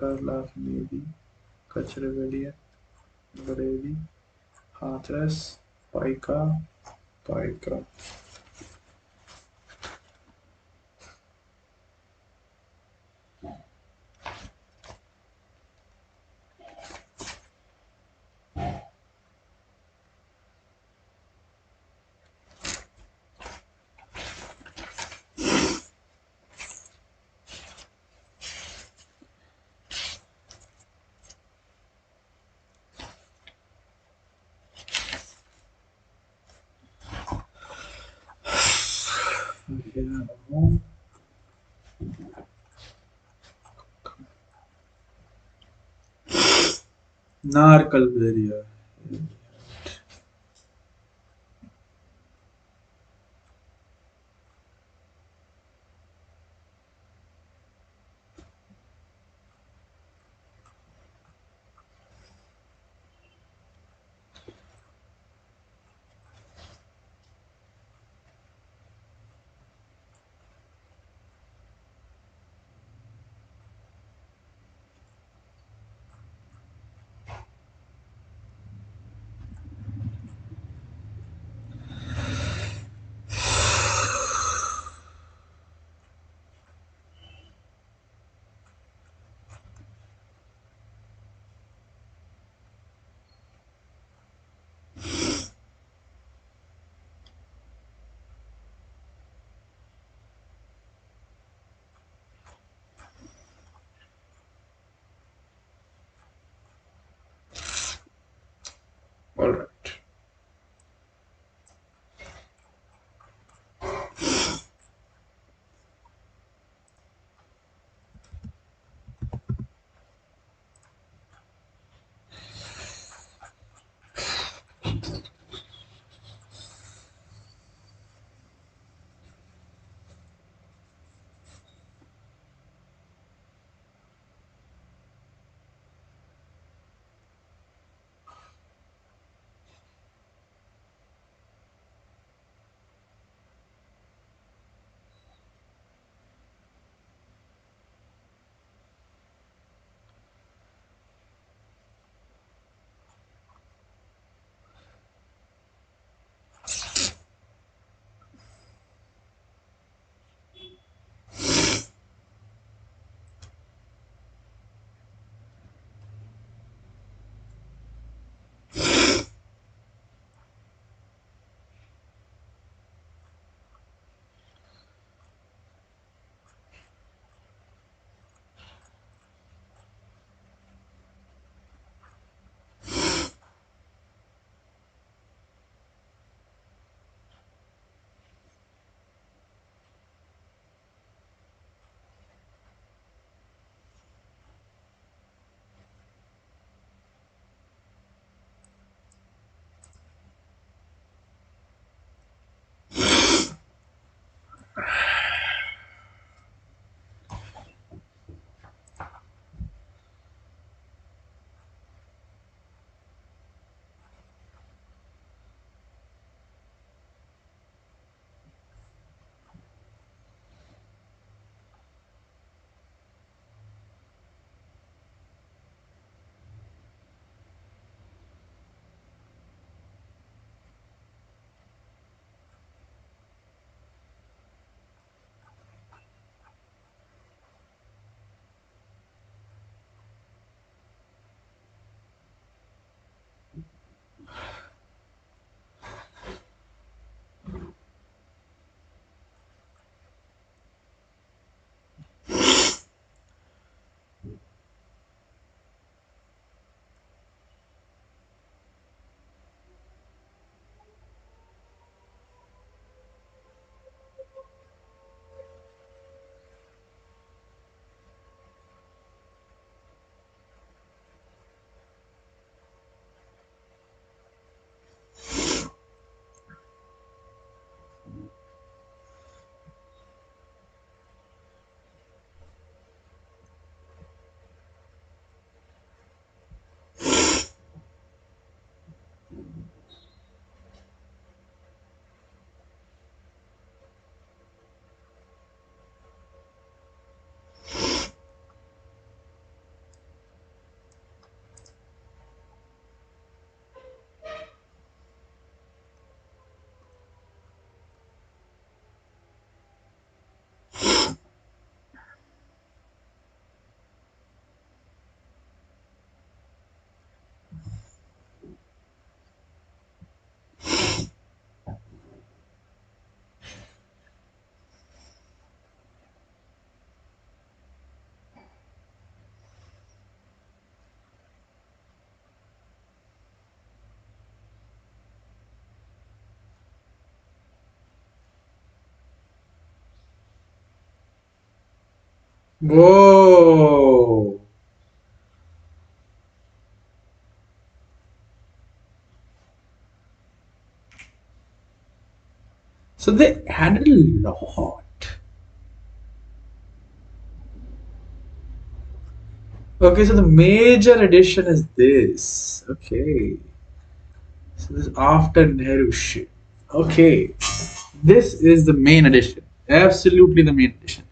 करलाफ नेवी कचरेवेलिया Bareilly Hathras Paika Paika Narkelberia Whoa. So they added a lot. Okay, so the major addition is this. Okay. So this is after Nehru shit. Okay. This is the main addition. Absolutely the main addition.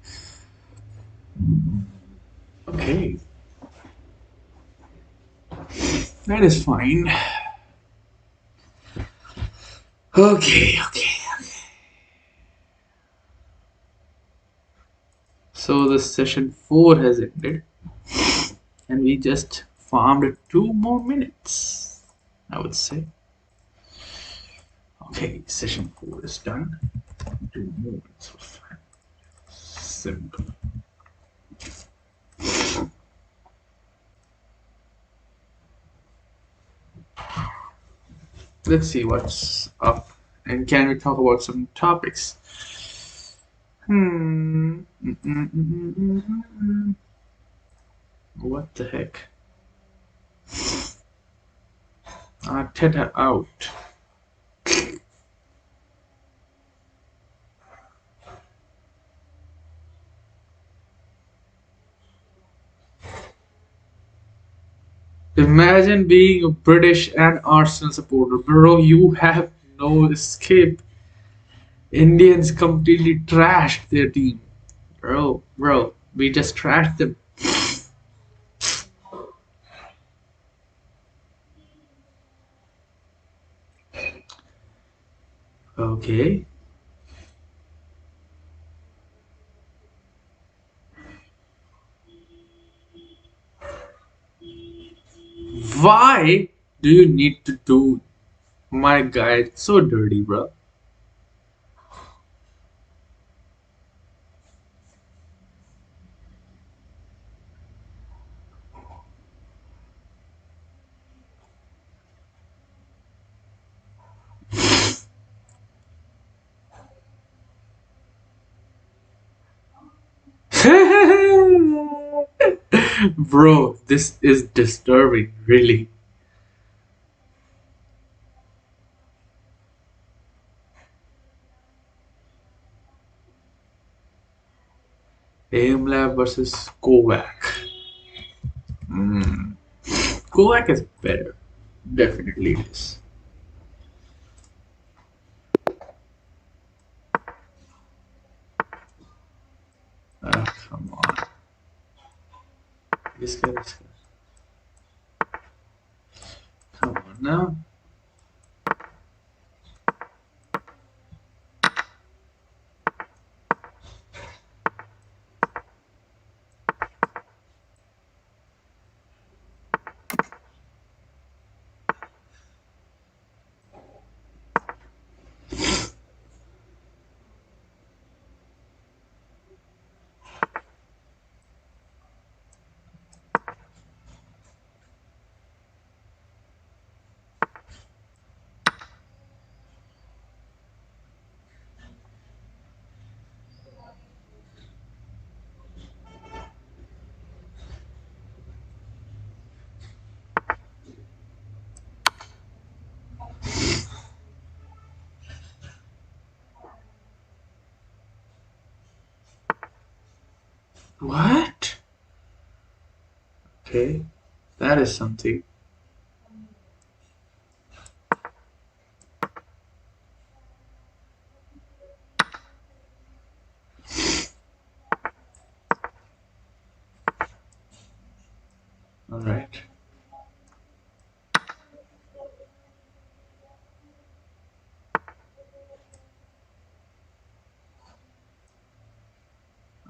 Okay. That is fine. Okay. So the session 4 has ended and we just farmed 2 more minutes, I would say. Okay, session 4 is done. 2 more minutes of fun. Simple. Let's see what's up. And can we talk about some topics? What the heck? Arteta out. Imagine being a British and Arsenal supporter. Bro, you have no escape. Indians completely trashed their team. Bro, we just trashed them. Okay. Why do you need to do my guy? It's so dirty, bro. Bro, this is disturbing, really. AimLab versus Kovac. Kovac is better. Definitely it is. Come on. This guy. Come on now. What? Okay, that is something. All right.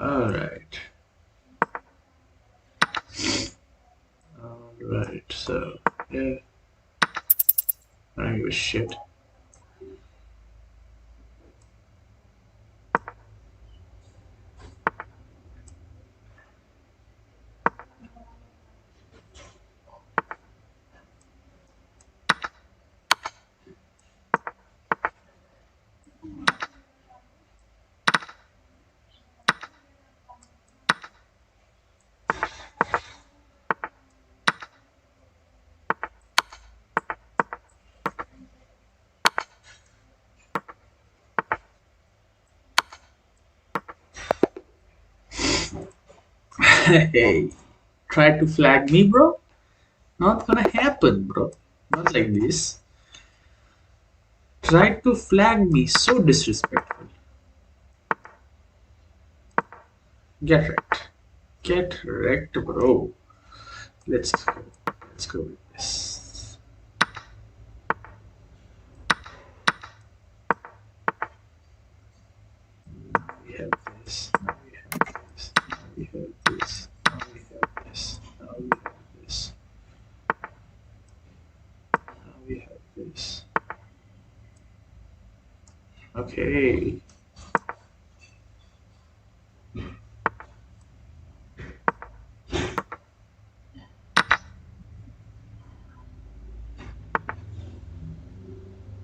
All right. All right. So yeah, I don't give a shit. Hey, try to flag me, bro? Not gonna happen, bro. Not like this. Try to flag me, so disrespectful. Get wrecked. Get wrecked, bro. Let's go. Let's go with this. Now we have this. Now we have this. Now we have this. Now we have this. Now we have this. Now we have this. Okay.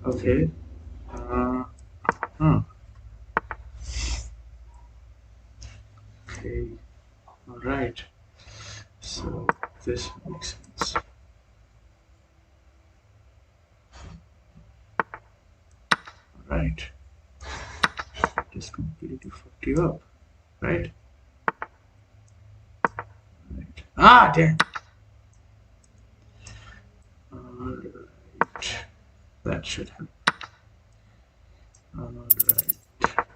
Okay. Huh. Okay. All right. So this makes sense. All right. This completely fucked you up, right? Right. Ah, damn. All right. That should help. All right.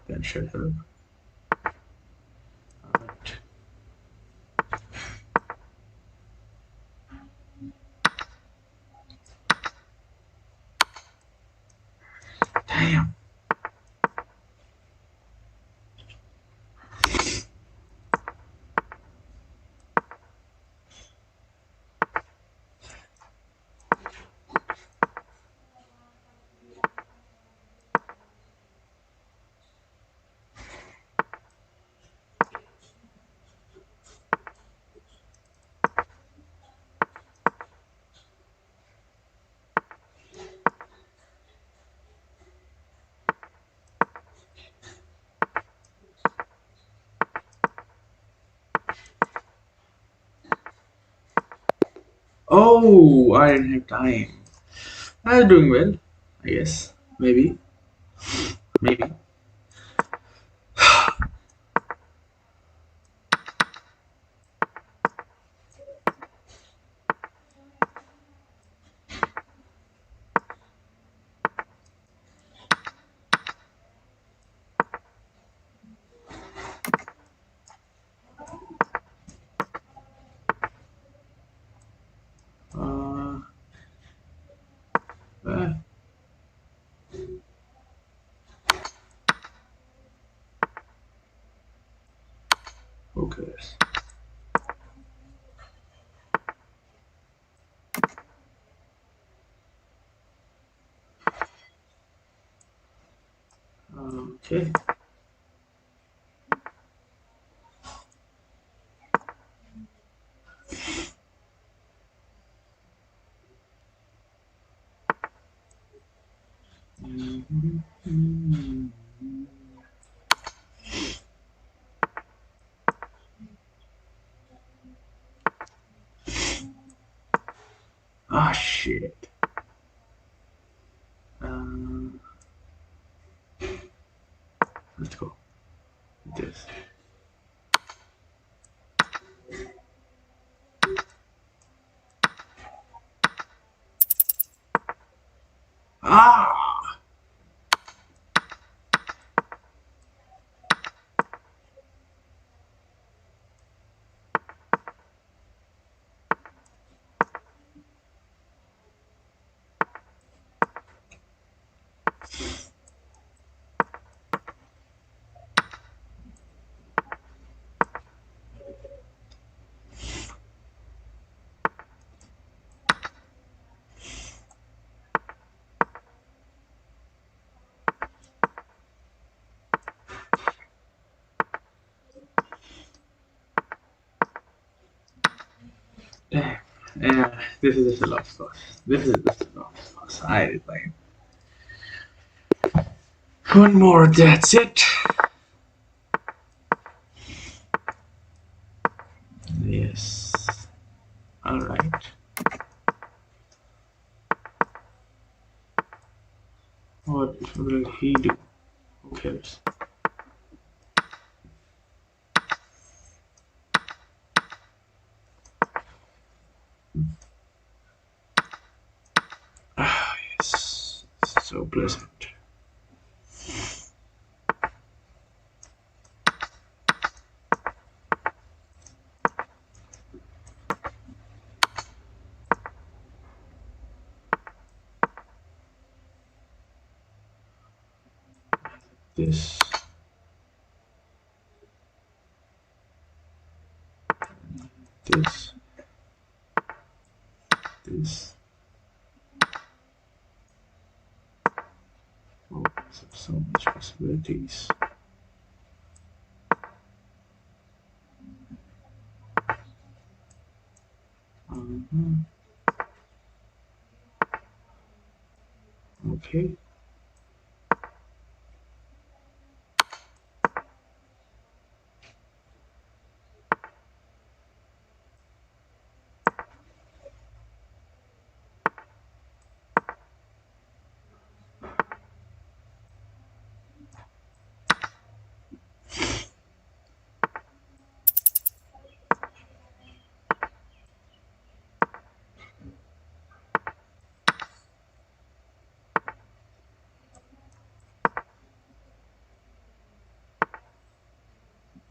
That should help. All right. Damn. Oh, I didn't have time. I was doing well, I guess. Maybe. Maybe. Uh, uh, who cares? Okay. Ah, shit. Um, let's go with this. Damn. Yeah, this is just a lost cause. This is just a lost cause. I resign. One more, that's it. Yes. Alright. What will he do? Who cares? Ah, yes. So pleasant. This. This. This. Oh, so much possibilities. Okay.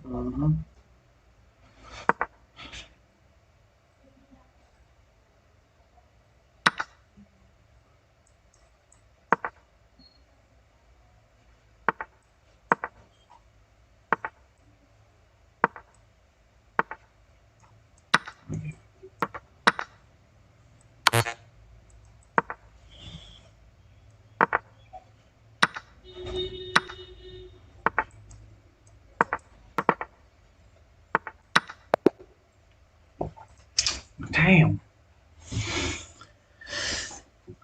Uh-huh. Damn.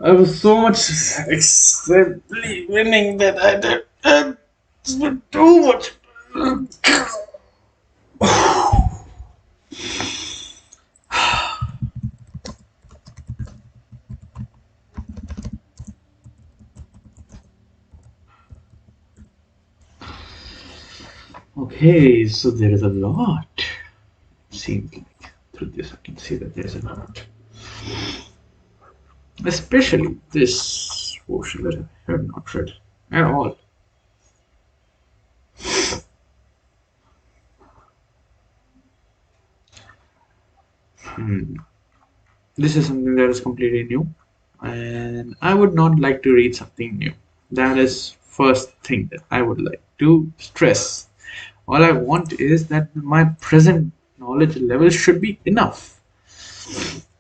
I was so much acceptably winning that I did too much. Okay, so there is a lot. Seems like through this I can see that there's a lot. Especially this portion that I have not read at all. Hmm. This is something that is completely new, and I would not like to read something new. That is first thing that I would like to stress. All I want is that my present knowledge level should be enough.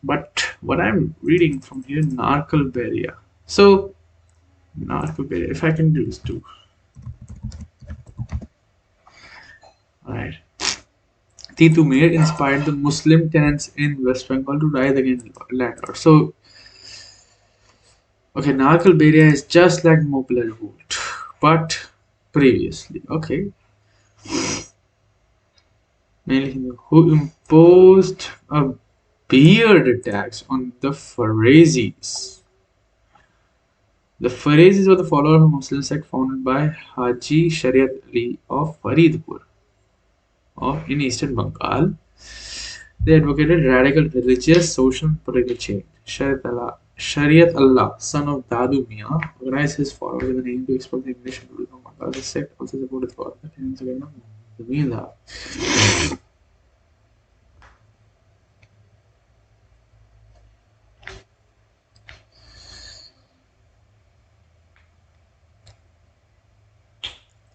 But what I'm reading from here, Narcalberia. So, Narcalberia, if I can do this too. Alright. Titu Mir inspired the Muslim tenants in West Bengal to rise against landlords. So, okay, Narcalberia is just like Mopla revolt, but previously. Okay. Mainly Hindu, who imposed a beard tax on the Farizis. The Farizis were the followers of a Muslim sect founded by Haji Shariat Ali of Faridpur in eastern Bengal. They advocated radical religious, social, and political change. Shariat Allah, son of Dadu Mian, organized his followers with an aim to expel the English and from Bengal. The sect also supported for the tenants again of the Mila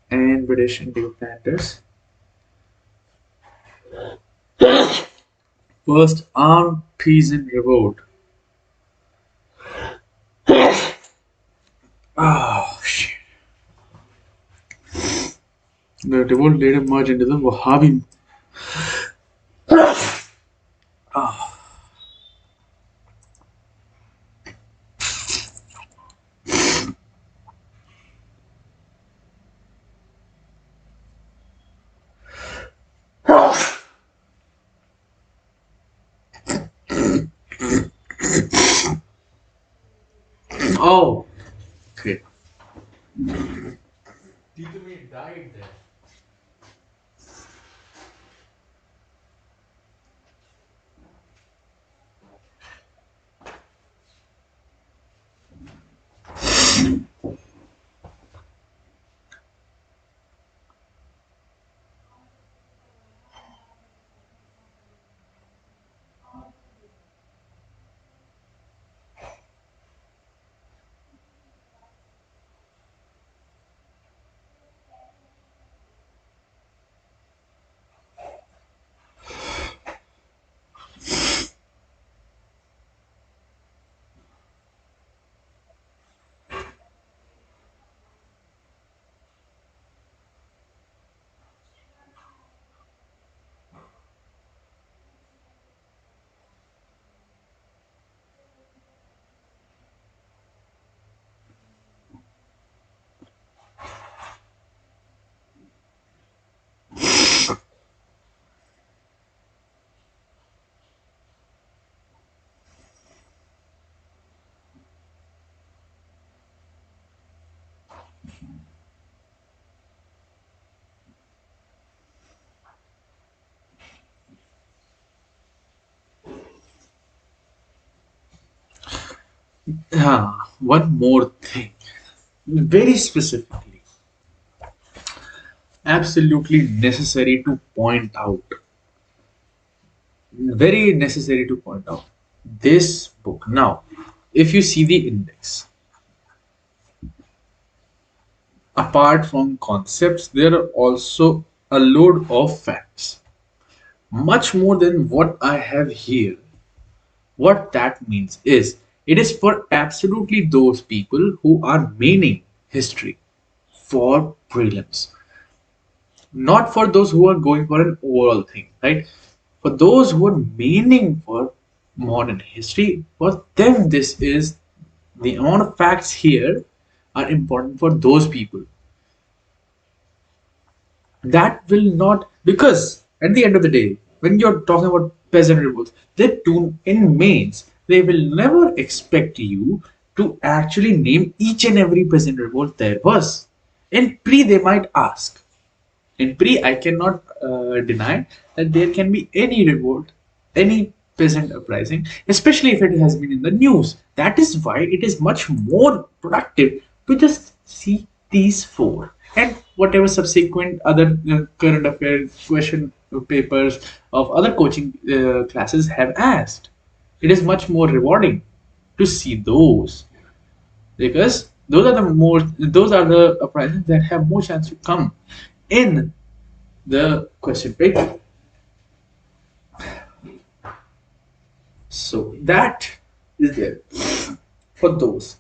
and British indigo planters. First armed peasant revolt. Oh shit. The revolt later merged into the Wahhabi. Oh. Oh, okay. One more thing, very specifically, absolutely necessary to point out, very necessary to point out. This book. Now, if you see the index, apart from concepts, there are also a load of facts, much more than what I have here. What that means is it is for absolutely those people who are meaning history for prelims, not for those who are going for an overall thing, right? For those who are meaning for modern history, for them, this is the amount of facts here are important for those people. That will not, because at the end of the day, when you're talking about peasant revolts, they do in mains, they will never expect you to actually name each and every peasant revolt there was. In pre, they might ask. In pre, I cannot deny that there can be any revolt, any peasant uprising, especially if it has been in the news. That is why it is much more productive to just see these four and whatever subsequent other current affairs question papers of other coaching classes have asked. It is much more rewarding to see those because those are the uprisings that have more chance to come in the question paper. So that is there for those.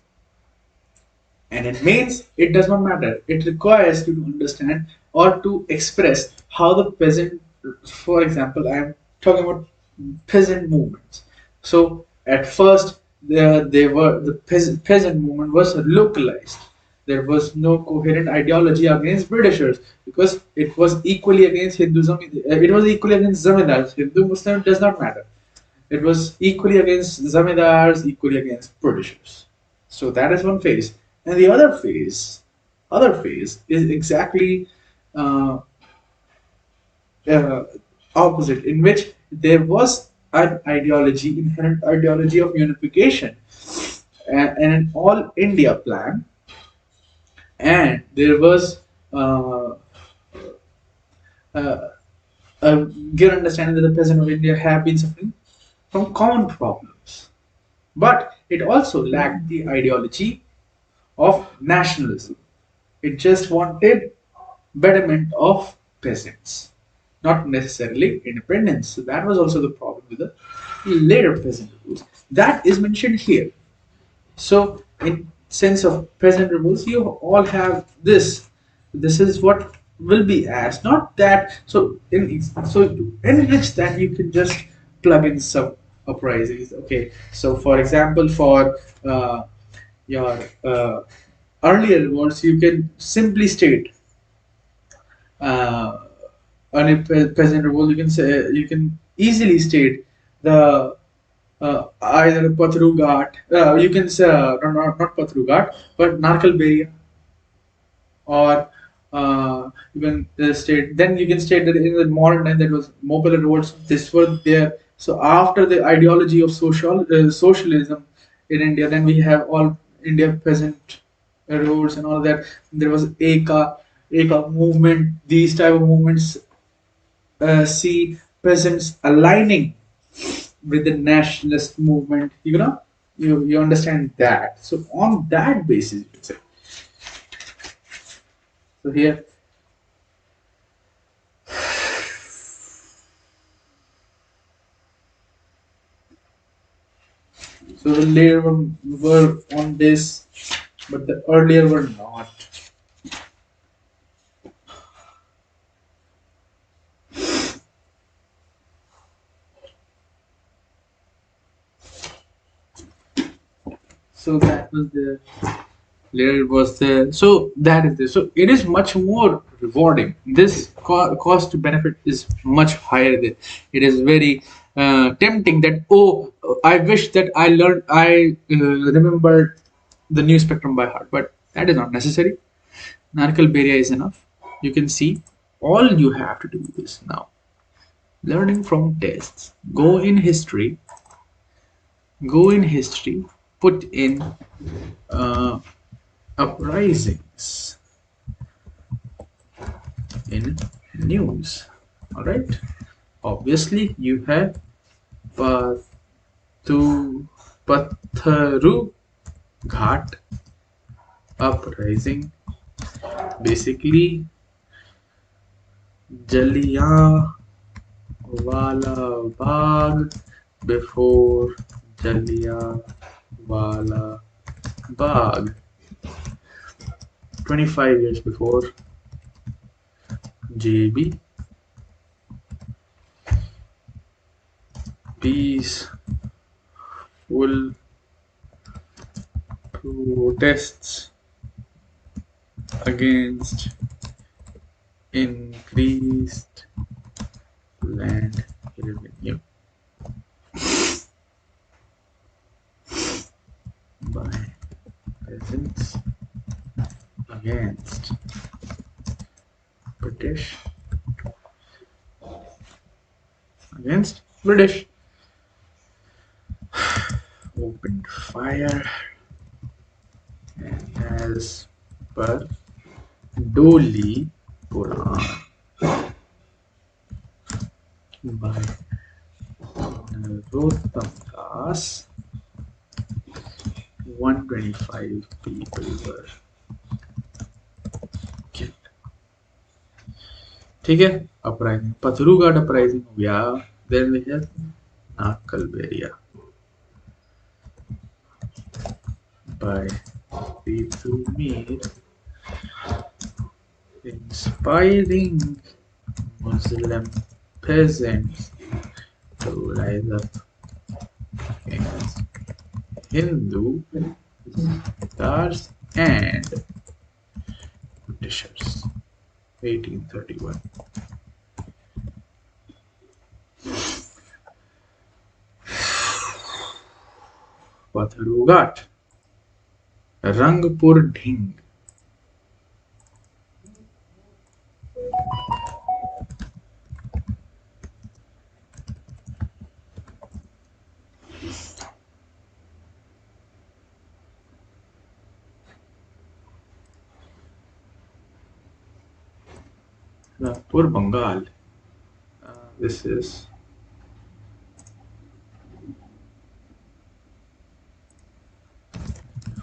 And it means it does not matter. It requires you to understand or to express how the peasant, for example, I am talking about peasant movements. So at first, the peasant movement was localized. There was no coherent ideology against Britishers because it was equally against Hinduism. It was equally against Zamindars. Hindu Muslim does not matter. It was equally against Zamindars, equally against Britishers. So that is one phase, and the other phase is exactly uh, uh, opposite, in which there was an ideology, inherent ideology of unification, and an all India plan, and there was uh, a good understanding that the peasant of India have been suffering from common problems. But it also lacked the ideology of nationalism. It just wanted betterment of peasants, not necessarily independence. So that was also the problem with the later peasant rules. That is mentioned here. So in sense of peasant revolts, you all have this. This is what will be asked. Not that. So to enrich that, you can just plug in some uprisings. Okay. So for example, for your earlier revolts, you can simply state uh, on a peasant revolt. You can say you can easily state the either Patru Ghat, you can say, not Patru Ghat, but Narkalberia, or you can state, then you can state that in the modern time that was mobile roads, this were there. So after the ideology of socialism in India, then we have all India peasant roads and all that. There was Eka movement. These type of movements see peasants aligning with the nationalist movement. You understand that. So on that basis, you say. So here, so the later one were on this, but the earlier were not. So that was the later it was the, so that is this. So it is much more rewarding. This cost to benefit is much higher. It is very tempting that, oh, I wish that I remembered the new spectrum by heart, but that is not necessary. Narcal Beria is enough. You can see all you have to do is now learning from tests. Go in history, put in uh, uprisings in news. All right. Obviously, you have Pathu Patharu Ghat uprising. Basically, Jallianwala Bagh before Jallianwala Bagh. 25 years before JB. Peaceful protests against increased land revenue by peasants against British British opened fire, and as per Doli Puran by Narottam Das, 125 people were killed. ठीक है, uprising पथरू घाट uprising हो गया. Then we have Narkelberia by Pitu Mir, inspiring Muslim peasants to rise up against Hindu Tatars and Britishers. 1831. Patharu Ghat, Rangpur Dhing. Rangpur, Bengal. This is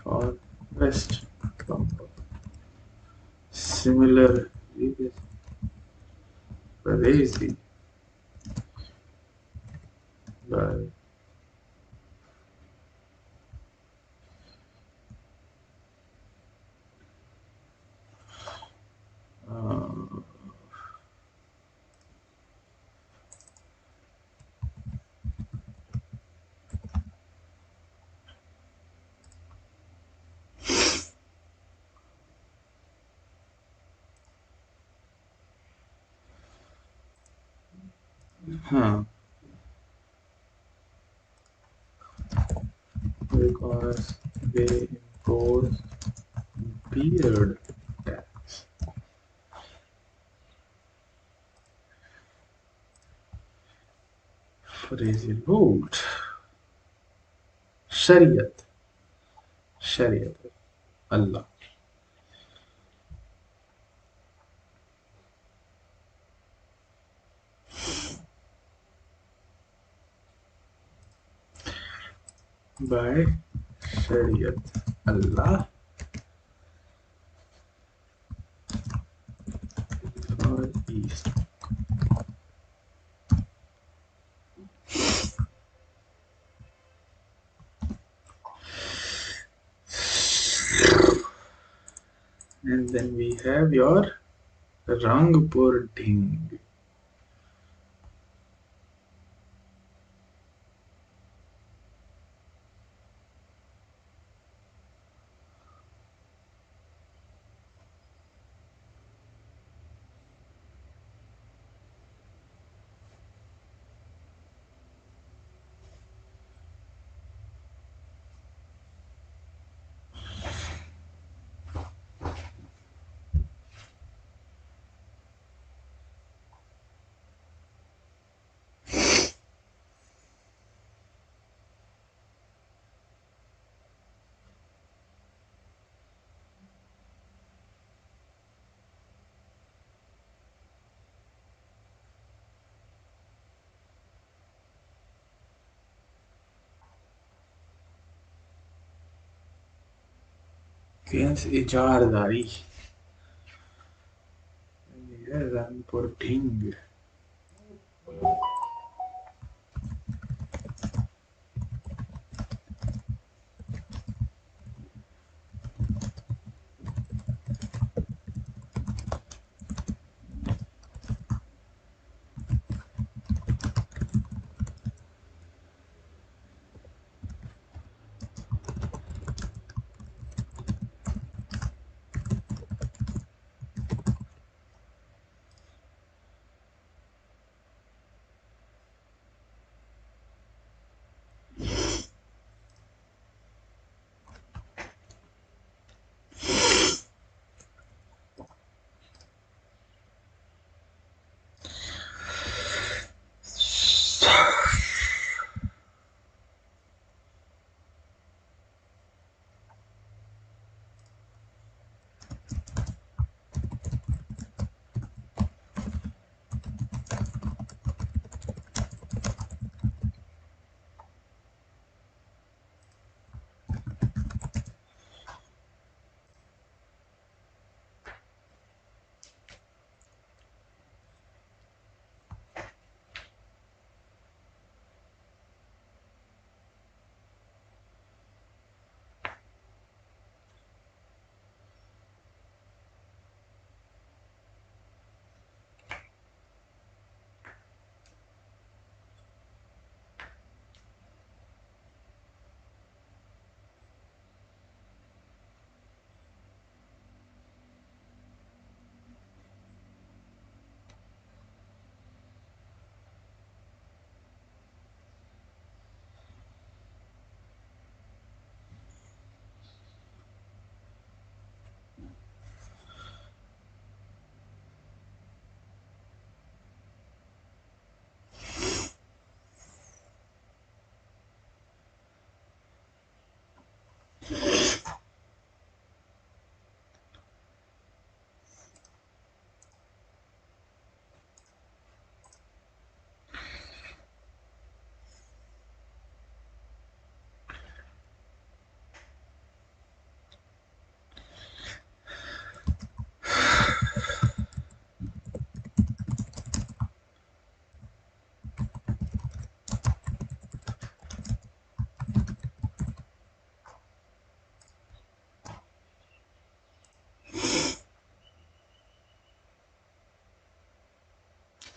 for West Bengal. Similar crazy by uh, huh. because they impose beard tax. Crazy vote. Shariat. Shariat. Allah. By Shariat. Allah. Far East. And then we have your Rangpur Ding. Against Ijardari. Rangpur Ding.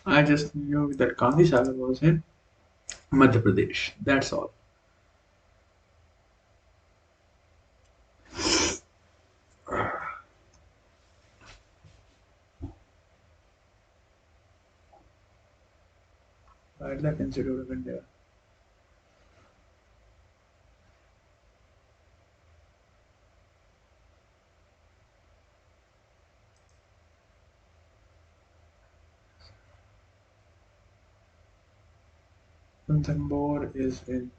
I just knew that Gandhi Sagar was in Madhya Pradesh. That's all. Wildlife Institute of India. Ranthambore is in.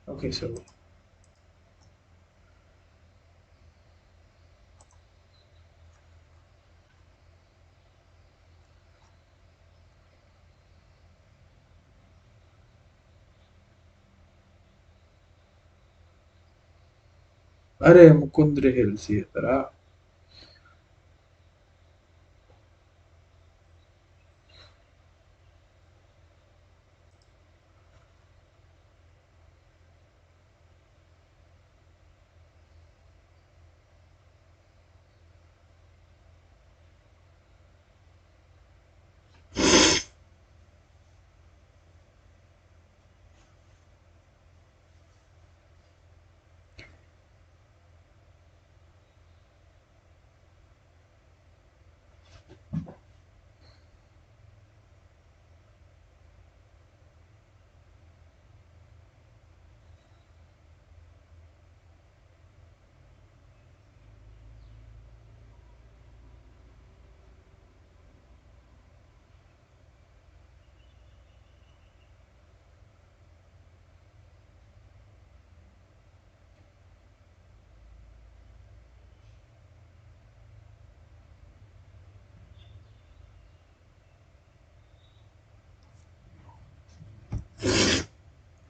Okay, so अरे Mukundra hills ये तरह.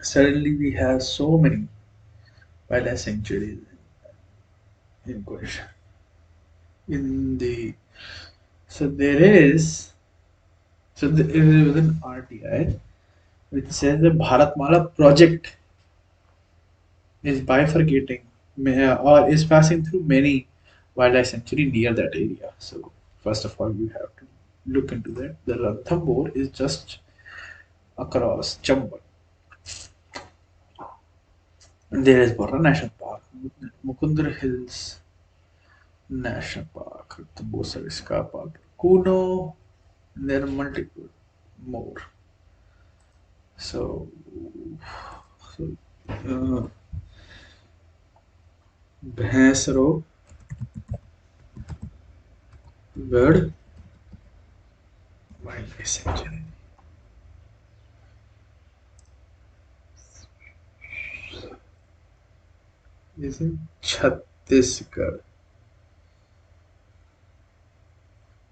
Suddenly we have so many wildlife sanctuaries in question. In the so there is so there is an RTI which says the Bharatmala project is bifurcating or is passing through many wildlife sanctuary near that area. So first of all, you have to look into that. The Ranthambore is just across Chambal. And there is Borra National Park, Mukundra Hills National Park, Ranthambore Sariska Park, Kuno. And there are multiple more. So, so Bhensaro Bird Wildlife Sanctuary is in Chhattisgarh.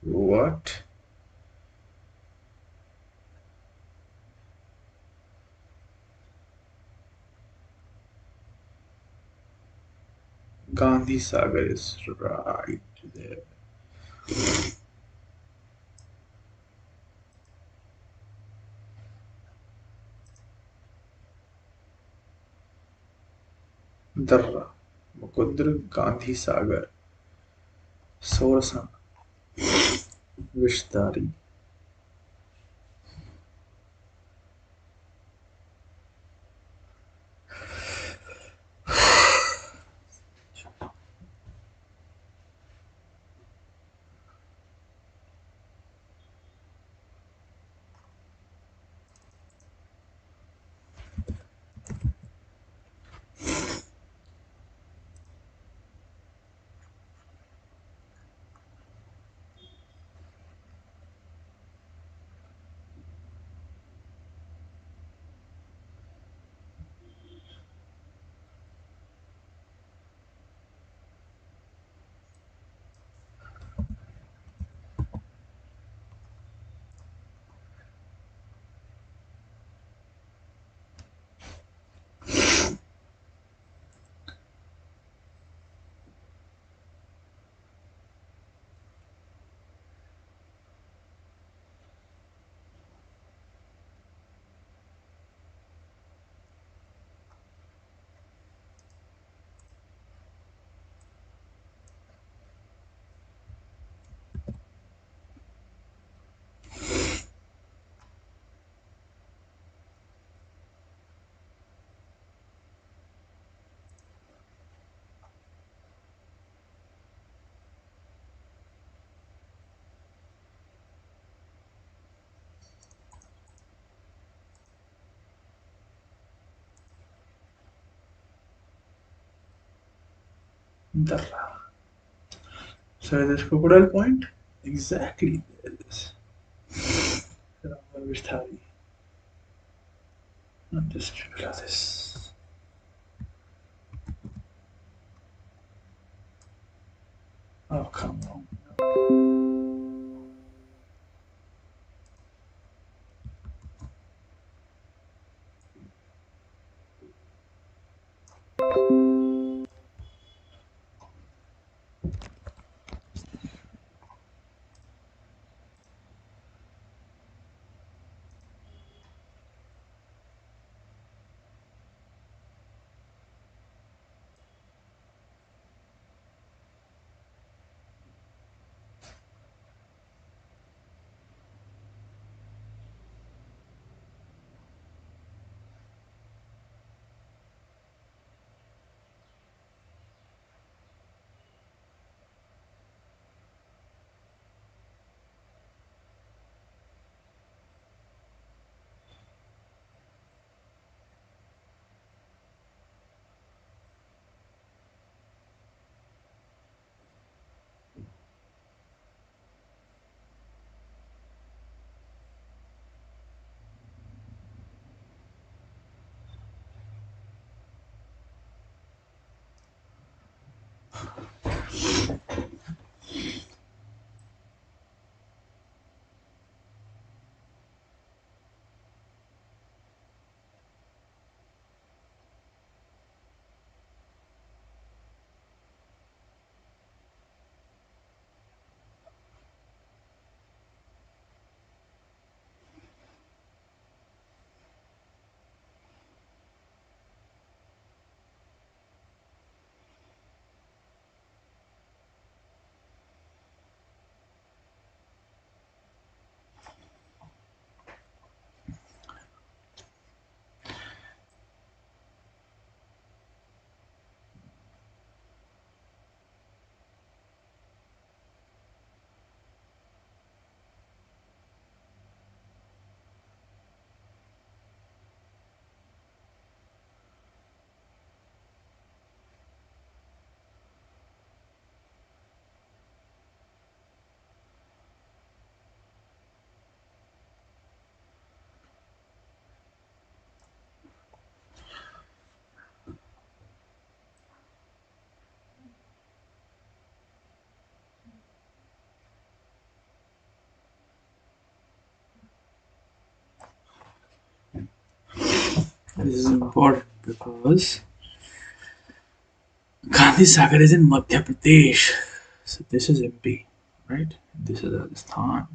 What? Gandhi Sagar is right there. Darra, Mukundra, Gandhi Sagar, Sorasan, Vishdari. Darra. So this crocodile point? Exactly there it is. Vishdari. Just fill this. Oh, come on. This is important because Gandhi Sagar is in Madhya Pradesh. So this is MP, right? This is Rajasthan.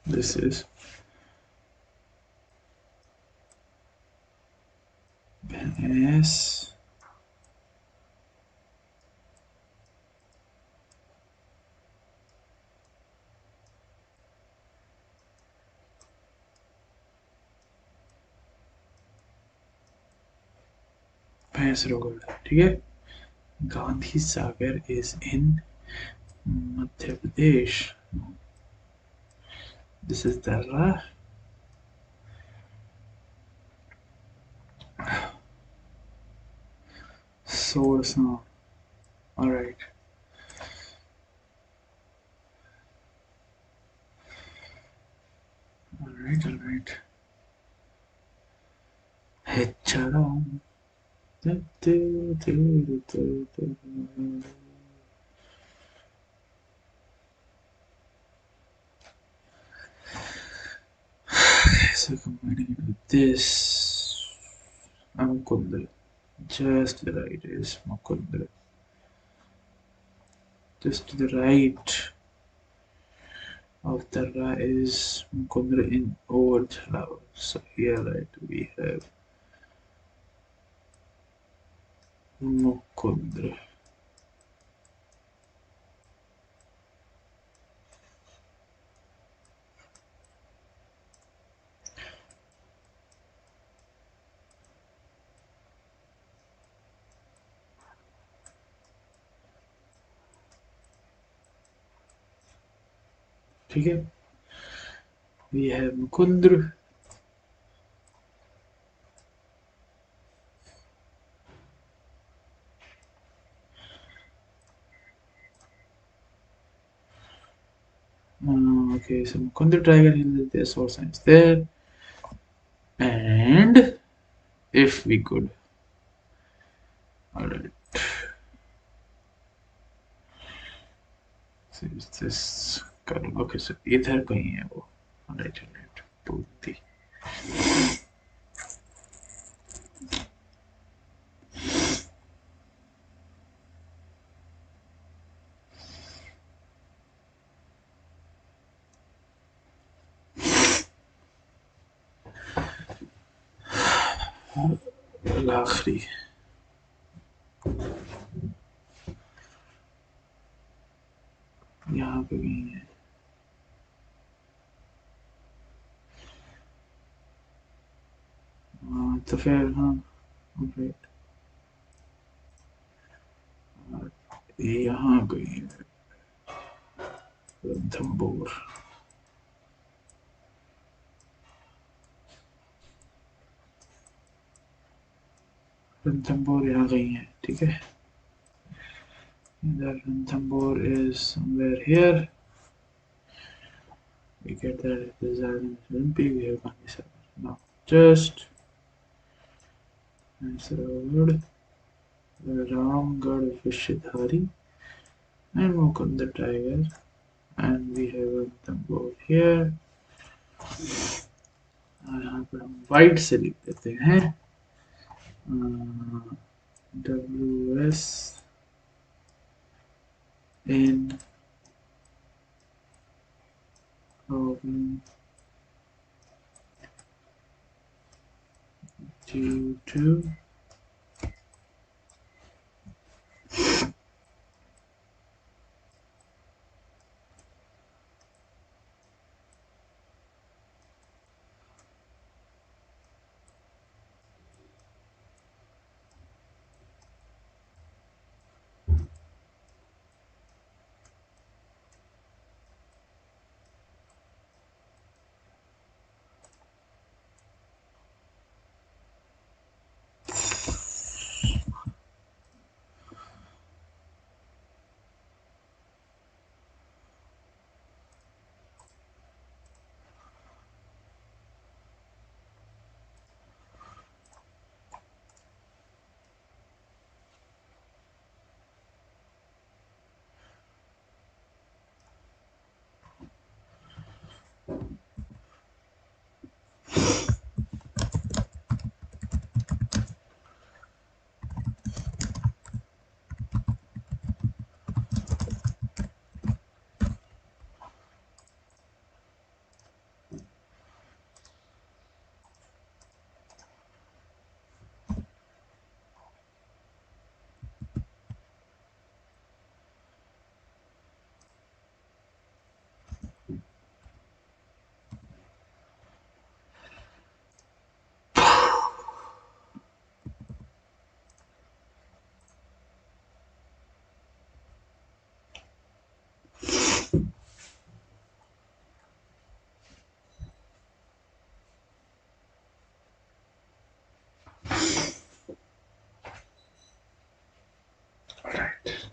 This is Bens. भैंस रोगड़ ठीक है Gandhi Sagar is in Madhya Pradesh. This is Darra. Source. All right. All right. All right. Hecharam. So combining it with this, Mukundra. Just to the right is Mukundra. Just to the right of Darra is Mukundra in Old Jhalawar. So here, right, we have Mukundra. ठीक है. We have Mukundra. Okay, so Mukundra Tiger Hill, there's source science there. And if we could. Alright. So is this column? Okay, so इधर कहीं है वो. Alright, alright. Purti. आखिरी. यहाँ पे कहीं है. तो फिर हाँ. Alright. यहाँ कहीं है. Ranthambore. Ranthambore यहाँ कहीं है. ठीक है. The Ranthambore is somewhere here. We get that result in Olympic. We have Gandhi Sagar. Now, just answer word Ramgarh Vishidhari and Mukund the Tiger. And we have Ranthambore here. यहाँ पर हम white से लिख देते हैं. WS in problem due to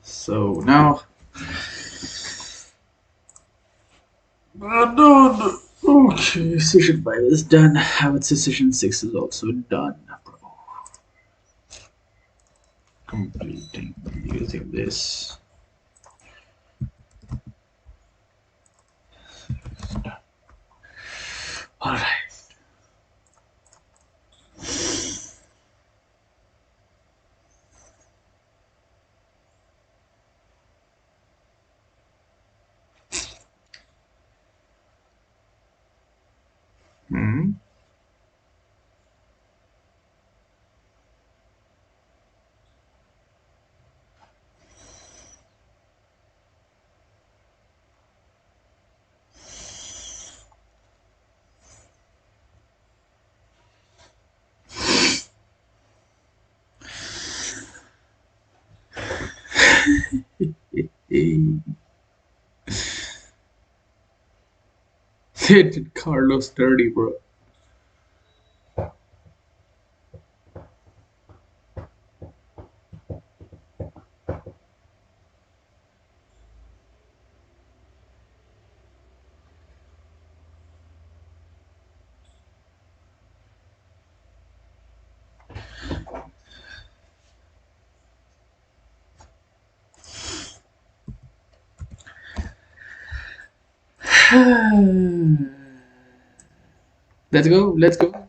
so now okay, session 5 is done. I would say session 6 is also done. Completing using this. Alright. Hmm. They did Carlos dirty, bro. Let's go, let's go.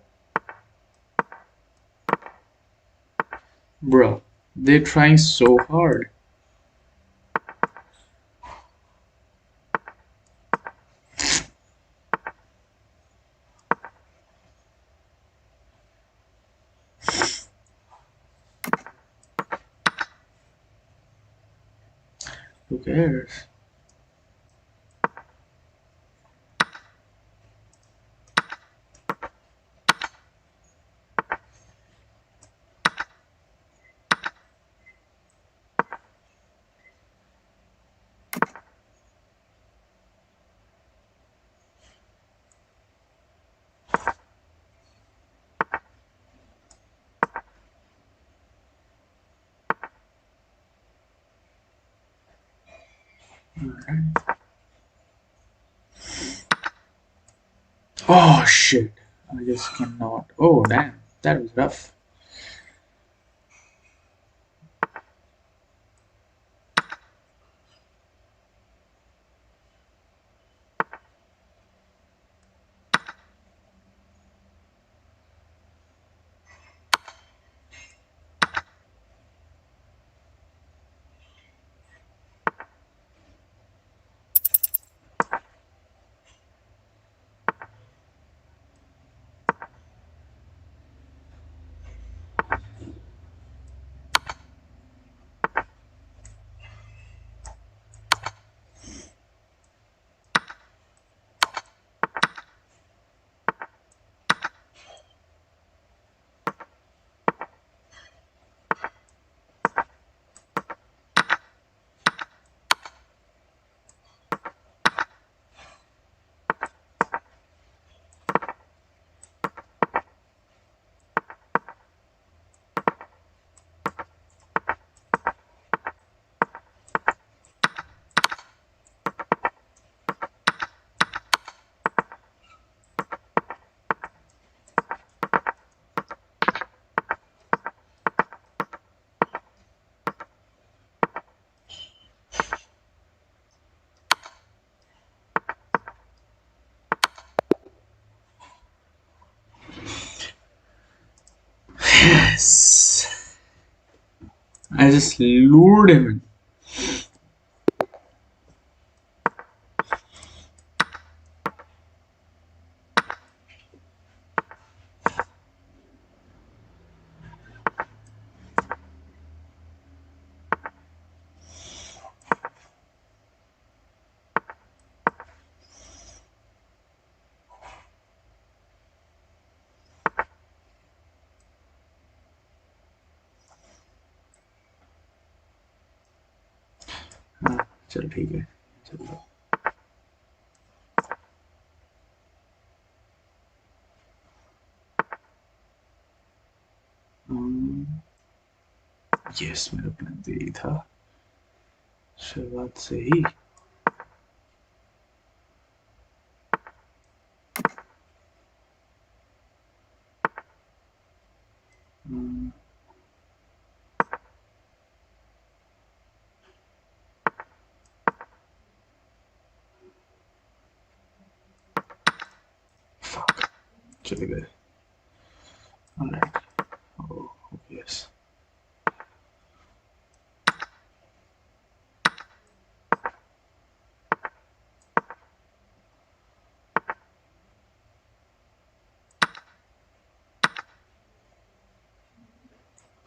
Bro, they're trying so hard. Who cares? Oh shit. I just cannot. Oh damn. That was rough. Yes. I just lured him in. हाँ, चल ठीक है चल लो. Yes मेरा plan तो यही था शुरुआत से ही. Fuck. चले गए. Alright. Oh, yes.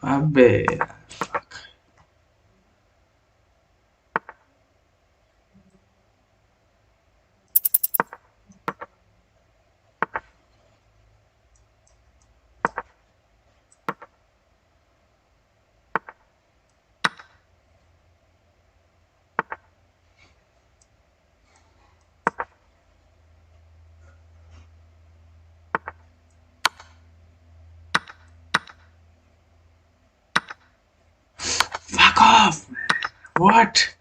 अबे fuck. What?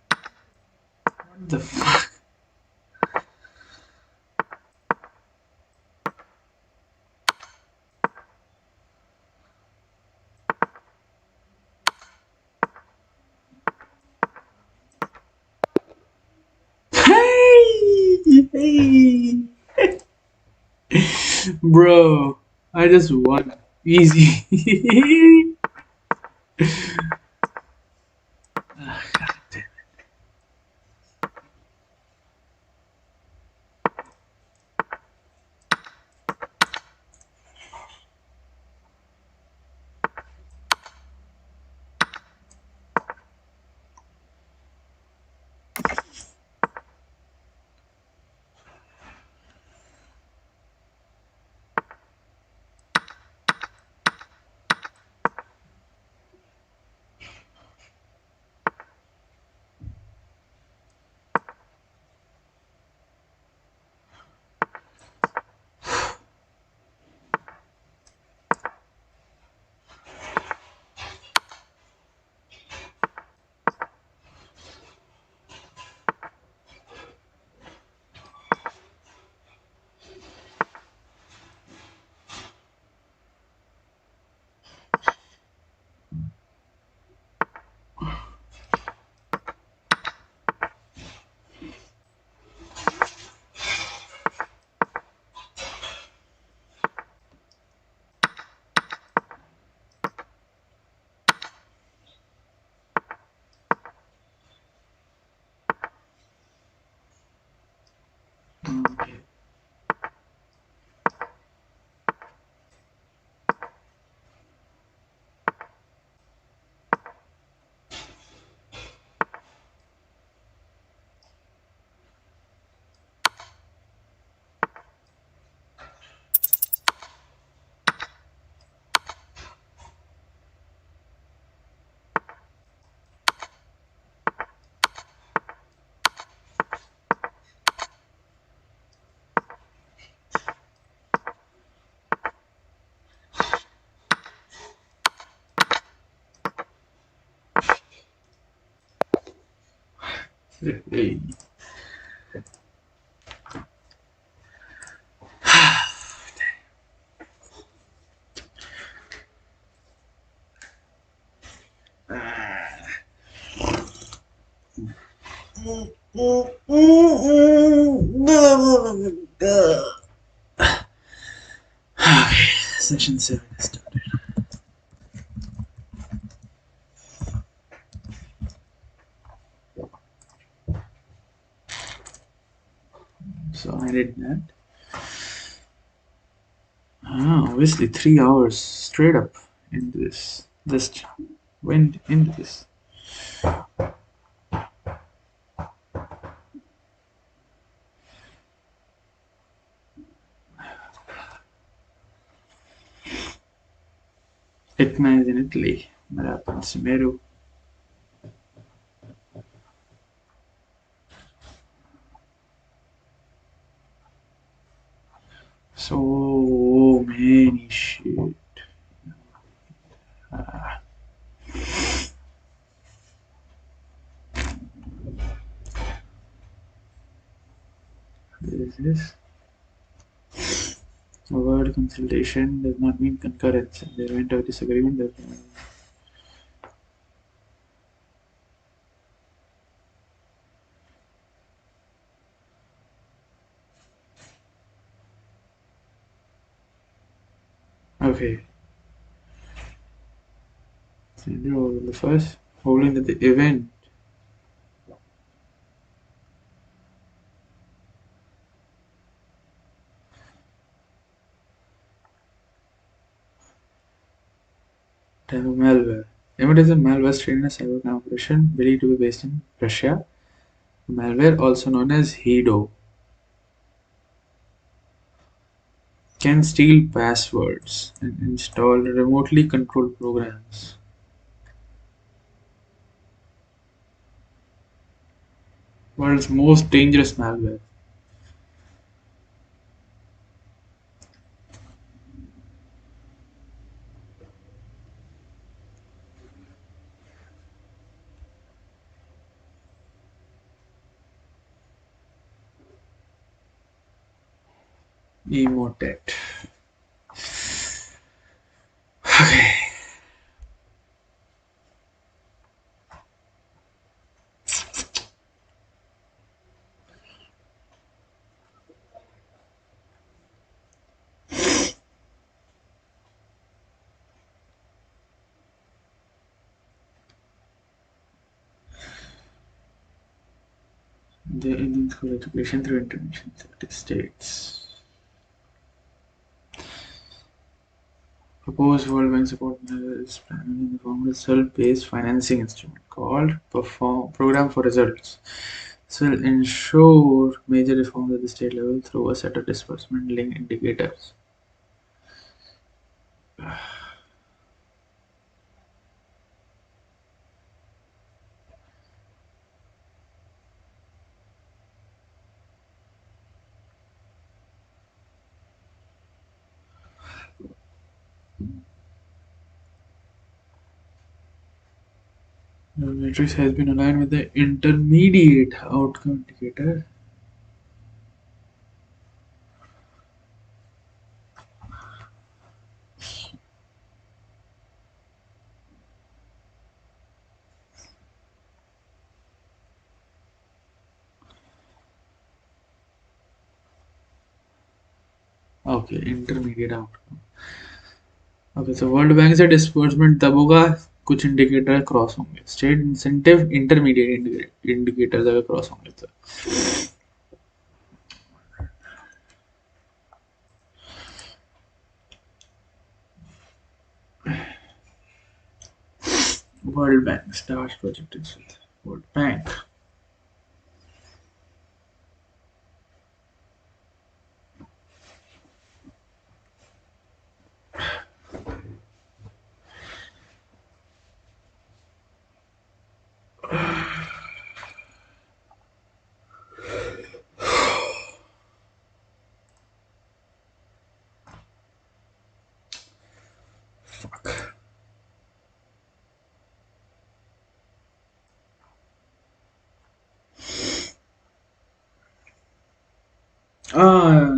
What the fuck? Hey! Hey! Bro, I just won. Easy. Okay. Hey. Okay, session 7 is started. So I did that. Obviously 3 hours straight up into this. Just went into this. Etna is in Italy. What happens? Meru. So many shit. What is this? A word consultation does not mean concurrence. In the event of disagreement, okay. So the first holding that the event type of malware. Emmet is a malware strain in a cybercrime operation believed to be based in Russia. Malware, also known as HEDO, can steal passwords and install remotely controlled programs. World's most dangerous malware. Emotet. Okay. The Indian school education through intervention states. Proposed World Bank support is primarily in the form of a self-based financing instrument called Program for Results. This will ensure major reforms at the state level through a set of disbursement linked indicators. The matrix has been aligned with the intermediate outcome indicator. Okay, intermediate outcome. Okay, so world bank से disbursement तब होगा कुछ indicator cross होंगे state incentive intermediate indicators अगर cross होंगे तो world bank stars project with world bank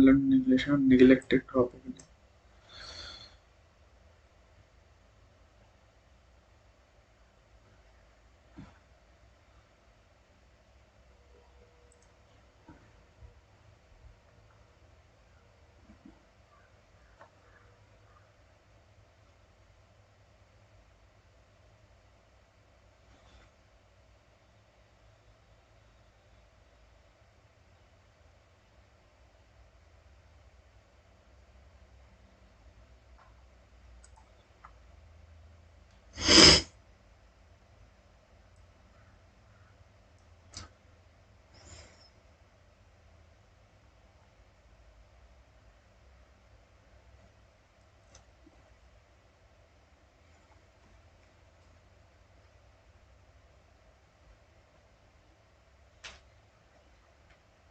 London English neglected topic.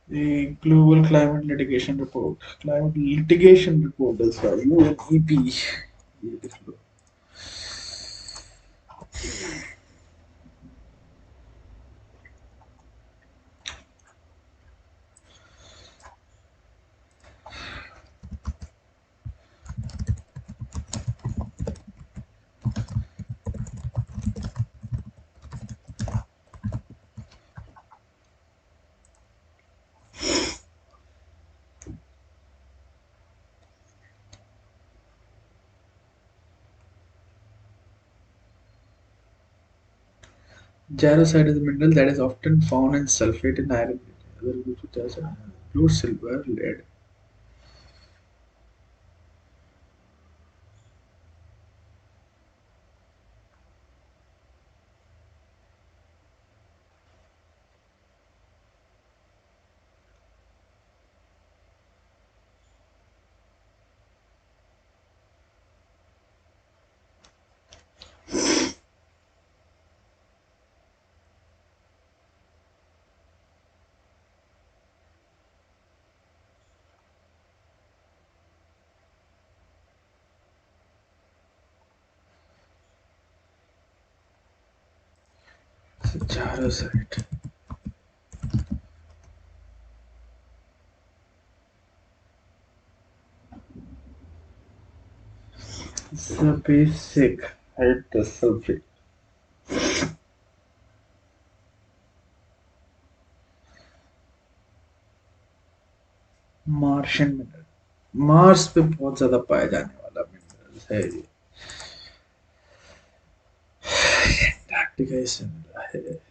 The Global Climate Litigation Report. Climate Litigation Report is by UNEP. Jarosite is a mineral that is often found in sulfate in iron. Other groups such as include silver, lead. So jarosite. The basic hate the sulfate. Martian mineral Mars पे बहुत ज्यादा पाया जाने वाला mineral है ये। Antarctica से मिला है।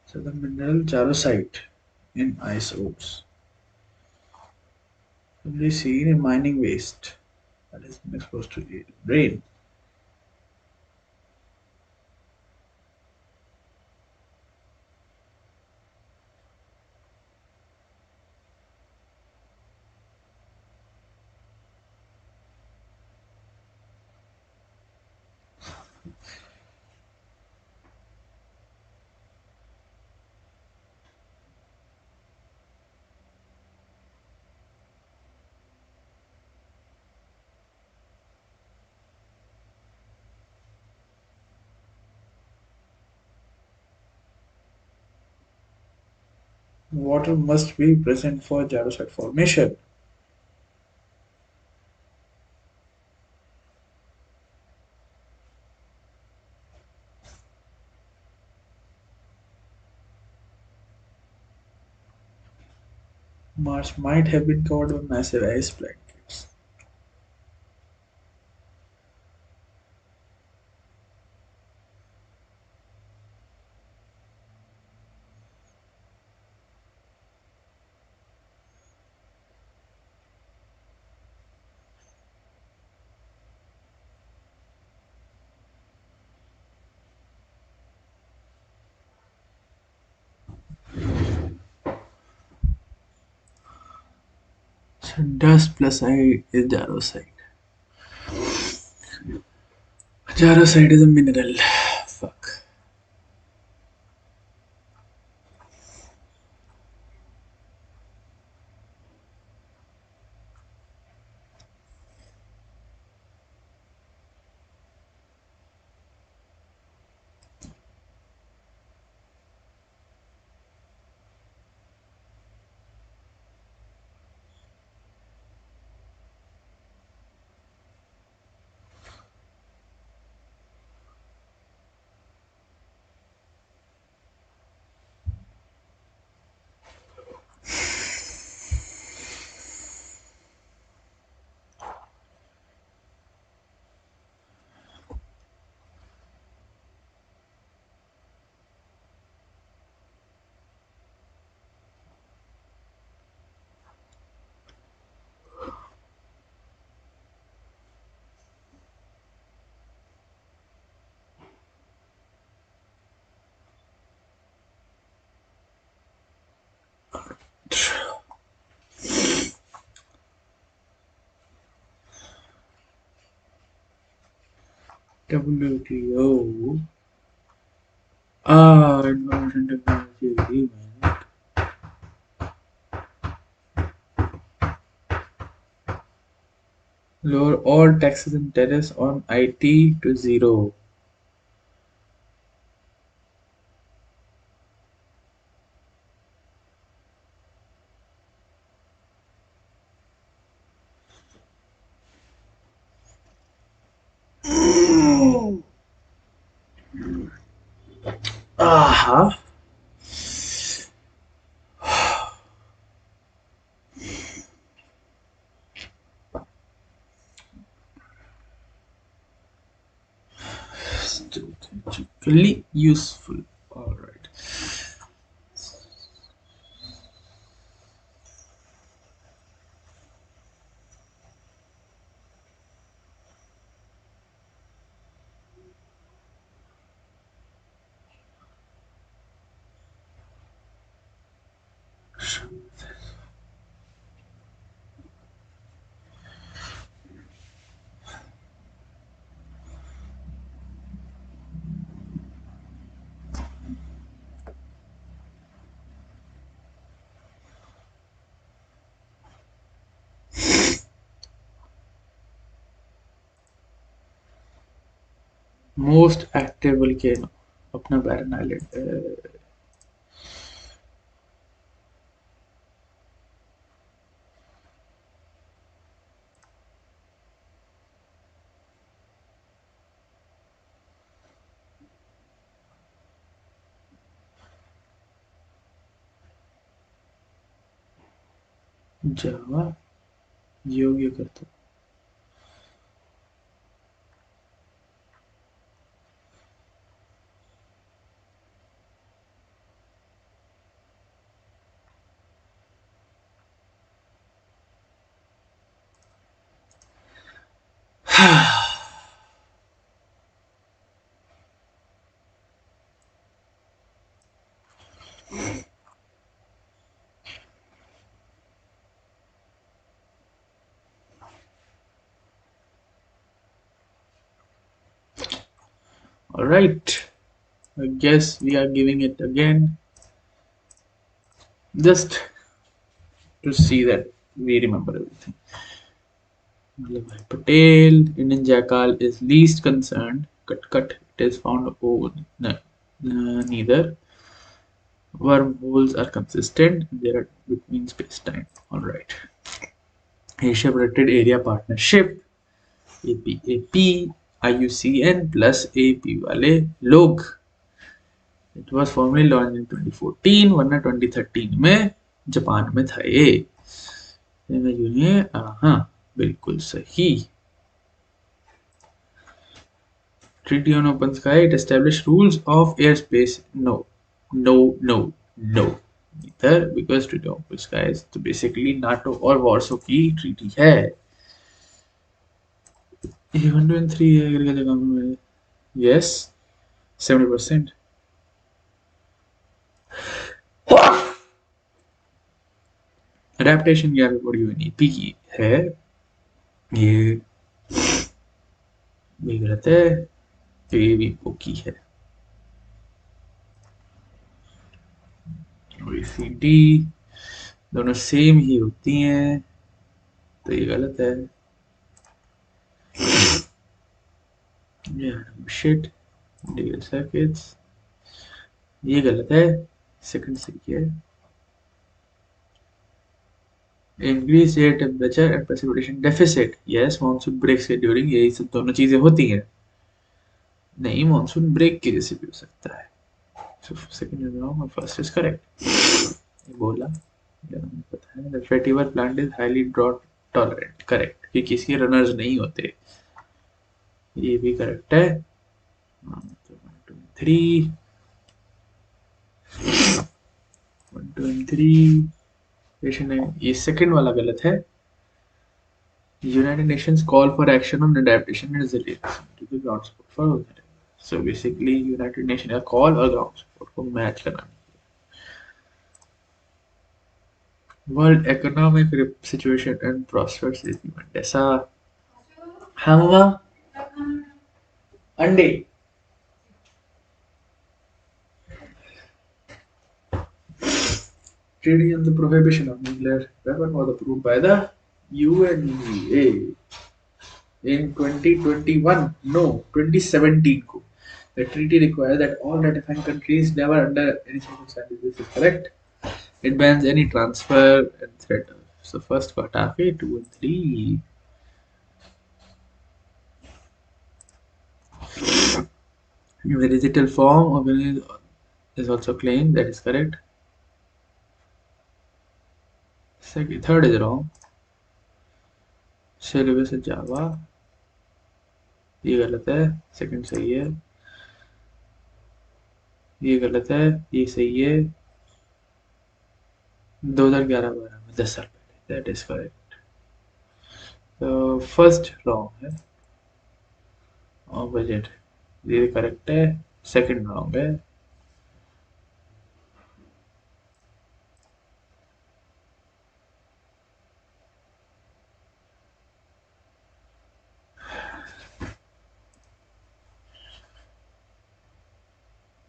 So the mineral jarosite in ice ores, only seen in mining waste that has been exposed to rain. Water must be present for jarosite formation. Mars might have been covered by massive ice blankets. So dust plus I is jarosite. Jarosite is a mineral. Fuck. WTO. Advanced Technology Agreement. Lower all taxes and tariffs on IT to zero. Aha. Strategically useful. Alright. Most active volcano. अपना barren island. जावा योग्य करता। All right, I guess we are giving it again just to see that we remember everything. Vallabhbhai Patel, Indian jackal is least concerned. Cut. It is found over neither. Wormholes are consistent. They are between space-time. All right. Asia Protected Area Partnership APAP IUCN plus AP वाले लोग. It was formally launched in 2014 वरना 2013 में Japan में था ये. हाँ बिल्कुल सही. Treaty on Open Sky, it established rules of airspace. No. Neither, because Treaty on Open Sky is तो basically NATO और Warsaw की treaty है. Even when 3 agriculture government, yes, 70%. Adaptation gap what UNEP की है. ये गलत है. ये भी ओकी है. OECD दोनों सेम ही होती हैं तो ये गलत है. शिट डीएल सर्किट्स ये गलत है. सेकंड सही है. Increase air temperature and precipitation deficit. Yes monsoon breaks के ड्यूरिंग यही सब दोनों चीजें होती हैं. नहीं मानसून ब्रेक की वजह से भी हो सकता है. सेकंड इज रॉन्ग और फर्स्ट इज करेक्ट. बोला पता है. The vetiver plant is highly drought tolerant. Correct कि किसी रनर्स नहीं होते. ये भी करेक्ट है. 1 2 3 ये सेकंड वाला गलत है. United Nations call for action on adaptation and resilience to the ground support for. So basically United Nations का call और ground support को मैच करना. World Economic Situation and Prospects Agreement ऐसा. हाँ मामा अंडे. Treaty on the Prohibition of Nuclear Weapons was approved by the UNEA in 2021. No, 2017 को. The treaty requires that all ratifying countries never under any circumstances. This is correct. It bans any transfer and threat. So first got half 2 and 3. The digital form of it is also claimed. That is correct. Third is wrong. Syllabus is Java. ये गलत है. Second सही है. ये गलत है. ये सही है. 2011-12 में 10 साल पहले. That is correct. तो फर्स्ट रॉन्ग है. और बजट ये करेक्ट है. सेकंड रॉन्ग है.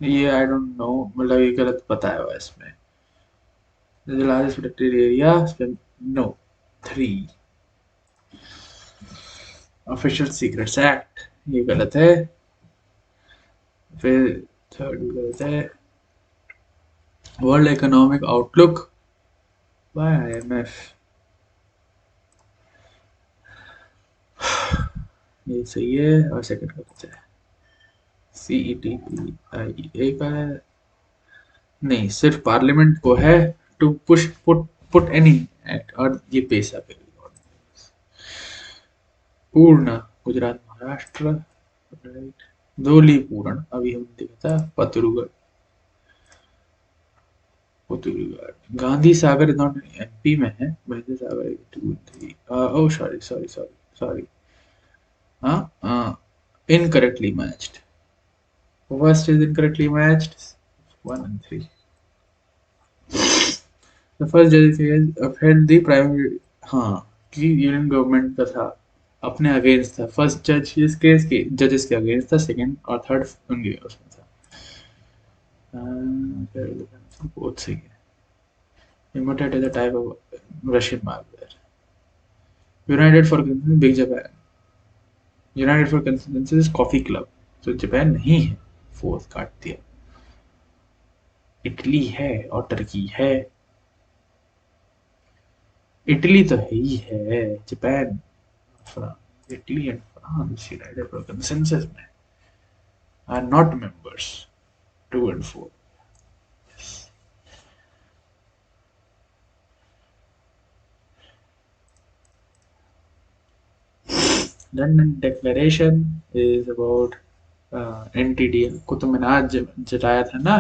ये आई डोंट नो. मतलब ये गलत बताया हुआ है इसमें. The largest protected area. No. 3. Official Secrets Act. ये गलत है. फिर थर्ड भी गलत है. World Economic Outlook by IMF. ये सही है और सेकंड गलत है. CETPIA का है. नहीं सिर्फ पार्लियामेंट को है to push put any और ये पैसा पे पूर्ण गुजरात महाराष्ट्र, राइट। धौली पूर्ण अभी हम देखा था पतुरगढ़, गांधी सागर नॉट एमपी में है, महेंद्र सागर 2 3 ओ सॉरी सॉरी सॉरी सॉरी हाँ incorrectly matched, first is incorrectly matched 1 and 3। The first judge upheld the primary, हाँ कि यूनियन गवर्नमेंट का था अपने अगेंस्ट था, फर्स्ट जज इस केस के जजेस के अगेंस्ट था, सेकंड और थर्ड उनके उसमें था। बहुत सही है। Emotet is a type of Russian malware. United for Consensus Big Japan, United for Consensus coffee club, तो जापान नहीं है, फोर्थ काट दिया। इटली है और टर्की है, इटली तो है ही है, Japan Italy and France united for consensus में are not members 2 and 4। London declaration is about NTDL, Qutub Minar जताया था ना,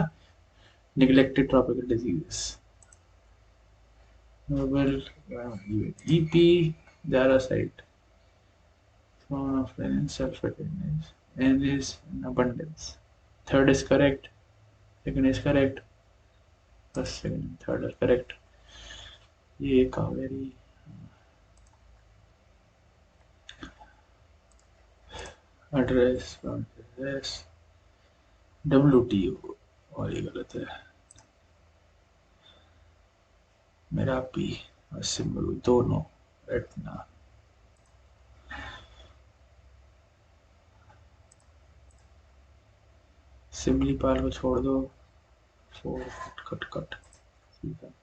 neglected tropical diseases, Nobel EP, Jarosite, throne of reign, self-awareness, and is in abundance. Third is correct, second is correct, first, second, and third are correct. ये Kaveri address address WTO, और ये गलत है, मेरा P और सिंबल दोनों रेटना। सिमली पाल को छोड़ दो, फोर कट कट कट सीधा।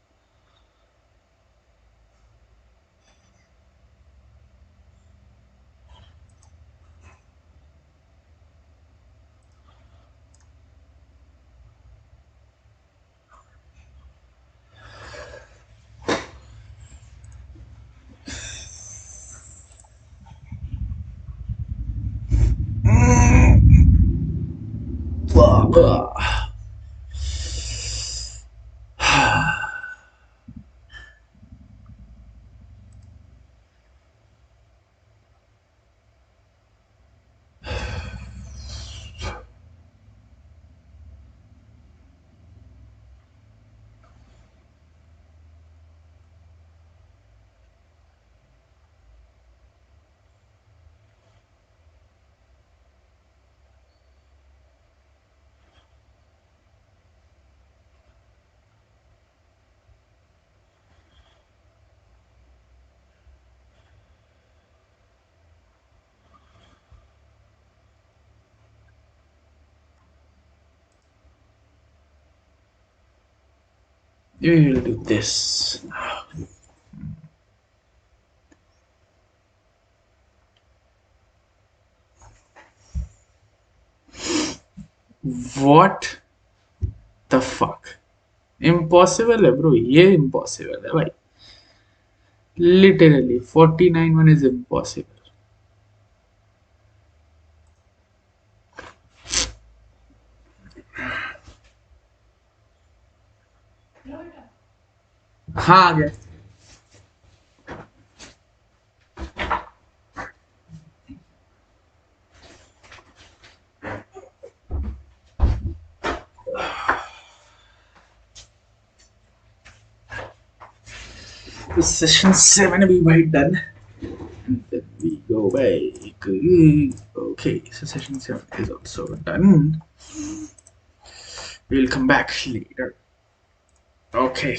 We will do this. What the fuck? Impossible है bro, ये impossible है भाई, literally 49 one is impossible। हाँ आ गया। तो सेशन 7 भी भाई done, and then we go back। Okay, so session 7 is also done, we'll come back later। Okay,